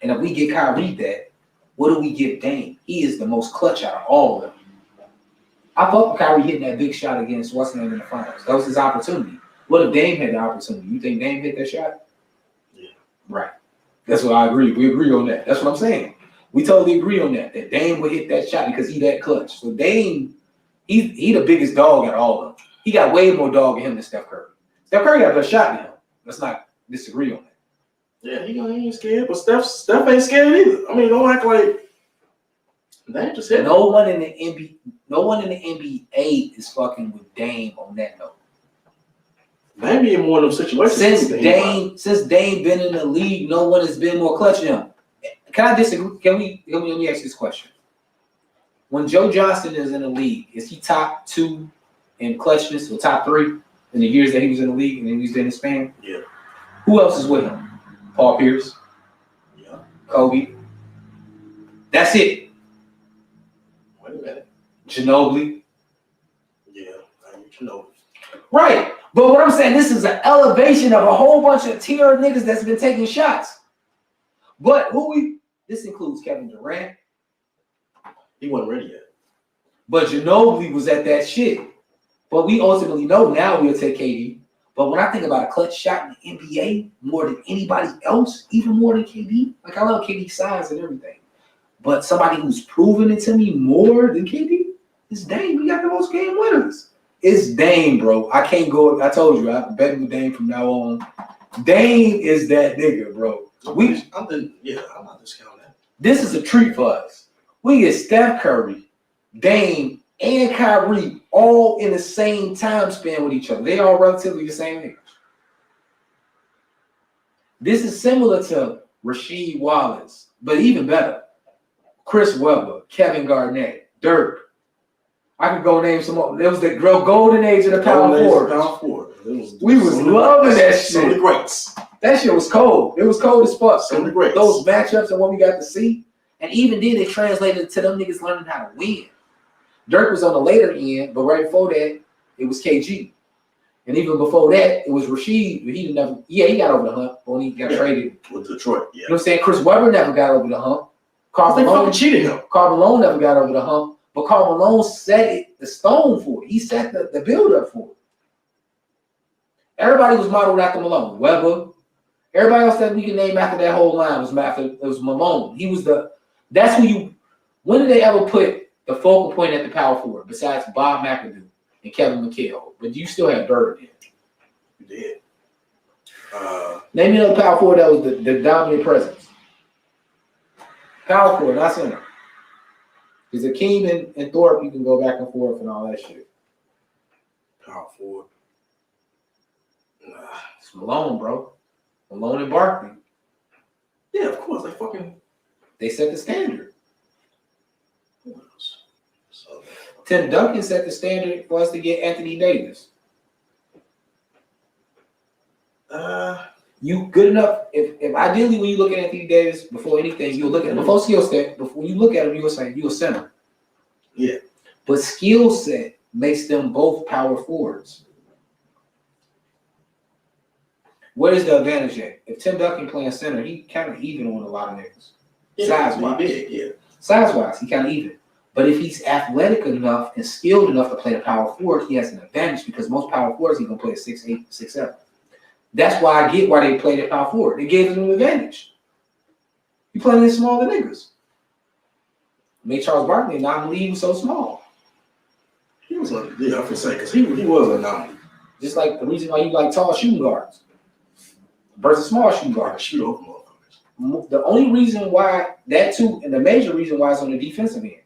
B: And if we get Kyrie that, what do we give Dame? He is the most clutch out of all of them. I fuck with Kyrie hitting that big shot against what's name in the finals. That was his opportunity. What if Dame had the opportunity? You think Dame hit that shot?
A: Yeah.
B: Right. That's what I agree. We agree on that. That's what I'm saying. We totally agree on that Dame would hit that shot because he that clutch. So Dame, he the biggest dog out of all of them. He got way more dog in him than Steph Curry. Steph Curry got a better shot than him. Let's not disagree on that. Yeah,
A: he ain't scared, but Steph ain't scared either. I mean, don't act like Dame just hit.
B: No one in the NBA is fucking with Dame on that note.
A: Maybe in one of those situations.
B: Since Dame been in the league, no one has been more clutch than him. Can I disagree? Let me ask you this question. When Joe Johnson is in the league, is he top 2 in clutchness or top 3 in the years that he was in the league and then he was in his span?
A: Yeah.
B: Who else is with him? Paul Pierce.
A: Yeah.
B: Kobe. That's it.
A: Wait a minute.
B: Ginobili.
A: Yeah, I need Ginobili.
B: Right. But what I'm saying, this is an elevation of a whole bunch of tier niggas that's been taking shots. But this includes Kevin Durant.
A: He wasn't ready yet.
B: But Ginobili was at that shit. But we ultimately know now we'll take KD. But when I think about a clutch shot in the NBA more than anybody else, even more than KD, like I love KD's size and everything. But somebody who's proven it to me more than KD is Dame. We got the most game winners. It's Dame, bro. I can't go. I told you, I'm betting with Dame from now on. Dame is that nigga, bro.
A: I'm not discounting that.
B: This is a treat for us. We get Steph Curry, Dame, and Kyrie all in the same time span with each other. They all relatively the same age. This is similar to Rasheed Wallace, but even better. Chris Webber, Kevin Garnett, Dirk. I could go name some more. There was the golden age of the power forward. We was loving that shit.
A: Some of the greats.
B: That shit was cold. It was cold as fuck.
A: Some of the greats.
B: Those matchups and what we got to see. And even then, it translated to them niggas learning how to win. Dirk was on the later end, but right before that, it was KG. And even before that, it was Rasheed. He got over the hump when he got traded
A: with Detroit. Yeah.
B: You know what I'm saying? Chris Webber never got over the hump.
A: They fucking cheated him.
B: Karl Malone never got over the hump, but Karl Malone set the stone for it. He set the build up for it. Everybody was modeled after Malone. Webber. Everybody else that we can name after that whole line was Malone. He was that's who you. When did they ever put the focal point at the power forward besides Bob McAdoo and Kevin McHale? But you still had Bird in.
A: You did.
B: Name me another power forward that was the dominant presence. Power forward, not center. Because Akeem and Thorpe, you can go back and forth and all that shit.
A: Power forward.
B: It's Malone, bro. Malone and Barkley.
A: Yeah, of course.
B: They set the standard.
A: Who else?
B: Tim Duncan set the standard for us to get Anthony Davis. You good enough? If ideally when you look at Anthony Davis before anything, you'll look at him before skill set. Before you look at him, you'll say you're a center.
A: Yeah.
B: But skill set makes them both power forwards. What is the advantage at? If Tim Duncan playing center, he kind of even on a lot of niggas. Size-wise.
A: Big, yeah.
B: Size-wise, he kind of even. But if he's athletic enough and skilled enough to play the power forward, he has an advantage because most power forwards he gonna play at 6'8", 6'7". That's why I get why they played at power forward. It gave them an advantage. You playing against smaller niggas. Made Charles Barkley not believe he was so small.
A: He was I can say because he was an anomaly.
B: Just like the reason why you like tall shooting guards versus small shooting guards.
A: Shoot over motherfuckers.
B: The only reason why that too, and the major reason why it's on the defensive end,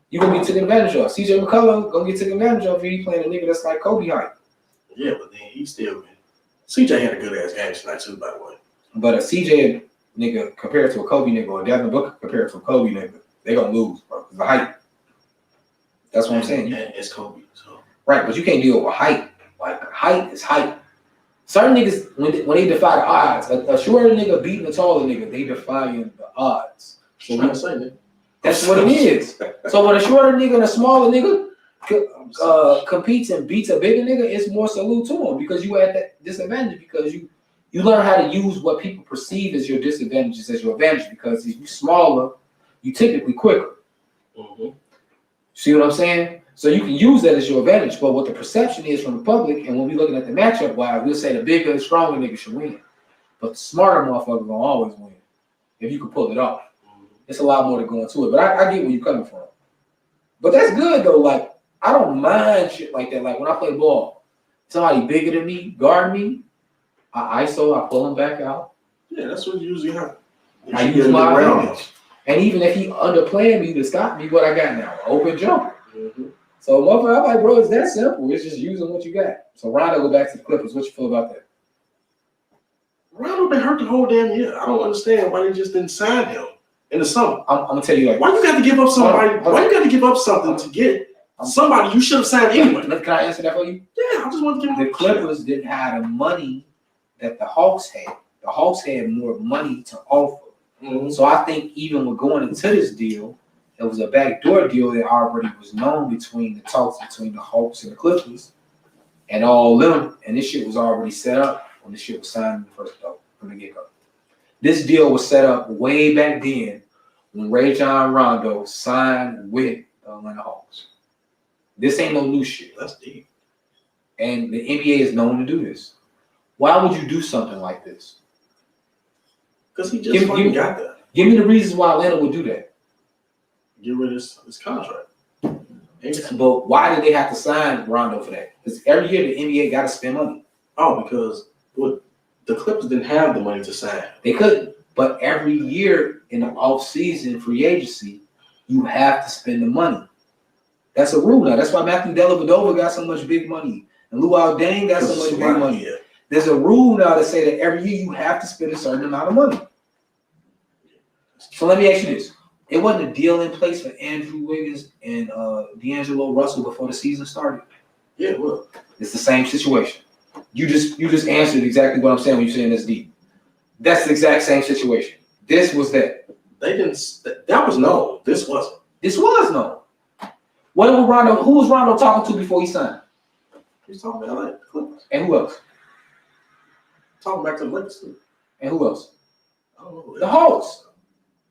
B: you're gonna get taken advantage of. CJ McCullough gonna get taken advantage of if he playing a nigga that's like Kobe height.
A: Yeah, but then he still been. CJ had a good ass game tonight too, by the way.
B: But a CJ nigga compared to a Kobe nigga or a Devin Booker compared to a Kobe nigga, they gonna lose, bro. Because the height. That's what I'm saying.
A: And it's Kobe, so.
B: Right, but you can't deal with height. Like height is height. Certain niggas when they defy the odds, a shorter nigga beating a taller nigga, they defying the odds.
A: So I'm saying that.
B: That's what it is. So when a shorter nigga and a smaller nigga competes and beats a bigger nigga, it's more salute to him because you at that disadvantage because you learn how to use what people perceive as your disadvantages as your advantage because if you're smaller, you typically quicker.
A: Mm-hmm.
B: See what I'm saying? So you can use that as your advantage, but what the perception is from the public, and when we're looking at the matchup, why we'll say the bigger and stronger nigga should win. But the smarter motherfucker gonna always win if you can pull it off. It's a lot more to go into it, but I get where you're coming from. But that's good though. Like I don't mind shit like that. Like when I play ball, somebody bigger than me guard me, I ISO, I pull him back out.
A: Yeah, that's what usually happens.
B: I use my advantage. And even if he underplaying me to stop me, what I got now? Open jumper.
A: Mm-hmm.
B: So motherfucker, I'm like, bro, it's that simple. It's just using what you got. So Rondo, go back to the Clippers. What you feel about that?
A: Rondo been hurt the whole damn year. I don't understand why they just didn't sign him in the summer.
B: I'm gonna tell you like
A: why you got to give up somebody? Why you got to give up something to get somebody you should have signed anyway?
B: Can I answer that for you?
A: Yeah, I just want to give
B: the Clippers didn't have the money that the Hawks had. The Hawks had more money to offer.
A: Mm-hmm.
B: So I think even with going into this deal, it was a backdoor deal that already was known between the talks between the Hawks and the Clippers and all them. And this shit was already set up when the shit was signed in the first go from the get-go. This deal was set up way back then when Rajon Rondo signed with the Atlanta Hawks. This ain't no new shit.
A: That's deep.
B: And the NBA is known to do this. Why would you do something like this?
A: Because he just fucking got that.
B: Give me the reasons why Atlanta would do that.
A: Get rid of his contract.
B: But why did they have to sign Rondo for that? Because every year the NBA got to spend money.
A: Oh, because the Clippers didn't have the money to sign.
B: They couldn't. But every year in the off-season free agency, you have to spend the money. That's a rule now. That's why Matthew Dellavedova got so much big money. And Luau Deng got so much big money.
A: Yeah.
B: There's a rule now to say that every year you have to spend a certain amount of money. So let me ask you this. It wasn't a deal in place for Andrew Wiggins and D'Angelo Russell before the season started.
A: Yeah, well.
B: It's the same situation. You just answered exactly what I'm saying when you're saying this deep. That's the exact same situation. This was that.
A: They didn't. That was known. This wasn't.
B: This was known. What was Rondo? Who was Rondo talking to before he signed?
A: He was talking about LA Clippers.
B: And who else?
A: Talking back to the Lakers too.
B: And who else?
A: I don't know.
B: The Hawks.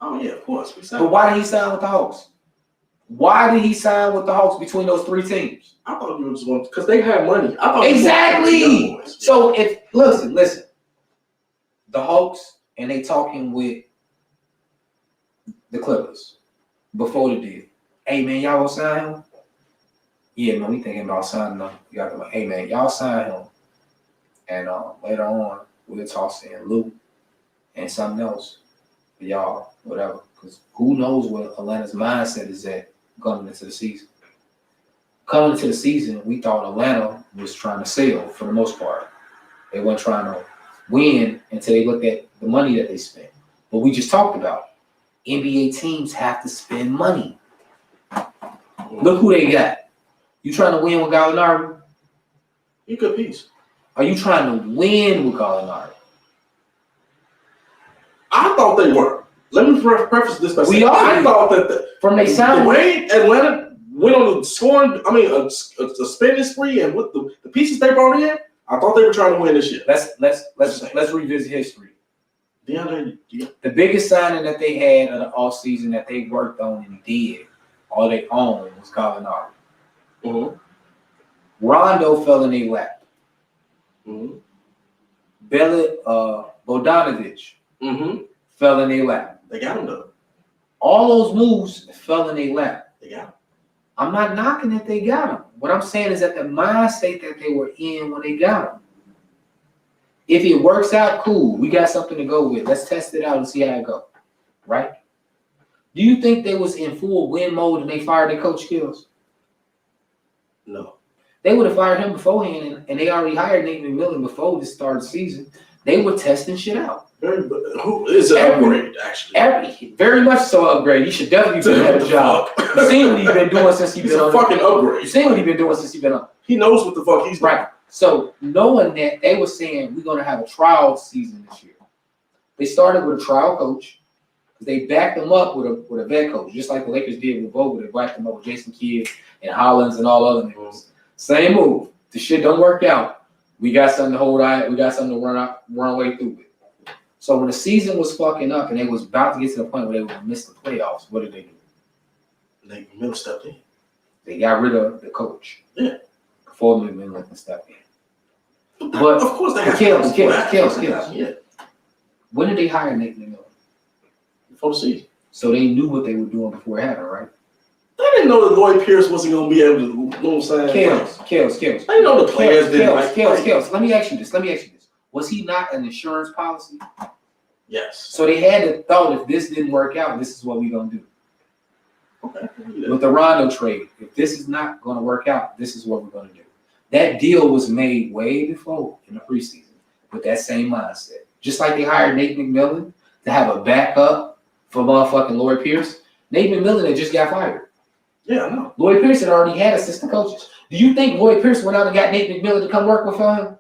A: Oh yeah, of course.
B: But why did he sign with the Hawks? Why did he sign with the Hawks between those three teams?
A: I thought you were just going because they had money. I thought
B: exactly. So if listen, the Hawks and they talking with the Clippers before the deal. Hey man, y'all gonna sign him? Yeah, man, we thinking about signing him. You got to like, hey man, y'all sign him, and later on we'll toss in Luke and something else for y'all, whatever. Because who knows what Atlanta's mindset is at coming into the season. Coming into the season, we thought Atlanta was trying to sell for the most part. They weren't trying to win until they looked at the money that they spent. But we just talked about NBA teams have to spend money. Look who they got. You trying to win with Gallinari?
A: You good piece.
B: Are you trying to win with Gallinari?
A: I thought they were. Let me preface this by saying I thought that
B: from they sound
A: the way Atlanta went on the scoring, a spending spree, and with the pieces they brought in, I thought they were trying to win this year.
B: Let's revisit history.
A: DeAndre,
B: the biggest signing that they had of the offseason that they worked on and did, all they owned, was Gallinari.
A: Mm-hmm.
B: Rondo fell in their lap.
A: Mm-hmm.
B: Bogdanovich fell in their lap.
A: They got him though.
B: All those moves fell in their lap.
A: They got him.
B: I'm not knocking that they got him. What I'm saying is that the mindset that they were in when they got him. If it works out, cool. We got something to go with. Let's test it out and see how it goes. Right? Do you think they was in full win mode and they fired their coach Skills?
A: No.
B: They would have fired him beforehand, and they already hired Nate McMillan before the start of the season. They were testing shit out.
A: Who is an upgrade, actually?
B: Very much so upgrade. You should definitely do that job. You seen what he's been doing since he's been on.
A: He's a fucking upgrade.
B: You seen what he's been doing since he's been on.
A: He knows what the fuck he's doing.
B: Right. So knowing that, they were saying we're going to have a trial season this year. They started with a trial coach. They backed them up with a vet coach, just like the Lakers did with Vogel. They backed them up with Jason Kidd and Hollins and all other niggas. Same move. The shit don't work out. We got something to hold out. We got something to run away through with. So when the season was fucking up and they was about to get to the point where they were going to miss the playoffs, what did they do?
A: Nate McMillan stepped in.
B: They got rid of the coach.
A: Yeah.
B: Before McMillan stepped in. But
A: of course they got
B: kills.
A: Yeah.
B: When did they hire Nate McMillan?
A: Before the season. So
B: they knew what they were doing before it happened, right?
A: They didn't know that Lloyd Pierce wasn't going to be able to, you know what I'm saying?
B: Kills.
A: They didn't know the players didn't like
B: Kills. Let me ask you this. Was he not an insurance policy?
A: Yes.
B: So they had to thought if this didn't work out, this is what we're going to do.
A: Okay.
B: With the Rondo trade, if this is not going to work out, this is what we're going to do. That deal was made way before in the preseason with that same mindset. Just like they hired Nate McMillan to have a backup for motherfucking Lloyd Pierce. Nate McMillan had just got fired.
A: Yeah, I know.
B: Lloyd Pierce had already had assistant coaches. Do you think Lloyd Pierce went out and got Nate McMillan to come work with him?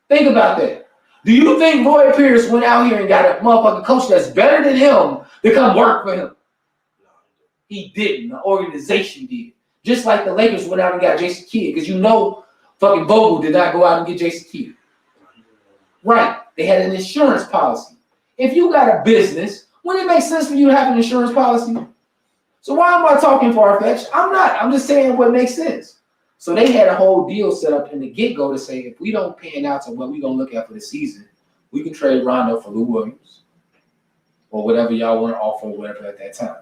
B: Think about that. Do you think Lloyd Pierce went out here and got a motherfucking coach that's better than him to come work for him? He didn't. The organization did. Just like the Lakers went out and got Jason Kidd, because you know fucking Vogel did not go out and get Jason Kidd. Right. They had an insurance policy. If you got a business, wouldn't it make sense for you to have an insurance policy? So why am I talking far-fetched? I'm not. I'm just saying what makes sense. So they had a whole deal set up in the get-go to say, if we don't pan out to what we're going to look at for the season, we can trade Rondo for Lou Williams or whatever y'all want to offer or whatever at that time.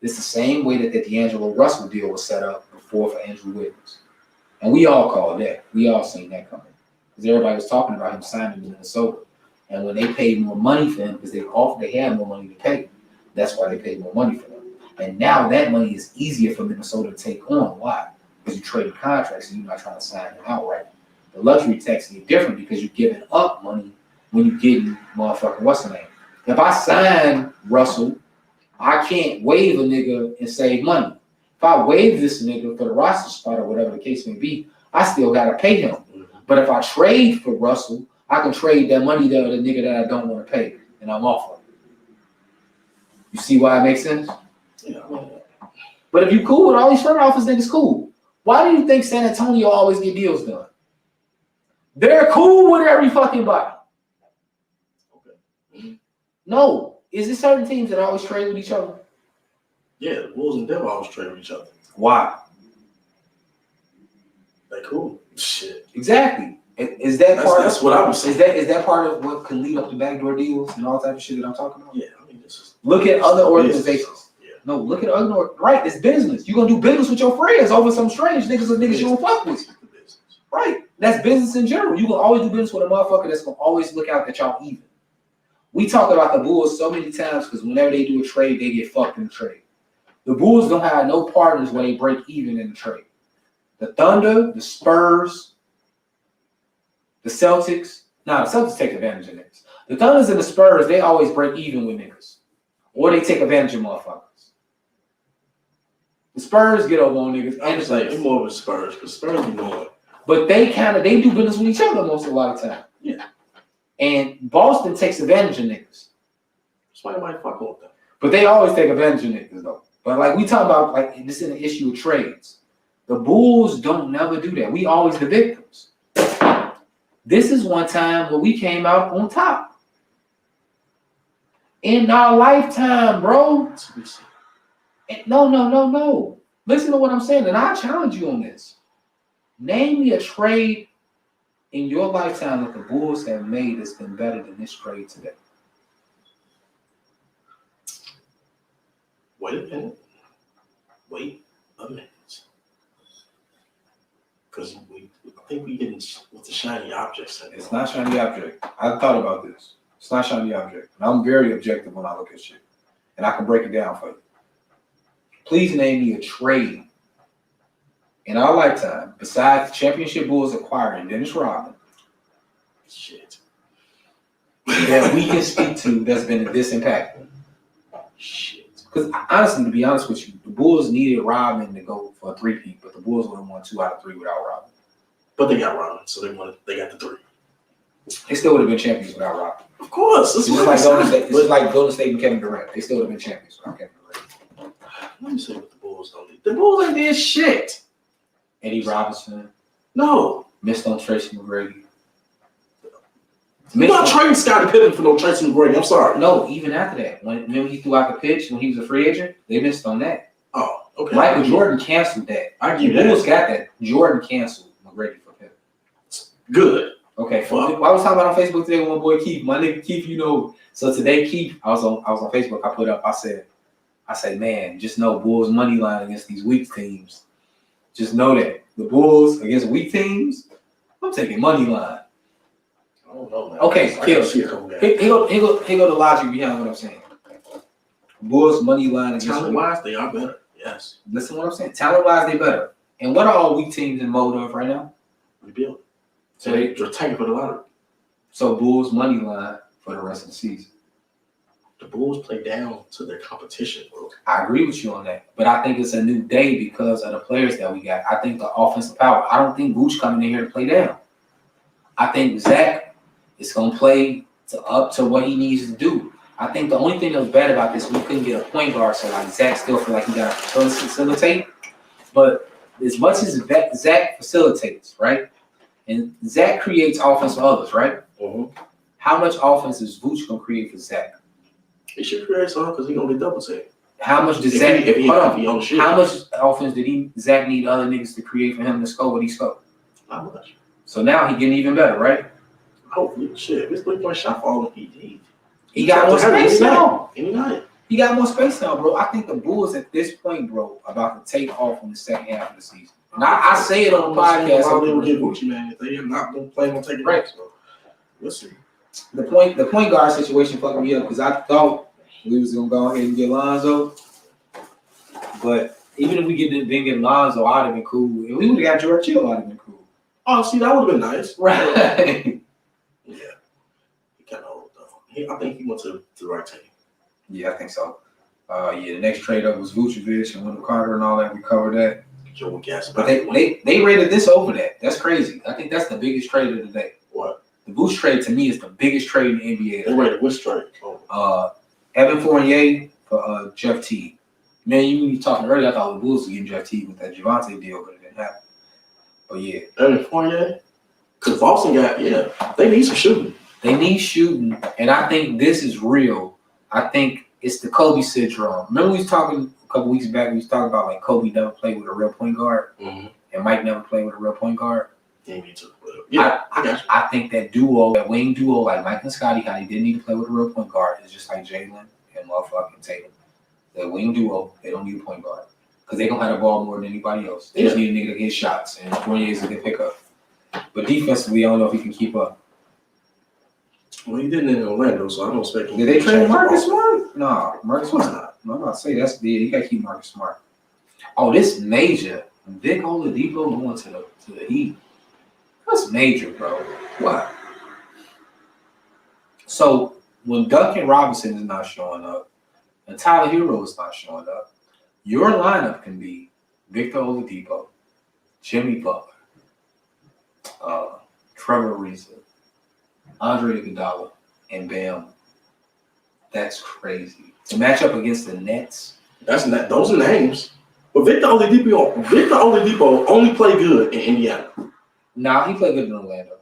B: It's the same way that the D'Angelo Russell deal was set up before for Andrew Wiggins. And we all called that. We all seen that coming. Because everybody was talking about him signing in Minnesota. And when they paid more money for him, because they had more money to pay, that's why they paid more money for him. And now that money is easier for Minnesota to take on. Why? Because you trade contracts and you're not trying to sign them outright. The luxury tax is different because you're giving up money when you're getting motherfucking what's the name. If I sign Russell, I can't waive a nigga and save money. If I waive this nigga for the roster spot or whatever the case may be, I still gotta pay him. But if I trade for Russell, I can trade that money to the nigga that I don't want to pay, and I'm off of it. You see why it makes sense?
A: Yeah.
B: But if you cool with all these front office niggas, cool. Why do you think San Antonio always get deals done? They're cool with every fucking body.
A: Okay.
B: No. Is it certain teams that always trade with each other?
A: Yeah, the Bulls and Denver always trade with each other.
B: Why?
A: They cool. Shit.
B: Exactly. Is that part?
A: That's what I was saying.
B: Is that part of what can lead up to backdoor deals and all type of shit that I'm talking about?
A: Yeah, I mean, this is.
B: Look at other organizations.
A: Yeah.
B: No, look at other. Right, it's business. You gonna do business with your friends over some strange niggas or niggas you don't fuck with. Right, that's business in general. You can always do business with a motherfucker that's gonna always look out that y'all even. We talk about the Bulls so many times because whenever they do a trade, they get fucked in the trade. The Bulls don't have no partners when they break even in the trade. The Thunder, the Spurs, the Celtics. Nah, the Celtics take advantage of niggas. The Thunders and the Spurs, they always break even with niggas. Or they take advantage of motherfuckers. The Spurs get over on niggas.
A: I'm just like, it's more of a Spurs because Spurs be knowing.
B: But they do business with each other most of a lot of time.
A: Yeah.
B: And Boston takes advantage of niggas.
A: That's why they might fuck with them.
B: But they always take advantage of niggas though. But like we talk about, like this is an issue of trades. The Bulls don't never do that. We always the victims. This is one time where we came out on top. In our lifetime, bro. No. Listen to what I'm saying, and I challenge you on this. Name me a trade in your lifetime that the Bulls have made that's been better than this trade today.
A: Wait a minute. Because I think we getting with the shiny objects.
B: It's not shiny object. I thought about this. It's not shiny object. And I'm very objective when I look at shit. And I can break it down for you. Please name me a trade in our lifetime, besides the championship Bulls acquiring Dennis Rodman,
A: shit,
B: that we can speak to that's been this impactful.
A: Shit.
B: Because honestly, to be honest with you, the Bulls needed Rodman to go for a three-peat, but the Bulls would have won 2 out of 3 without Rodman.
A: But they got Rodman, so they got the 3.
B: They still would have been champions without Rodman.
A: Of course.
B: It's just like Golden State and Kevin Durant. They still would have been champions without Kevin Durant.
A: Let me say what the Bulls don't do. The Bulls ain't did shit.
B: Eddie Robinson.
A: No.
B: Missed on Tracy McGrady.
A: You're not trading Scottie Pippen for no Tracy McGrady. I'm sorry.
B: No, even after that. When he threw out the pitch when he was a free agent, they missed on that.
A: Oh, okay.
B: Michael Jordan canceled that.
A: I give you
B: that.
A: The
B: Bulls got that. Jordan canceled McGrady for Pippen.
A: Good.
B: Okay. Well, I was talking about on Facebook today with my boy Keith. My nigga Keith, you know. So today, Keith, I was on Facebook. I put up. I said, man, just know Bulls money line against these weak teams. Just know that the Bulls against weak teams, I'm taking money line.
A: I don't know, man.
B: Okay, here go the logic behind what I'm saying. Bulls money line against
A: talent-wise, they are better. Yes.
B: Listen to what I'm saying. Talent-wise, they better. And what are all weak teams in mode of right now?
A: Rebuild.
B: So
A: they're tanking for the lottery.
B: So Bulls money line for the rest of the season.
A: The Bulls play down to their competition, bro.
B: I agree with you on that. But I think it's a new day because of the players that we got. I think the offensive power. I don't think Vooch coming in here to play down. I think Zach is going to play up to what he needs to do. I think the only thing that was bad about this, we couldn't get a point guard, so like Zach still feel like he got to facilitate. But as much as Zach facilitates, right? And Zach creates offense for others, right?
A: Mm-hmm.
B: How much offense is Vooch going to create for Zach?
A: He should create some because he's going to be double teamed.
B: How much does Zach? How much offense did Zach need other niggas to create for him to score what he scored?
A: Not much.
B: So now he getting even better, right?
A: Hopefully, shit. If it's 3-point shot falling,
B: he got more space now.
A: Any night.
B: He got more space now, bro. I think the Bulls at this point, bro, about to take off in the second half of the season. And I say it on the podcast.
A: How they would get Gucci, man, if they are not going to play on taking
B: right.
A: So we'll see.
B: The point guard situation fucked me up because I thought we was gonna go ahead and get Lonzo. But even if we didn't get Lonzo, I'd have been cool. If we would have got George Hill, I'd have been cool.
A: Oh, see, that would have been nice.
B: Right.
A: Yeah. He kind of old though. I think he went to the right team.
B: Yeah, I think so. The next trade up was Vucevic and Wendell Carter and all that. We covered that.
A: Joe Gas.
B: But they rated this over that. That's crazy. I think that's the biggest trade of the day.
A: What?
B: The Vuce trade to me is the biggest trade in the NBA.
A: They rated which trade?
B: Evan Fournier for Jeff Teague. Man, you were talking earlier. I thought the Bulls were getting Jeff Teague with that Javante deal, but it didn't happen. But yeah.
A: Evan Fournier? Because Boston they need some shooting.
B: They need shooting, and I think this is real. I think it's the Kobe syndrome. Remember we was talking a couple weeks back, we was talking about like Kobe never played with a real point guard, and Mike never played with a real point guard.
A: Yeah, me too. Yeah, I got you.
B: I think that duo, that wing duo, like Mike and Scotty, how they didn't need to play with a real point guard, is just like Jalen and motherfucking Tatum. The wing duo, they don't need a point guard because they don't have the ball more than anybody else. They just need a nigga to get shots, and Fournier is a good pickup. But defensively, I don't know if he can keep up.
A: Well, he didn't in Orlando, so I don't expect him.
B: Did they trade Marcus Smart? No, Marcus Smart's not. No, I'm not saying that's the you gotta keep Marcus Smart. Oh, this major. Vic Oladipo going to the Heat. That's major, bro. What? So when Duncan Robinson is not showing up and Tyler Hero is not showing up, your lineup can be Victor Oladipo, Jimmy Butler, Trevor Ariza, Andre Iguodala, and Bam. That's crazy. To match up against the Nets.
A: Those are names. But Victor Oladipo only played good in Indiana.
B: Nah, he played good in Orlando.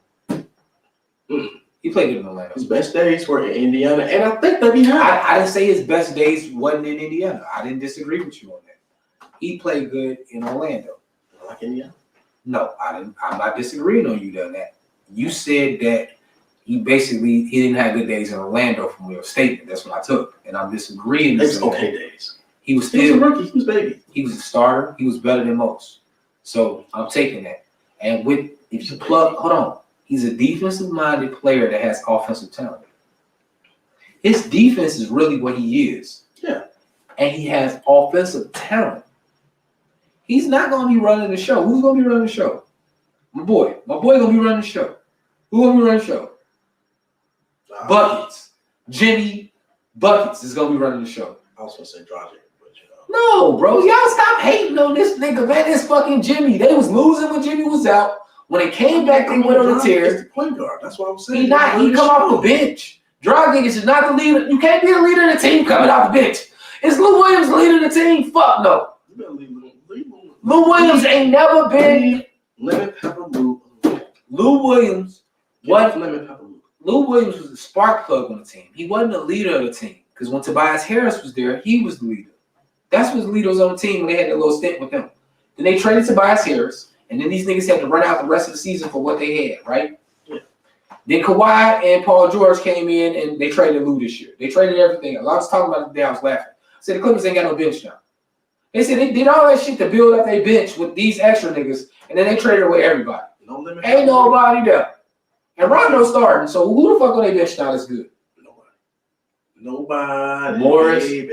B: He played good in Orlando.
A: His best days were in Indiana, and I think that he had.
B: I didn't say his best days wasn't in Indiana. I didn't disagree with you on that. He played good in Orlando.
A: Like Indiana?
B: No, I didn't. I'm not disagreeing on you on that. You said that he didn't have good days in Orlando from your statement. That's what I took, and I'm disagreeing.
A: It's okay days.
B: He was
A: a rookie. He was baby.
B: He was a starter. He was better than most. So I'm taking that. And if you plug, hold on, he's a defensive-minded player that has offensive talent. His defense is really what he is.
A: Yeah.
B: And he has offensive talent. He's not going to be running the show. Who's going to be running the show? My boy. My boy going to be running the show. Who going to be running the show? Buckets. Jimmy Buckets is going to be running the show.
A: I was going to say Dragic.
B: No, bro. Y'all stop hating on this nigga, man. This fucking Jimmy. They was losing when Jimmy was out. When it came back, they went on the tear.
A: Point guard. That's what I'm saying.
B: He come off the bench. Dragic is not the leader. You can't be the leader of the team coming off the bench. Is Lou Williams the leader of the team? Fuck no. Lou Williams ain't never been.
A: Lemon pepper Lou.
B: Lou Williams was
A: lemon pepper Lou.
B: Lou Williams was the spark plug on the team. He wasn't the leader of the team because when Tobias Harris was there, he was the leader. That's what the leader was on the team when they had that little stint with them. Then they traded Tobias Harris, and then these niggas had to run out the rest of the season for what they had, right?
A: Yeah.
B: Then Kawhi and Paul George came in, and they traded Lou this year. They traded everything. I was talking about it today. I was laughing. I said the Clippers ain't got no bench now. They said they did all that shit to build up their bench with these extra niggas, and then they traded away everybody. Ain't nobody there. And Rondo's starting, so who the fuck on their bench now that's good?
A: Nobody.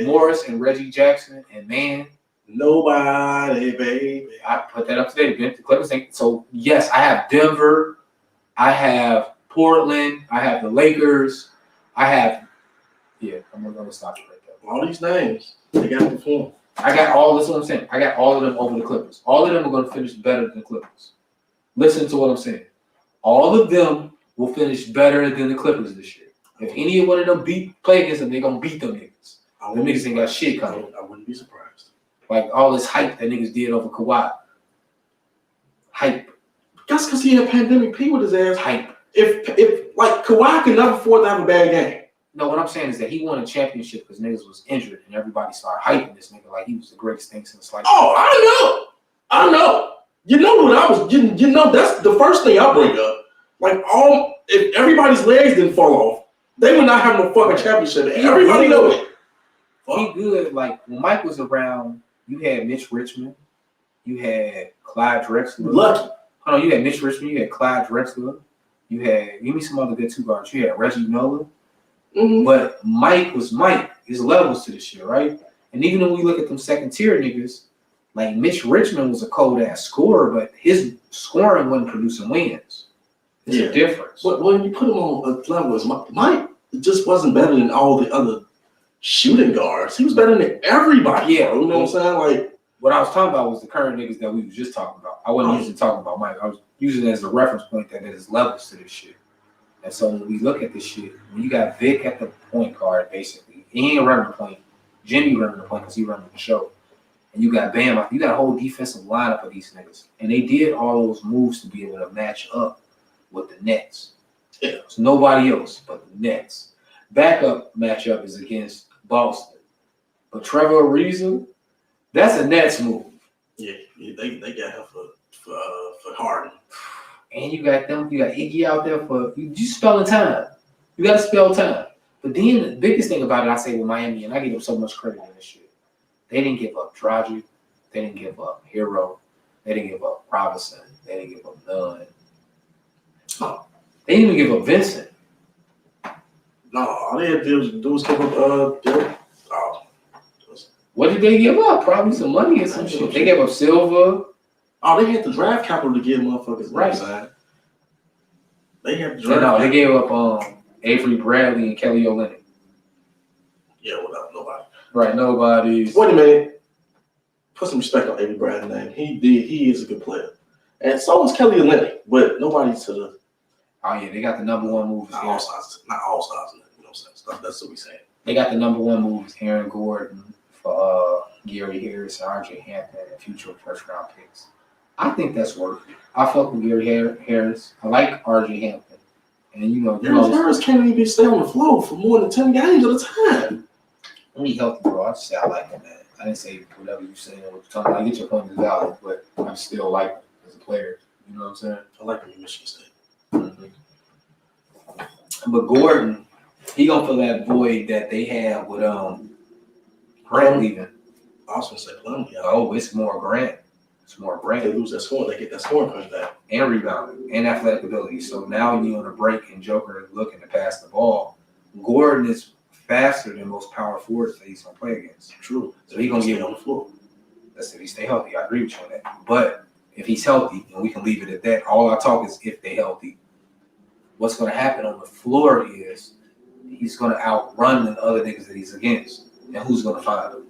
B: Morris and Reggie Jackson and man.
A: Nobody, baby.
B: I put that up today. The Clippers think so. Yes, I have Denver. I have Portland. I have the Lakers. I have. Yeah, I'm gonna stop it right there.
A: All these names, they got to perform.
B: I got all. That's what I'm saying. I got all of them over the Clippers. All of them are gonna finish better than the Clippers. Listen to what I'm saying. All of them will finish better than the Clippers this year. If any one of them play against them, they're going to beat them niggas. Them niggas ain't got shit coming.
A: I wouldn't be surprised.
B: Like all this hype that niggas did over Kawhi. Hype.
A: That's because he had pandemic P with his ass.
B: Hype.
A: If like Kawhi could never afford to have a bad game.
B: No, what I'm saying is that he won a championship because niggas was injured and everybody started hyping this nigga like he was the greatest thing since like.
A: Oh, I know. You know what I was. You know that's the first thing I bring up. Like if everybody's legs didn't fall off, they would not have no fucking championship. Everybody knows it.
B: He good. Like when Mike was around, you had Mitch Richmond, you had Clyde Drexler.
A: Lucky.
B: Hold on, you had Mitch Richmond, you had Clyde Drexler, you had give me some other good two guards. You had Reggie Miller. Mm-hmm. But Mike was Mike. His levels to this shit, right? And even when we look at them second tier niggas, like Mitch Richmond was a cold ass scorer, but his scoring wasn't producing wins. There's a difference.
A: But when you put him on a level as Mike just wasn't better than all the other shooting guards. He was better than everybody.
B: Yeah,
A: bro. You know what I'm saying? Like
B: what I was talking about was the current niggas that we was just talking about. I wasn't usually talking about Mike. I was using it as a reference point that there's levels to this shit. And so when we look at this shit, when you got Vic at the point guard, basically, he ain't running the point. Jimmy running the point because he running the show. And you got Bam, you got a whole defensive lineup of these niggas. And they did all those moves to be able to match up with the Nets.
A: Yeah.
B: So nobody else but the Nets. Backup matchup is against Boston. But Trevor Ariza, that's a Nets move.
A: Yeah, they got him for Harden.
B: And you got Iggy out there for you spelling time. You gotta spell time. But then the biggest thing about it, I say with Miami, and I give them so much credit in this shit. They didn't give up Dragic, they didn't give up Hero, they didn't give up Robinson, they didn't give up none. Oh, they didn't even give up Vincent.
A: No, all they had to do was give up
B: What did they give up? Probably some money or some shit. They gave up Silva.
A: Oh, they had the draft capital to give motherfuckers
B: right.
A: Side. They had the draft.
B: No, they gave up Avery Bradley and Kelly Olynyk.
A: Yeah, without nobody.
B: Right, nobody.
A: Wait a minute. Put some respect on Avery Bradley's name. He is a good player. And so is Kelly Olynyk, but nobody to the.
B: Oh yeah, they got the number one move.
A: Not all stars. You know what I'm saying? That's what we saying.
B: They got the number one moves, Aaron Gordon for Gary Harris, RJ Hampton, and future first round picks. I think that's worth it. I fuck with Gary Harris. I like RJ Hampton. And
A: Harris can't even stay on the floor for more than 10 games at a time.
B: When he healthy, bro, I just say I like him, man. I didn't say whatever you saying or what you're talking about. I get your point is valid, but I still like him as a player. You know what I'm saying?
A: I like him in Michigan State.
B: Mm-hmm. But Gordon, he gonna fill that void that they have with Grant leaving.
A: I was gonna say Plumlee.
B: Oh, it's more Grant. It's more Grant.
A: They lose that score, they get that scoring punch back.
B: And rebounding and athletic ability. So now you're on a break and Joker is looking to pass the ball. Gordon is faster than most power forwards that he's gonna play against.
A: True.
B: So he's gonna get on the floor. That's if he stay healthy. I agree with you on that. But if he's healthy, and we can leave it at that, all I talk is if they're healthy. What's gonna happen on the floor is he's gonna outrun the other niggas that he's against. And who's gonna find him?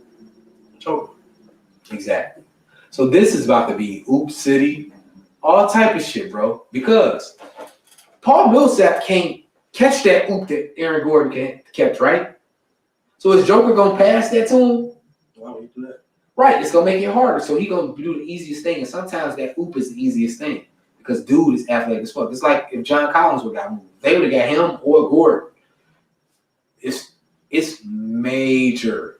A: Joker.
B: Exactly. So this is about to be Oop City, all type of shit, bro. Because Paul Millsap can't catch that oop that Aaron Gordon can't catch, right? So is Joker gonna pass that to him?
A: Why would he do that?
B: Right, it's gonna make it harder. So he's gonna do the easiest thing, and sometimes that oop is the easiest thing because dude is athletic as fuck. It's like if John Collins would have got moved, they would have got him or Gordon. It's major.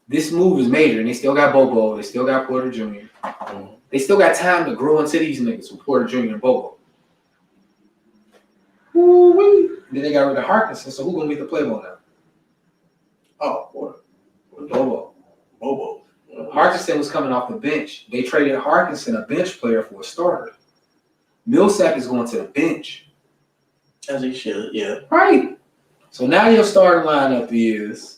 B: This move is major, and they still got Bobo. They still got Porter Jr. They still got time to grow into these niggas with Porter Jr. and Bobo. Woo-wee. Then they got rid of Harkinson, so who's going to be the playboy now?
A: Oh, Porter.
B: Bobo.
A: Bobo.
B: Harkinson was coming off the bench. They traded Harkinson, a bench player, for a starter. Millsap is going to the bench.
A: As he should, yeah.
B: Right. So now your starting lineup is...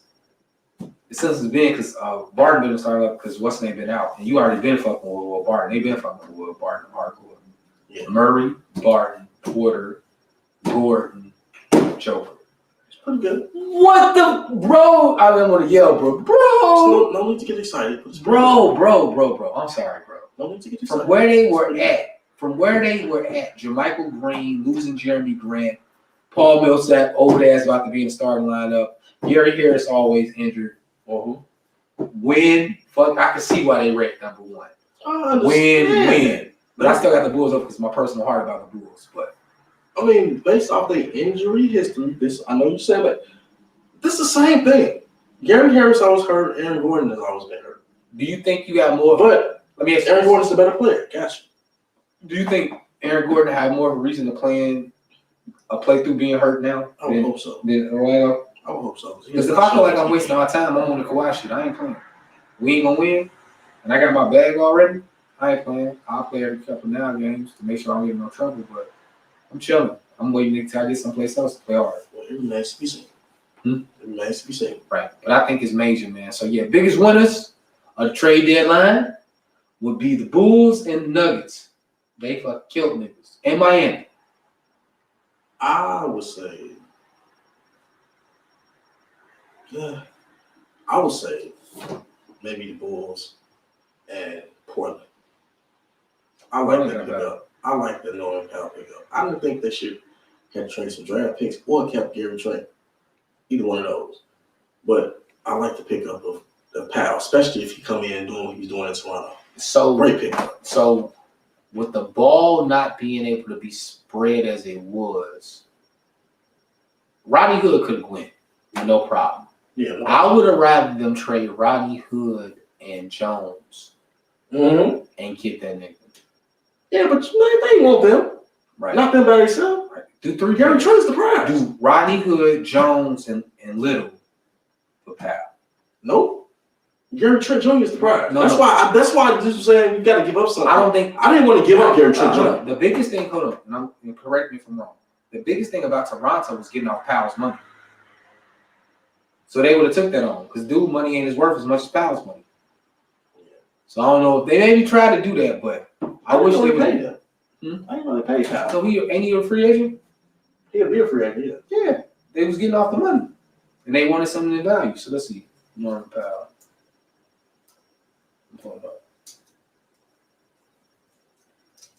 B: Since it's been because Barton been starting up because what's name been out, and you already been fucking with Will Barton. They been fucking with Will Barton hardcore.
A: Yeah.
B: Murray, Barton, Porter, Gordon, Joker.
A: It's pretty good.
B: What the bro? I didn't want to yell, bro.
A: No need to get excited.
B: Bro. I'm sorry, bro.
A: No need to get excited.
B: From where they were at, Jermichael Green losing Jeremy Grant, Paul Millsap old ass about to be in the starting lineup. Gary Harris always injured. Win, fuck, I can see why they ranked number one. Win. But I still got the Bulls up because my personal heart about the Bulls. But
A: I mean, based off their injury history, I know you said, but this is the same thing. Gary Harris always hurt. Aaron Gordon has always been hurt.
B: Do you think you got more?
A: But
B: let me ask you,
A: Aaron Gordon's the better player. Gotcha.
B: Do you think Aaron Gordon had more of a reason to play through being hurt now?
A: I would hope so.
B: Than Orlando?
A: I would hope so.
B: Because if I feel like I'm wasting my time, I'm on the Kawhi shit. I ain't playing. We ain't gonna win, and I got my bag already. I ain't playing. I'll play every couple now games to make sure I don't get in no trouble. But I'm chilling. I'm waiting until I get someplace else to play hard.
A: Well, every man speaks. It remains to be seen.
B: Right. But I think it's major, man. So yeah, biggest winners of the trade deadline would be the Bulls and the Nuggets. They fucking killed niggas. And Miami.
A: I would say, maybe the Bulls and Portland. I like that pickup. I like the Norman Powell pickup. I don't think they should have traded some draft picks or kept Gary Trent. Either one of those. But I like the pickup of Powell, especially if he come in doing what he's doing in Toronto.
B: So
A: great pickup.
B: So with the ball not being able to be spread as it was, Rodney Hood could have went. No problem.
A: Yeah, no.
B: I would have rather them trade Rodney Hood and Jones and get that nigga.
A: Yeah, but they ain't want them.
B: Right.
A: Not them by themselves.
B: Right. Do three.
A: Gary Trent's the prize.
B: Do Rodney Hood, Jones, and Little for Powell.
A: Nope. Gary Trent Jr. is the prize.
B: No,
A: that's why I just saying you got to give up something.
B: I
A: didn't want to give up Gary Trent Jr.
B: The biggest thing, hold on, and correct me if I'm wrong. The biggest thing about Toronto was getting off Powell's money. So they would have took that on because dude money ain't as worth as much as Powell's money. So I don't know if they maybe tried to do that, but I wish they would
A: paid him. I didn't know they paid Powell.
B: So ain't he a free agent?
A: He'll be a free agent, yeah.
B: Yeah. They was getting off the money. And they wanted something in value. So let's see. Norman Powell. I'm pulling up.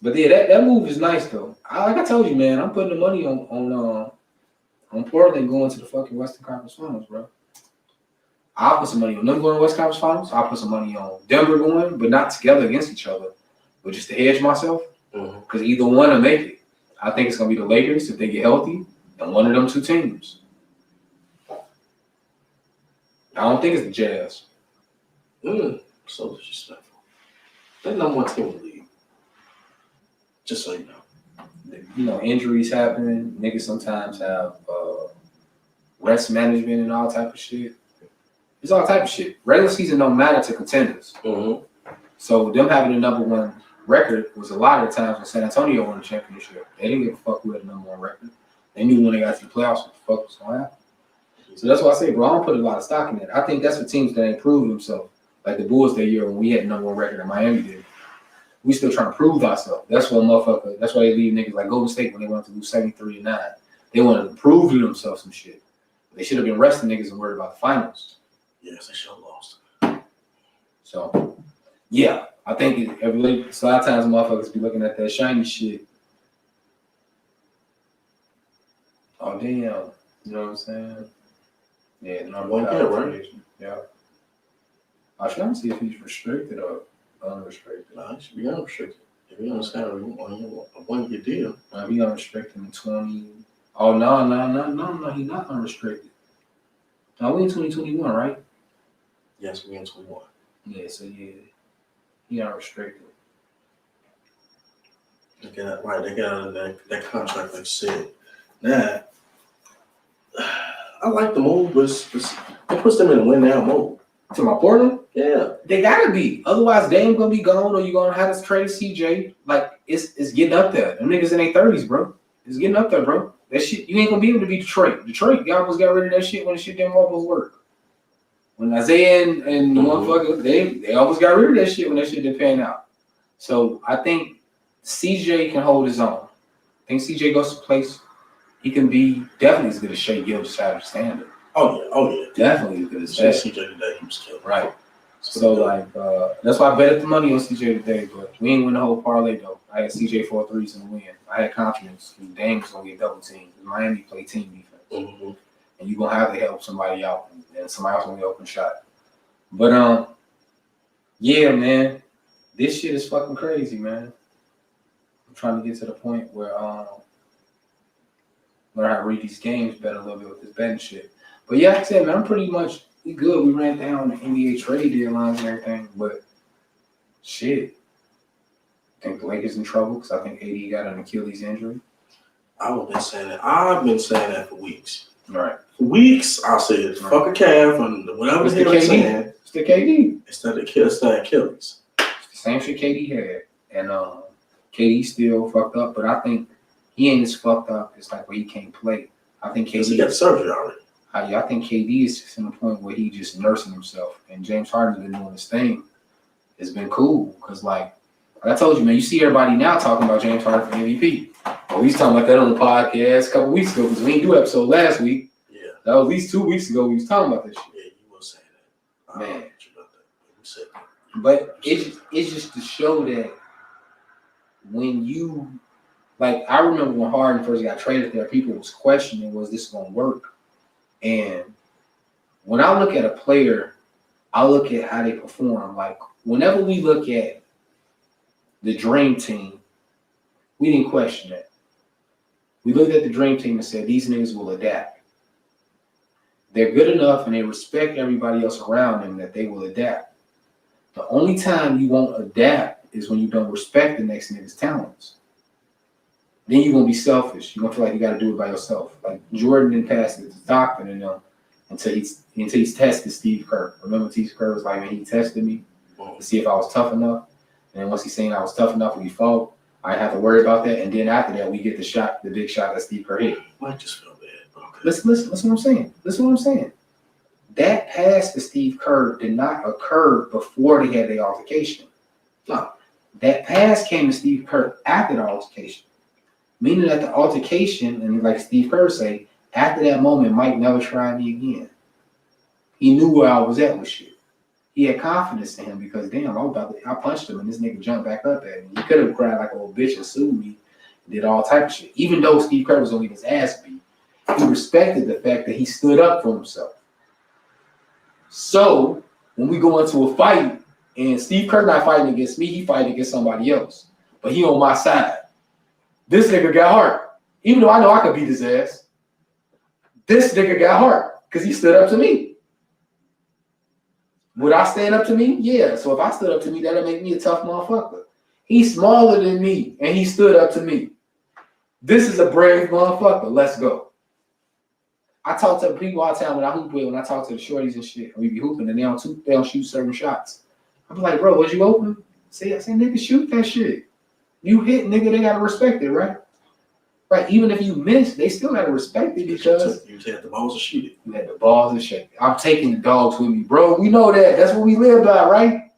B: But yeah, that move is nice though. Like I told you, man, I'm putting the money on Portland going to the fucking Western Conference Finals, bro. I'll put some money on them going to Western Conference Finals. I'll put some money on Denver going, but not together against each other, but just to hedge myself. Because either one will make it. I think it's gonna be the Lakers if they get healthy, and one of them two teams. I don't think it's the Jazz.
A: So disrespectful. They're number one team in the league. Just so you know.
B: You know, injuries happen. Niggas sometimes have rest management and all type of shit. It's all type of shit. Regular season don't matter to contenders. So them having the number one record was a lot of the times when San Antonio won the championship. They didn't give a fuck who had the number one record. They knew when they got to the playoffs what the fuck was going to happen. So that's why I say, bro, I don't put a lot of stock in that. I think that's for teams that ain't proved themselves. Like the Bulls that year when we had the number one record and Miami did. We still trying to prove ourselves. That's what motherfucker. That's why they leave niggas like Golden State when they wanted to lose 73-9. They wanted to prove to themselves some shit. They should have been resting niggas and worried about the finals.
A: Yes, they should have lost.
B: So, yeah, I think a lot of times motherfuckers be looking at that shiny shit. Oh damn, you know what I'm saying? Yeah,
A: One year, right?
B: Yeah. I was trying to see if he's restricted or unrestricted.
A: Nah, he should be unrestricted. If he on salary, a 1 year deal.
B: He unrestricted in 20. Oh no, he's not unrestricted. No, we in 2021, right?
A: Yes, we in 21.
B: Yeah, so yeah, he unrestricted.
A: They got that contract, like you said. Now, I like the move, but it puts them in a win now mode.
B: To my Portland?
A: Yeah.
B: They gotta be. Otherwise, they ain't gonna be gone or you're gonna have to trade CJ. Like, it's getting up there. Them niggas in their 30s, bro. It's getting up there, bro. That shit, you ain't gonna be able to beat Detroit. Y'all almost got rid of that shit when the shit didn't almost work. When Isaiah and the motherfucker, they almost got rid of that shit when that shit didn't pan out. So I think CJ can hold his own. I think CJ goes to place, he can be definitely as good as Shea Gilgeous out of standard.
A: Oh yeah.
B: Definitely as good as that.
A: CJ today, he was killed.
B: Right. So like that's why I bet the money on CJ today, but we ain't win the whole parlay though. I had CJ 4 threes in the win. I had confidence because Dame was gonna get double teamed. Miami play team defense. And you're gonna have to help somebody out and somebody else gonna get open shot. But yeah, man, this shit is fucking crazy, man. I'm trying to get to the point where learn how to read these games better a little bit with this betting shit. But yeah, like I said, man, I'm pretty much we good. We ran down the NBA trade deadlines and everything, but shit. I think the Lakers in trouble because I think AD got an Achilles injury.
A: I've been saying that for weeks.
B: Right.
A: For weeks, I said, fuck a calf and whatever the hell they're saying.
B: It's the KD.
A: It's the Achilles.
B: It's the same shit KD had. And KD still fucked up, but I think he ain't as fucked up. It's like where he can't play. I think KD.
A: He got the surgery already.
B: I think KD is just in the point where he just nursing himself, and James Harden's been doing his thing. It's been cool because, like I told you, man, you see everybody now talking about James Harden for MVP. Oh, he's talking about that on the podcast a couple weeks ago because we didn't do an episode last week.
A: Yeah.
B: That was at least 2 weeks ago we was talking about this shit.
A: Yeah, you was saying that.
B: Man.
A: I don't know what you about that. You said that.
B: But it's just to show that when you, like, I remember when Harden first got traded there, people was questioning, was this going to work? And when I look at a player, I look at how they perform. Like, whenever we look at the dream team, we didn't question that. We looked at the dream team and said, these niggas will adapt. They're good enough and they respect everybody else around them that they will adapt. The only time you won't adapt is when you don't respect the next nigga's talents. Then you're going to be selfish. You're going to feel like you got to do it by yourself. Like Jordan didn't pass it to Stockton and them until he's tested Steve Kerr. Remember Steve Kerr was like, man, he tested me to see if I was tough enough. And then once he's saying I was tough enough and we fought, I didn't have to worry about that. And then after that, we get the big shot that Steve Kerr hit.
A: I just feel bad. Okay.
B: Listen what I'm saying. Listen what I'm saying. That pass to Steve Kerr did not occur before they had the altercation.
A: No.
B: That pass came to Steve Kerr after the altercation. Meaning that the altercation, and like Steve Kerr say, after that moment, Mike never tried me again. He knew where I was at with shit. He had confidence in him because, damn, I punched him and this nigga jumped back up at me. He could have cried like a little bitch and sued me, did all type of shit. Even though Steve Kerr was only his ass beat, he respected the fact that he stood up for himself. So when we go into a fight and Steve Kerr not fighting against me, he fighting against somebody else. But he on my side. This nigga got heart. Even though I know I could beat his ass, this nigga got heart because he stood up to me. Would I stand up to me? Yeah. So if I stood up to me, that'll make me a tough motherfucker. He's smaller than me and he stood up to me. This is a brave motherfucker. Let's go. I talk to people all the time when I hoop with, when I talk to the shorties and shit, and we be hooping and they don't shoot certain shots. I be like, bro, was you open? I say, nigga, shoot that shit. You hit, nigga, they gotta respect it, right? Right, even if you miss, they still gotta respect it because
A: you had the balls to shoot it.
B: You had the balls to shake it. I'm taking the dogs with me, bro. We know that. That's what we live by, right?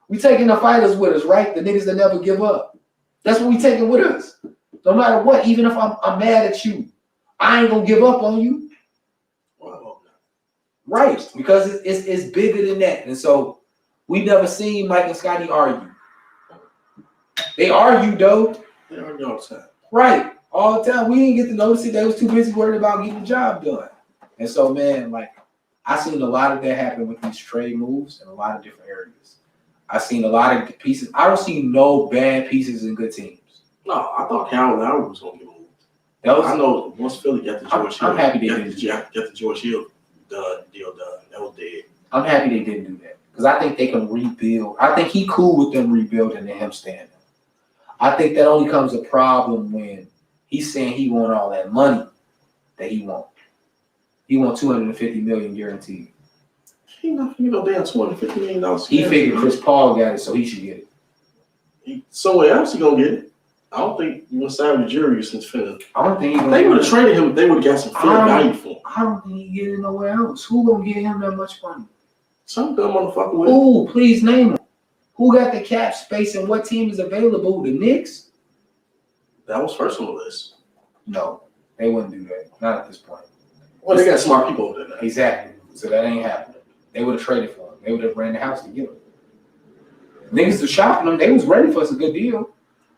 B: We taking the fighters with us, right? The niggas that never give up. That's what we taking with us. No matter what, even if I'm mad at you, I ain't gonna give up on you. Right, because it's bigger than that. And so we never seen Mike and Scotty argue. They argue, though.
A: They argue all the time.
B: Right, all the time. We didn't get to notice it. They was too busy worried about getting the job done. And so, man, like, I seen a lot of that happen with these trade moves in a lot of different areas. I seen a lot of pieces. I don't see no bad pieces in good teams.
A: No, I thought Kyle Lowry was going to get moved. I know once Philly got the George Hill.
B: I'm happy they didn't
A: get the George Hill deal done. That was dead.
B: I'm happy they didn't do that because I think they can rebuild. I think he cool with them rebuilding and him standing. I think that only comes a problem when he's saying he want all that money that he want. He want $250 million guaranteed.
A: He not finna go down $250 million.
B: He figured Chris Paul got it, so he should get it.
A: Somewhere else he gonna get it. I don't think you want to sign with jury since Philly.
B: I don't think
A: they would have traded him. They would have got some fair value for him.
B: I don't think he get it nowhere else. Who gonna get him that much money?
A: Some dumb motherfucker with.
B: Who? Please name him. Who got the cap space and what team is available? The Knicks?
A: That was first on the list.
B: No, they wouldn't do that. Not at this point.
A: Well, they got smart people over there now.
B: Exactly. So that ain't happening. They would have traded for him. They would have ran the house to get him. Niggas was shopping them. They was ready for us a good deal.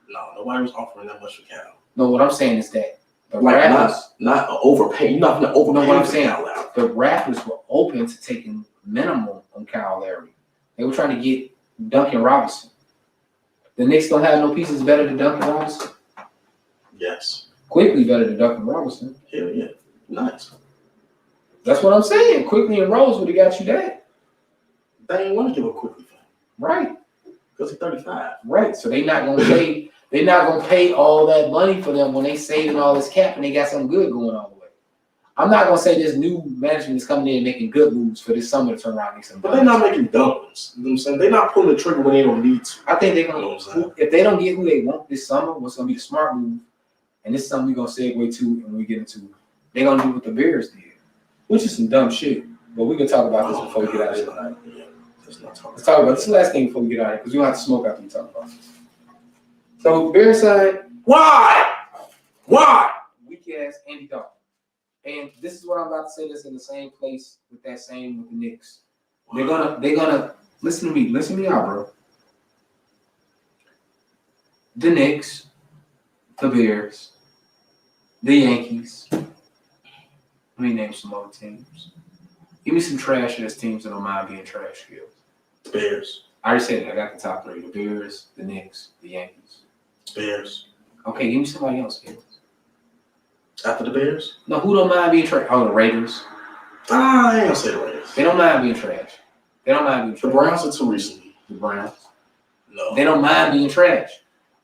A: No, nobody was offering that much for Cal.
B: No, what I'm saying is that the
A: like
B: Raptors
A: not overpay. You're not gonna overpay.
B: No, what I'm saying,
A: Cal
B: the Raptors were open to taking minimum on Kyle Lowry. They were trying to get Duncan Robinson. The Knicks don't have no pieces better than Duncan Robinson.
A: Yes.
B: Quickly better than Duncan Robinson.
A: Hell yeah. Nice.
B: That's what I'm saying. Quickly and Rose would have got you that.
A: They ain't want to give up Quickly for him.
B: Right.
A: Because he's 35.
B: Right. So they not gonna pay. They're not gonna pay all that money for them when they saving all this cap and they got something good going on the way. I'm not gonna say this new management is coming in and making good moves for this summer to turn around and make some.
A: But they're not making dumb ones. You know what I'm saying? They're not pulling the trigger when they don't need to.
B: I think they're gonna. If they don't get who they want this summer, what's gonna be the smart move? And this is something we're gonna segue to when we get into. They're gonna do what the Bears did. which is some dumb shit. But we can talk about this before we get out of here tonight.
A: Yeah, let's talk
B: about this. Is the last thing before we get out of here because we don't have to smoke after we talk about this. So Bears side,
A: why?
B: Weak ass Andy Dalton. And this is what I'm about to say. This in the same place with the Knicks. They're gonna listen to me out, bro. The Knicks, the Bears, the Yankees. Let me name some other teams. Give me some trash ass teams that don't mind being trash skills.
A: Bears.
B: I already said it. I got the top three: the Bears, the Knicks, the Yankees.
A: Bears.
B: Okay, give me somebody else, kid.
A: After the Bears?
B: No, who don't mind being trash? Oh, the Raiders.
A: I ain't gonna say the Raiders.
B: They don't mind being trash.
A: The Browns are too recently.
B: The Browns.
A: No.
B: They don't mind being trash.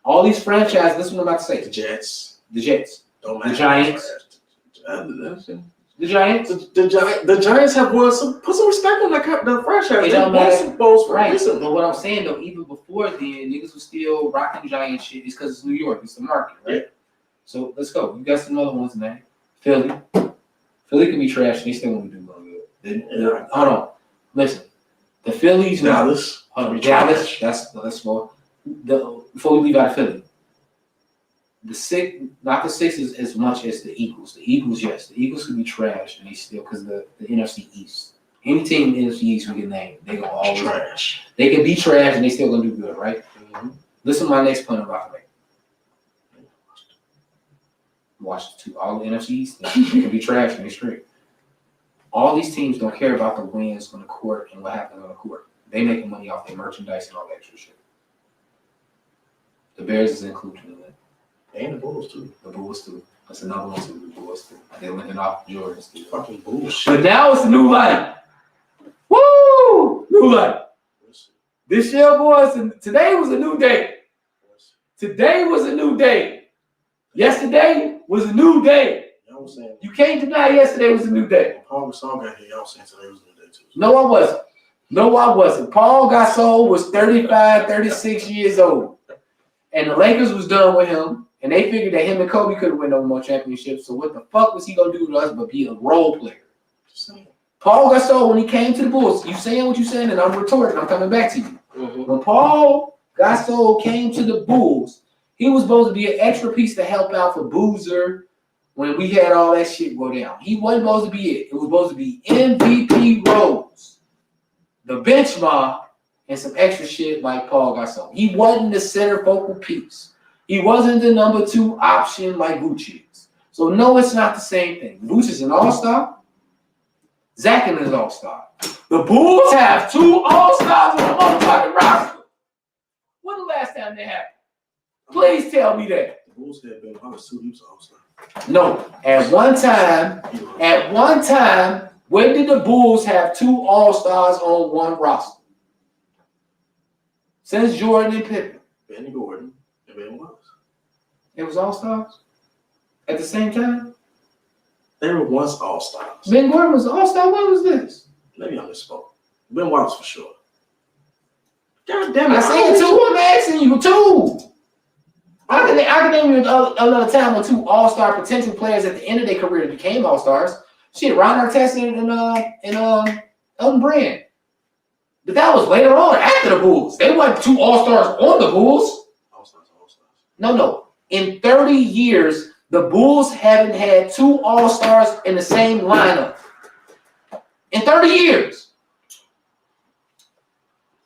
B: All these franchises, this is what I'm about to say.
A: The Jets.
B: Don't mind. The Giants. The Giants.
A: The Giants have won some. Put some respect on the franchise.
B: It don't matter.
A: Super Bowls
B: Right.
A: recently.
B: But what I'm saying though, even before then, niggas was still rocking Giant shit. It's because it's New York. It's the market, right? Yeah. So let's go. You got some other ones, man. Philly. Philly can be trash. They still want to do good. Hold on. Listen. The Phillies.
A: Dallas.
B: Hold on. Dallas. That's more. Before we leave out of Philly. Not the Sixers as much as the Eagles. The Eagles, yes. The Eagles could be trash, and they still, because the NFC East. Any team in the NFC East we can name, they gonna always
A: trash.
B: They can be trash, and they still gonna do good, right? Mm-hmm. Listen to my next point about to make. Watch all the NFC East. They can be trash and they straight. All these teams don't care about the wins on the court and what happens on the court. They making money off their merchandise and all that extra shit. The Bears is included in that.
A: And the Bulls too.
B: The Bulls too. That's another one too. The Bulls too. They're living off Jordans too.
A: Fucking bullshit.
B: But now it's a new light. Woo! New light. This year, boys, and today was a new day. Today was a new day. Yesterday was a new day. You can't deny yesterday was a new day.
A: Paul Gasol got here. Y'all saying today was a new day too.
B: No, I wasn't. Paul Gasol was 35, 36 years old. And the Lakers was done with him. And they figured that him and Kobe couldn't win no more championships. So what the fuck was he going to do to us but be a role player? Paul Gasol, when he came to the Bulls, you saying what you saying, and I'm retorting. I'm coming back to you. Mm-hmm. When Paul Gasol came to the Bulls, he was supposed to be an extra piece to help out for Boozer when we had all that shit go down. He wasn't supposed to be it. It was supposed to be MVP roles, the benchmark, and some extra shit like Paul Gasol. He wasn't the center focal piece. He wasn't the number 2 option like Vooch is. So no, it's not the same thing. Vooch is an all-star. Zach is an all-star. The Bulls have 2 all-stars on the motherfucking roster. When the last time they happened? Please tell me that.
A: The Bulls had been honest, he was an all-star.
B: No. At one time, when did the Bulls have 2 all-stars on one roster? Since Jordan and Pippen.
A: Benny Gordon and Ben Wallace.
B: It was all-stars? At the same time?
A: They were once all-stars.
B: Ben Gordon was an all-star? When was this?
A: Maybe I misspoke. Ben Wallace for sure. God damn it.
B: I said 2. I'm asking you 2. I can name you another time when 2 all-star potential players at the end of their career became all-stars. Shit, Ron Artest and Elton Brand. But that was later on, after the Bulls. They weren't 2 all-stars on the Bulls.
A: All-stars.
B: No. In 30 years, the Bulls haven't had 2 all-stars in the same lineup. In 30 years.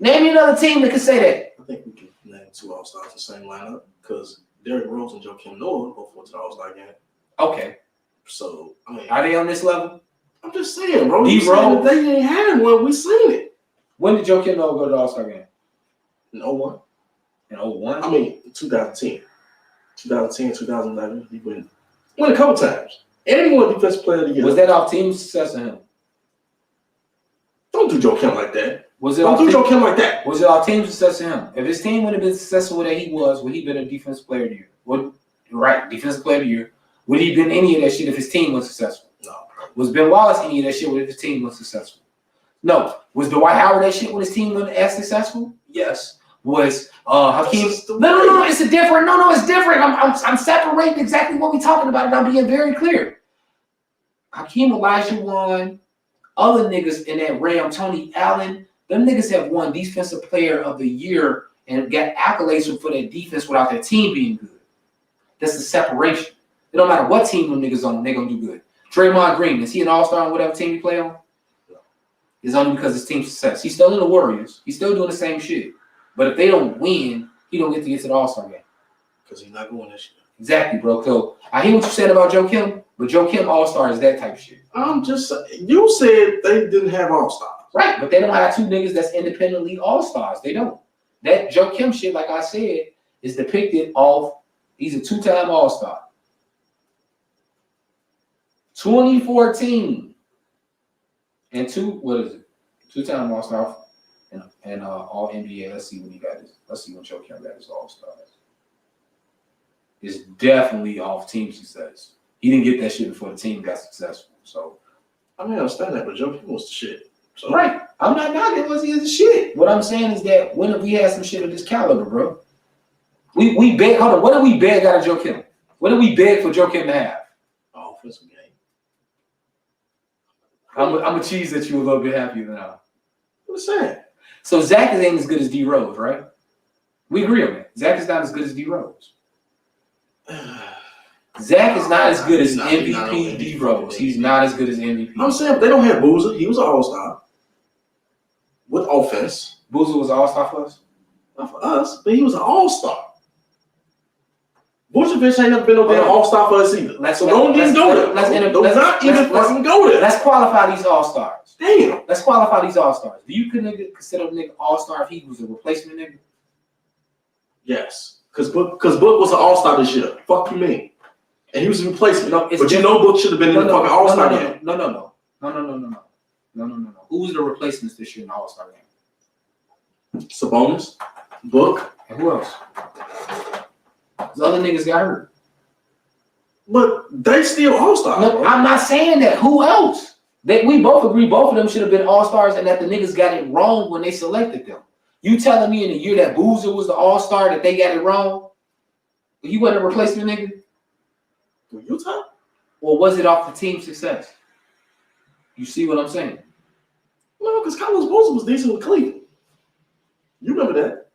B: Name me another team that can say that.
A: I think we can name 2 all-stars in the same lineup because Derrick Rose and Joakim Noah both went to the all-star game.
B: Okay.
A: So, I mean.
B: Are they on this level?
A: I'm just saying, bro.
B: D-Rose.
A: They ain't had one. We seen it.
B: When did Joakim Noah go to the all-star game?
A: In 01.
B: In 01?
A: I mean, 2010. 2010, 2011. He went a couple times. And he won Defensive Player of the Year.
B: Was that off team success of him?
A: Don't do Joakim like that.
B: Don't
A: do Joakim like that.
B: Was it off team success of him? If his team would have been successful that he was, would he been a Defensive Player of the Year? Defensive Player of the Year. Would he been any of that shit if his team was successful?
A: No.
B: Was Ben Wallace any of that shit if his team was successful? No. Was Dwight Howard that shit when his team was as successful? Yes. Was Hakeem? No. It's different. No. It's different. I'm separating exactly what we're talking about, and I'm being very clear. Hakeem Olajuwon, other niggas in that realm, Tony Allen, them niggas have won Defensive Player of the Year and got accolades for their defense without their team being good. That's the separation. It don't matter what team them niggas on, they gonna do good. Draymond Green, is he an all-star on whatever team he play on? No. It's only because his team's success. He's still in the Warriors. He's still doing the same shit. But if they don't win, he don't get to the all-star game.
A: Because he's not going this year.
B: Exactly, bro. So I hear what you said about Joe Kim, but Joe Kim all-star is that type of shit.
A: I'm just you said they didn't have all-stars.
B: Right, but they don't have two niggas that's independently all-stars. They don't. That Joe Kim shit, like I said, is depicted off, he's a two-time all-star. 2014 and two-time all-star and all NBA. Let's see when he got this. Let's see when Joe Kim got his all-stars. It's definitely off team success. He didn't get that shit before the team got successful. So
A: I mean, I understand that, but Joe Kim was the shit. So.
B: Right. I'm not knocking was he is the shit. What I'm saying is that when we had some shit of this caliber, bro, we beg. Hold on. What did we beg out of Joe Kim? What did we beg for Joe Kim to have?
A: Offensive game.
B: I'm gonna cheese at you a little bit happier than I.
A: What's that?
B: So Zach ain't as good as D Rose, right? We agree on that. Zach is not as good as D Rose. Zach is not as good as MVP D Rose. He's not as good as MVP.
A: I'm saying they don't have Boozer. He was an all-star with offense.
B: Boozer was an all-star for us?
A: Not for us, but he was an all-star. Vucevic ain't never been no damn all-star for us either. Don't even go there. Let's go there.
B: Let's qualify these all-stars.
A: Damn.
B: Let's qualify these all-stars. Do you consider a nigga all-star if he was a replacement nigga?
A: Yes. Because Book was an all-star this year. Fuck you mean. And he was a replacement.
B: No,
A: but you know Book should have been in the fucking all-star game.
B: No. Who was the replacements this year in the all-star game?
A: Sabonis, Book.
B: And who else? The other niggas got hurt.
A: But they still all-stars.
B: No, I'm not saying that. Who else? We both agree both of them should have been all-stars and that the niggas got it wrong when they selected them. You telling me in the year that Boozer was the all-star that they got it wrong? He wasn't a replacement nigga?
A: Utah?
B: Or was it off the team success? You see what I'm saying?
A: No, because Carlos Boozer was decent with Cleveland. You remember that?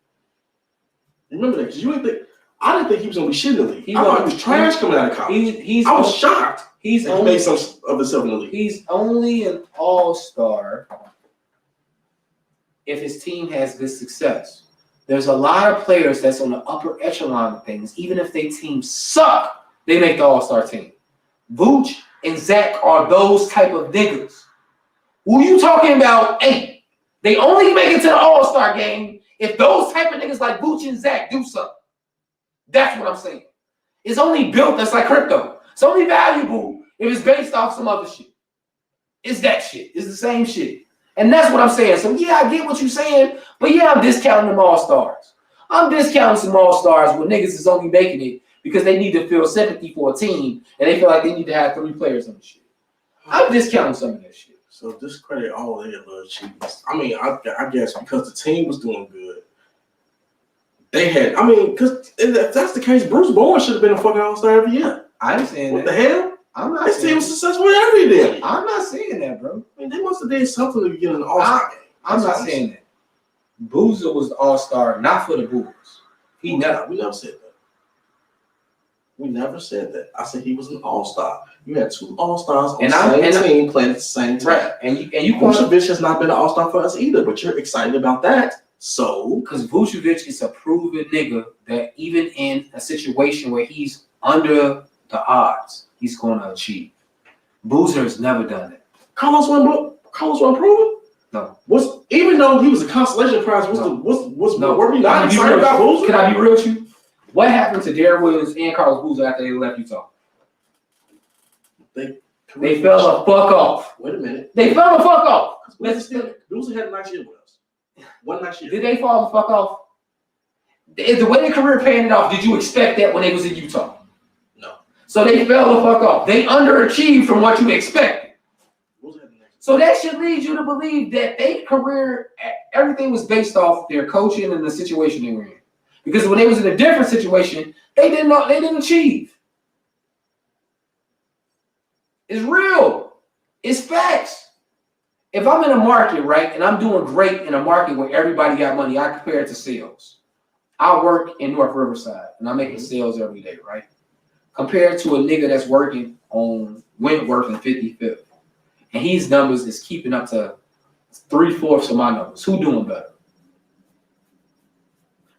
A: You remember that? Because I didn't think he was going to be shit in the league. I thought he was trash coming out of college. I was shocked. He made some of himself in the league.
B: He's only an all-star if his team has good success. There's a lot of players that's on the upper echelon of things. Even if their teams suck, they make the all-star team. Vooch and Zach are those type of niggas. Who you talking about ain't. They only make it to the all-star game if those type of niggas like Vooch and Zach do something. That's what I'm saying. It's only built that's like crypto. It's only valuable if it's based off some other shit. It's that shit. It's the same shit. And that's what I'm saying. So yeah, I get what you're saying, but yeah, I'm discounting them all-stars. I'm discounting some all-stars when niggas is only making it because they need to feel sympathy for a team and they feel like they need to have 3 players on the shit. I'm discounting some of that shit.
A: So discredit all their little achievements. I mean, I guess because the team was doing good. They had, I mean, because if that's the case, Bruce Bowen should have been a fucking all-star every year.
B: I ain't saying
A: what
B: that.
A: What the hell?
B: I'm not
A: This
B: saying
A: team was successful every day.
B: I'm not saying that, bro.
A: I mean, they must have did something to get an all-star game.
B: I'm not saying that. Boozer was the all-star, not for the Bulls.
A: We never said that. We never said that. I said he was an all-star. You had 2 all-stars on the same team playing at the same time.
B: Right. And you
A: Vucevic has not been an all-star for us either, but you're excited about that. So,
B: because Vucevic is a proven nigga that even in a situation where he's under the odds, he's going to achieve. Boozer has never done that.
A: Carlos wasn't proven?
B: No.
A: Even though he was a consolation prize, were we not excited about Boozer?
B: Can I be real with you? What happened to Darren Williams and Carlos Boozer after they left Utah? They fell the fuck off.
A: Wait a minute.
B: They fell the fuck off.
A: Boozer had a nice year with us. One nice year.
B: Did they fall the fuck off? The way their career panned off, did you expect that when they was in Utah?
A: No.
B: So they fell the fuck off. They underachieved from what you expected. So that should lead you to believe that their career, everything was based off their coaching and the situation they were in. Because when they was in a different situation, they didn't achieve. It's real. It's facts. If I'm in a market, right, and I'm doing great in a market where everybody got money, I compare it to sales. I work in North Riverside, and I'm making sales every day, right? Compared to a nigga that's working on Wentworth and 55th, and his numbers is keeping up to 3/4 of my numbers. Who doing better?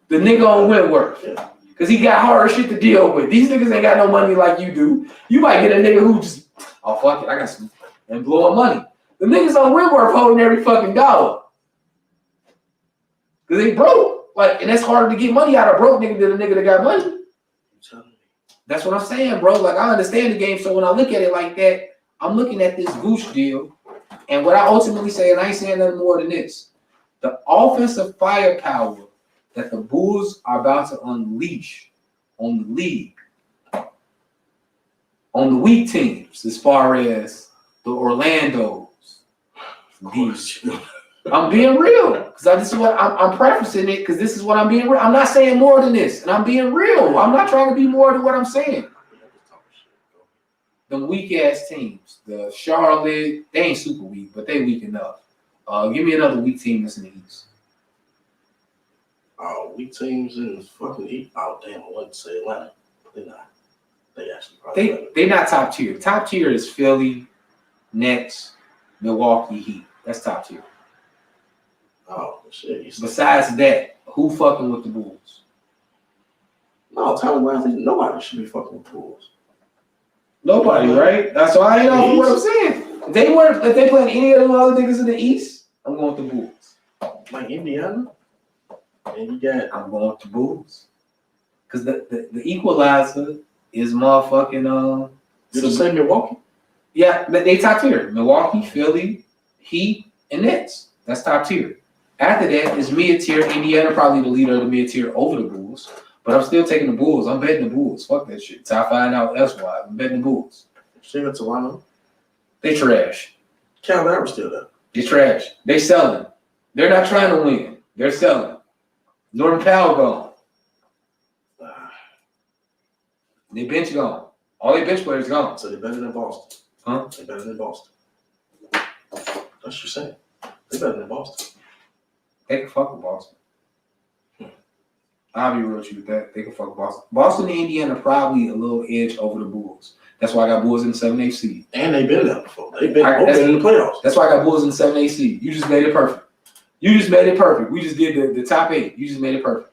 B: The nigga on Wentworth. Because he got hard shit to deal with. These niggas ain't got no money like you do. You might get a nigga who just, oh, fuck it, I got some, and blowing money. The niggas on Wentworth holding every fucking dollar. Because they broke. Like, and that's harder to get money out of broke nigga than a nigga that got money. That's what I'm saying, bro. Like, I understand the game. So when I look at it like that, I'm looking at this Vooch deal. And what I ultimately say, and I ain't saying nothing more than this, the offensive firepower that the Bulls are about to unleash on the league, on the weak teams, as far as the Orlandos. I'm being real, because this is what I'm prefacing it, because this is what I'm being real. I'm not saying more than this, and I'm being real. I'm not trying to be more than what I'm saying. The weak ass teams, the Charlotte, they ain't super weak, but they weak enough. Give me another weak team that's in the East.
A: Weak teams in the fucking East. Oh damn, I wanted to say Atlanta, but they're not. They actually probably
B: they not top tier. Top tier is Philly, Nets, Milwaukee Heat. That's top tier.
A: Oh shit.
B: Besides that, who fucking with the Bulls?
A: No, talent-wise, nobody should be fucking with the Bulls.
B: Nobody, right? That's why I ain't know what I'm saying. If they playing any of the other niggas in the East, I'm going with the Bulls.
A: Like Indiana, and you got.
B: I'm going with the Bulls. Because the equalizer is motherfucking
A: Did you say Milwaukee?
B: Yeah, they top tier. Milwaukee, Philly, Heat, and Nets. That's top tier. After that is mid tier. Indiana probably the leader of the mid tier over the Bulls. But I'm still taking the Bulls. I'm betting the Bulls. Fuck that shit. Till I find out elsewise. I'm betting the Bulls.
A: Still Toronto.
B: They trash.
A: Cal Lowry's still there.
B: They trash. They selling. They're not trying to win. They're selling. Norman Powell gone. They bench gone. All their bench players gone.
A: So they're better than Boston.
B: Huh?
A: They're better than Boston. That's what you're saying. They're better than Boston.
B: They can fuck with Boston. I'll be real with you with that. They can fuck with Boston. Boston and Indiana probably a little edge over the Bulls. That's why I got Bulls in the 7-8 seed.
A: And they've been there before. They've been in the playoffs.
B: That's why I got Bulls in the 7-8 seed. You just made it perfect. We just did the top 8. You just made it perfect.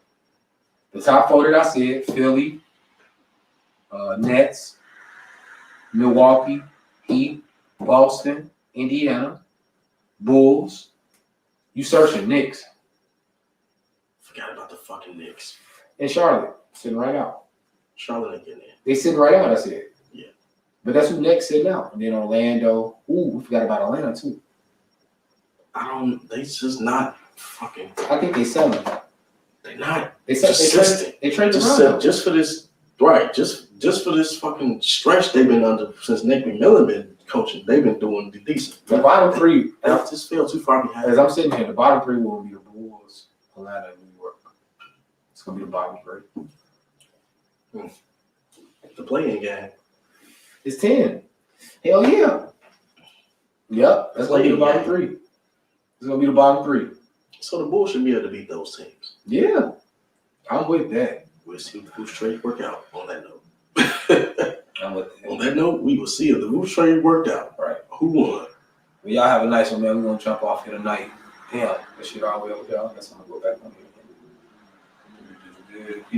B: The top 4 that I said, Philly, Nets, Milwaukee, Heat, Boston, Indiana, Bulls. You searching Knicks.
A: Forgot about the fucking Knicks.
B: And Charlotte, sitting right out.
A: Charlotte ain't getting in.
B: They sitting right out, I said.
A: Yeah.
B: But that's who Knicks sitting out. And then Orlando. Ooh, we forgot about Atlanta too.
A: They just not fucking.
B: I think they selling.
A: They're not.
B: They trade around.
A: Just for this, right? Just for this fucking stretch they've been under since Nick McMillan been coaching. They've been doing decent.
B: The bottom 3.
A: They just feel too far behind.
B: As I'm sitting here, the bottom 3 will be the Bulls, Atlanta, and New York. It's gonna be the bottom 3.
A: The playing game.
B: It's 10. Hell yeah. Yep, that's gonna be the bottom 3. It's gonna be the bottom 3.
A: So the Bulls should be able to beat those teams.
B: Yeah, I'm with that.
A: We'll see if the Vooch trade work out on that note.
B: I'm with that.
A: On that note, we will see if the Vooch trade worked out.
B: Right.
A: Who won?
B: Well, y'all have a nice one, man. We're gonna jump off here tonight. Damn, that shit all the way over there. I guess I'm gonna go back on here. Peace.